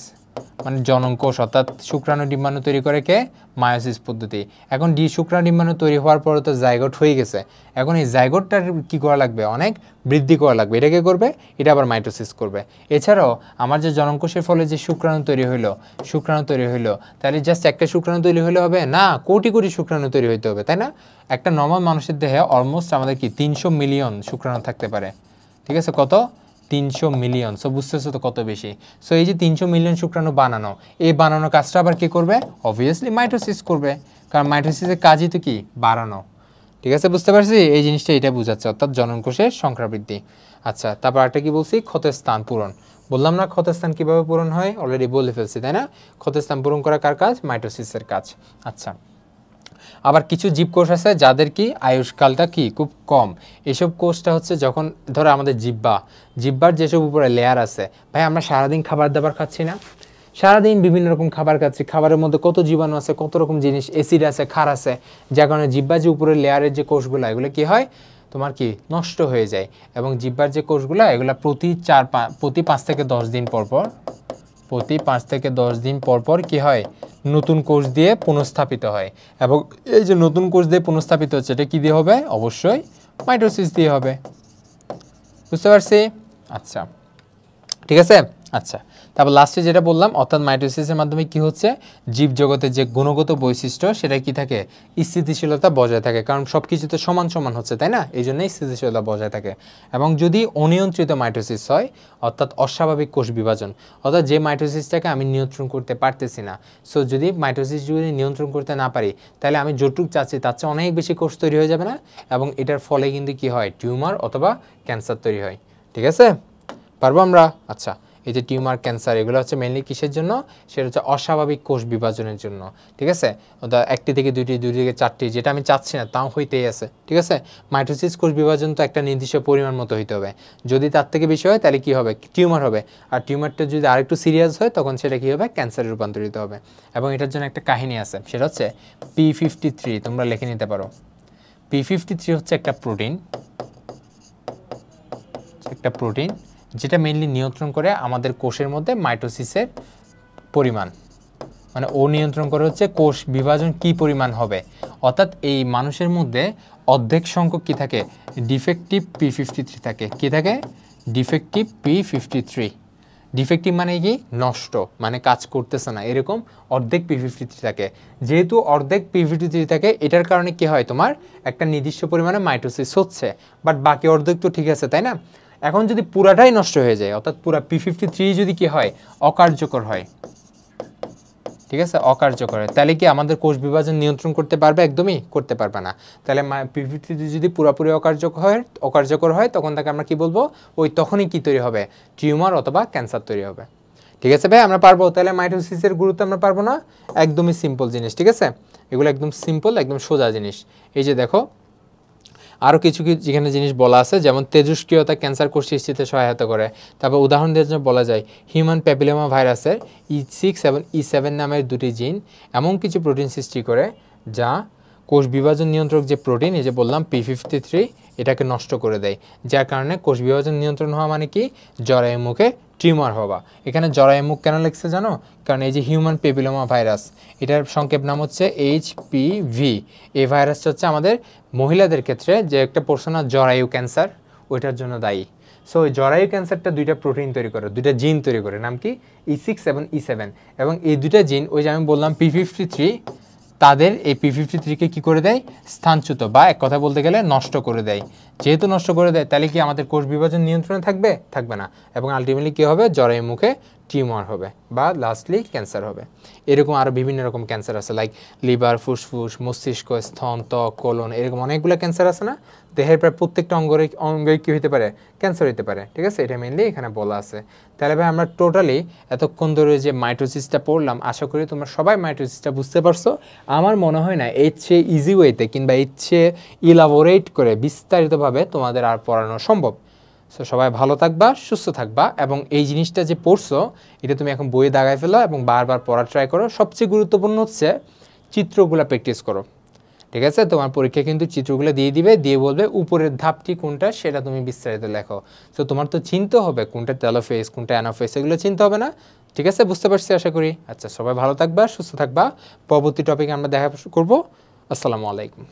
মানে জনন কোষ, অর্থাৎ শুক্রাণু ডিম্বাণু তৈরি করে কে? মায়োসিস পদ্ধতি। এখন শুক্রাণু ডিম্বাণু তৈরি হওয়ার পরে তো জাইগোট হয়ে গেছে। এখন এই জাইগোটটার কি করা লাগবে? অনেক বৃদ্ধি করা লাগবে। এটাকে করবে, এটা আবার মাইটোসিস করবে। এছাড়াও আমার যে জনন কোষের ফলে যে শুক্রাণু তৈরি হইলো, তাহলে জাস্ট একটা শুক্রাণু তৈরি হলে হবে না, কোটি কোটি শুক্রাণু তৈরি হইতে হবে, তাই না? একটা নর্মাল মানুষের দেহে অলমোস্ট আমাদের কি 300 মিলিয়ন শুক্রাণু থাকতে পারে। ঠিক আছে? কত? 300 মিলিয়ন। সো বুঝতেছো তো কত বেশি। সো এই যে 300 মিলিয়ন শুক্রাণু বানানো, এই বানানোর কাজটা আবার কি করবে? অবভিয়াসলি মাইটোসিস করবে, কারণ মাইটোসিসের কাজই তো কি? বাড়ানো। ঠিক আছে? বুঝতে পারছি? এই জিনিসটা এটা বোঝাচ্ছে, অর্থাৎ জনন কোষের সংখ্যা বৃদ্ধি। আচ্ছা, তারপর একটা কি বলছি? ক্ষতস্থান পূরণ। বললাম না ক্ষতস্থান কিভাবে পূরণ হয়? অলরেডি বলে ফেলছি, তাই না? ক্ষতস্থান পূরণ করা কার কাজ? মাইটোসিসের কাজ। আচ্ছা, আবার কিছু জীবকোষ আছে যাদের কি আয়ুষ্কালটা কি খুব কম। এসব কোষটা হচ্ছে যখন ধরো আমাদের জিহ্বার যেসব উপরে লেয়ার আছে, ভাই আমরা সারাদিন খাবার দাবার খাচ্ছি না? সারাদিন বিভিন্ন রকম খাবার খাচ্ছি, খাবারের মধ্যে কত জীবাণু আছে, কত রকম জিনিস, অ্যাসিড আছে, ক্ষার আছে, যার কারণে জিহ্বার যে উপরের লেয়ারের যে কোষগুলো, এগুলো কি হয়? তোমার কি নষ্ট হয়ে যায়। এবং জিহ্বার যে কোষগুলো, এগুলো প্রতি 5 থেকে 10 দিন পর পর প্রতি 5 থেকে 10 দিন পর পর কি হয়, নতুন কোষ দিয়ে পুনঃস্থাপিত হয়। এবং এই যে নতুন কোষ দিয়ে পুনঃস্থাপিত হচ্ছে, এটা কি দিয়ে হবে? অবশ্যই মাইটোসিস দিয়ে হবে। বুঝতে পারছি? আচ্ছা, ঠিক আছে। আচ্ছা, তারপর লাস্টে যেটা বললাম, অর্থাৎ মাইটোসিসের মাধ্যমে কি হচ্ছে, জীবজগতের যে গুণগত বৈশিষ্ট্য সেটা কি থাকে, স্থিতিশীলতা বজায় থাকে। কারণ সব কিছু তো সমান সমান হচ্ছে, তাই না? এই জন্যই স্থিতিশীলতা বজায় থাকে। এবং যদি অনিয়ন্ত্রিত মাইটোসিস হয়, অর্থাৎ অস্বাভাবিক কোষ বিভাজন, অর্থাৎ যে মাইটোসিসটাকে আমি নিয়ন্ত্রণ করতে পারতেছি না, সো যদি মাইটোসিস যদি নিয়ন্ত্রণ করতে না পারি, তাহলে আমি যতটুকু চাচ্ছি তার চেয়ে অনেক বেশি কোষ তৈরি হয়ে যাবে না, এবং এটার ফলে কিন্তু কি হয়, টিউমার অথবা ক্যান্সার তৈরি হয়। ঠিক আছে, পারবো আমরা? আচ্ছা, এই যে টিউমার, ক্যান্সার, এগুলো হচ্ছে মেইনলি কিসের জন্য? সেটা হচ্ছে অস্বাভাবিক কোষ বিভাজনের জন্য। ঠিক আছে, একটি থেকে দুইটি, দুইটি থেকে চারটি, যেটা আমি চাচ্ছি না তাও হইতেই আছে। ঠিক আছে, মাইটোসিস কোষ বিভাজন তো একটা নির্দিষ্ট পরিমাণ মতো হইতে হবে। যদি তার থেকে বেশি হয় তাহলে কি হবে, টিউমার হবে। আর টিউমারটা যদি আরেকটু সিরিয়াস হয় তখন সেটা কি হবে, ক্যান্সারে রূপান্তরিত হবে। এবং এটার জন্য একটা কাহিনী আছে, সেটা হচ্ছে P53। তোমরা লিখে নিতে পারো। P53 হচ্ছে একটা প্রোটিন, যেটা মেইনলি নিয়ন্ত্রণ করে আমাদের কোষের মধ্যে মাইটোসিসের পরিমাণ, মানে ও নিয়ন্ত্রণ করে হচ্ছে কোষ বিভাজন কি পরিমাণ হবে। অর্থাৎ এই মানুষের মধ্যে অর্ধেক সংখ্যক কি থাকে, ডিফেক্টিভ P53 থাকে। কি থাকে? Defective P53। ডিফেক্টিভ মানে কি? নষ্ট, মানে কাজ করতেছে না, এরকম অর্ধেক P53 থাকে। যেহেতু অর্ধেক P53 থাকে, এটার কারণে কি হয়, তোমার একটা নির্দিষ্ট পরিমাণে মাইটোসিস হচ্ছে, বাট বাকি অর্ধেক তো ঠিক আছে, তাই না? এখন যদি পুরাটাই নষ্ট হয়ে যায়, অর্থাৎ পুরা P53 যদি কি হয়, অকার্যকর হয়, ঠিক আছে, অকার্যকর হয়, তাহলে কি আমাদের কোষ বিভাজন নিয়ন্ত্রণ করতে পারবে? একদমই করতে পারবে না। তাহলে P53 যদি পুরোপুরি অকার্যকর হয়, তখন তাকে আমরা কি বলবো, ওই তখনই কি তৈরি হবে, টিউমার অথবা ক্যান্সার তৈরি হবে। ঠিক আছে ভাই, আমরা পারবো? তাহলে মাইটোসিসের গুরুত্ব আমরা পারবো না? একদমই সিম্পল জিনিস। ঠিক আছে, এগুলো একদম সিম্পল, একদম সোজা জিনিস। এই যে দেখো, আরও কিছু যেখানে জিনিস বলা আছে, যেমন তেজস্ক্রিয়তা ক্যান্সার কোষ সৃষ্টিতে সহায়তা করে। তারপর উদাহরণ দেওয়ার জন্য বলা যায়, হিউম্যান প্যাপিলোমা ভাইরাসের E6 এবং E7 নামের দুটি জিন এমন কিছু প্রোটিন সৃষ্টি করে যা কোষ বিভাজন নিয়ন্ত্রক যে প্রোটিন, এই যে বললাম P53, এটাকে নষ্ট করে দেয়। যার কারণে কোষ বিভাজন নিয়ন্ত্রণ হওয়া মানে কি, জরায়ু মুখে টিউমার হওয়া। এখানে জরায়ু মুখ কেন লিখছে জানো? কারণ এই যে হিউম্যান প্যাপিলোমা ভাইরাস, এটার সংক্ষেপ নাম হচ্ছে HPV। এই ভাইরাসটা হচ্ছে আমাদের মহিলাদের ক্ষেত্রে যে একটা পোর্শনাল জরায়ু ক্যান্সার, ওইটার জন্য দায়ী। সো ওই জরায়ু ক্যান্সারটা দুইটা প্রোটিন তৈরি করে, দুইটা জিন তৈরি করে, নাম কি, E6 এবং E7। এবং এই দুইটা জিন, ওই যে আমি বললাম P53, তাদের এই P53-কে কী করে দেয়, স্থানচ্যুত, বা এক কথা বলতে গেলে নষ্ট করে দেয়। যেহেতু নষ্ট করে দেয়, তাহলে কি আমাদের কোষ বিভাজন নিয়ন্ত্রণে থাকবে? থাকবে না। এবং আলটিমেটলি কী হবে, জরায়ু মুখে টিউমার হবে, বা লাস্টলি ক্যান্সার হবে। এরকম আরও বিভিন্ন রকম ক্যান্সার আছে, লাইক লিভার, ফুসফুস, মস্তিষ্ক, স্তন, ত্বক, কোলন, এরকম অনেকগুলো ক্যান্সার আছে না? দেহের প্রায় প্রত্যেকটা অঙ্গে কী হতে পারে, ক্যান্সার হতে পারে। ঠিক আছে, এটা মেনলি এখানে বলা আছে। তাহলে ভাই আমরা টোটালি এতক্ষণ ধরে যে মাইটোসিসটা পড়লাম, আশা করি তোমরা সবাই মাইটোসিসটা বুঝতে পারছো। আমার মনে হয় না এর চেয়ে ইজি ওয়েতে কিংবা এর চেয়ে ইলাবোরেট করে বিস্তারিতভাবে তোমাদের আর পড়ানো সম্ভব। সো সবাই ভালো থাকবা, সুস্থ থাকবা, এবং এই জিনিসটা যে পড়ছো, এটা তুমি এখন বইয়ে দাগায় ফেলো এবং বারবার পড়ার ট্রাই করো। সবচেয়ে গুরুত্বপূর্ণ হচ্ছে চিত্রগুলো প্র্যাকটিস করো। ঠিক আছে, তোমার পরীক্ষা কিন্তু চিত্রগুলো দিয়ে দিবে, দিয়ে বলবে উপরের ধাপটি কোনটা, সেটা তুমি বিস্তারিত লেখো। তো তোমার তো চিনতে হবে কোনটা টেলোফেস, কোনটা অ্যানাফেস, এগুলো চিনতে হবে না? ঠিক আছে, বুঝতে পারছি আশা করি। আচ্ছা, সবাই ভালো থাকবা, সুস্থ থাকবা। পরবর্তী টপিকে আমরা দেখা করবো। আসসালামু আলাইকুম।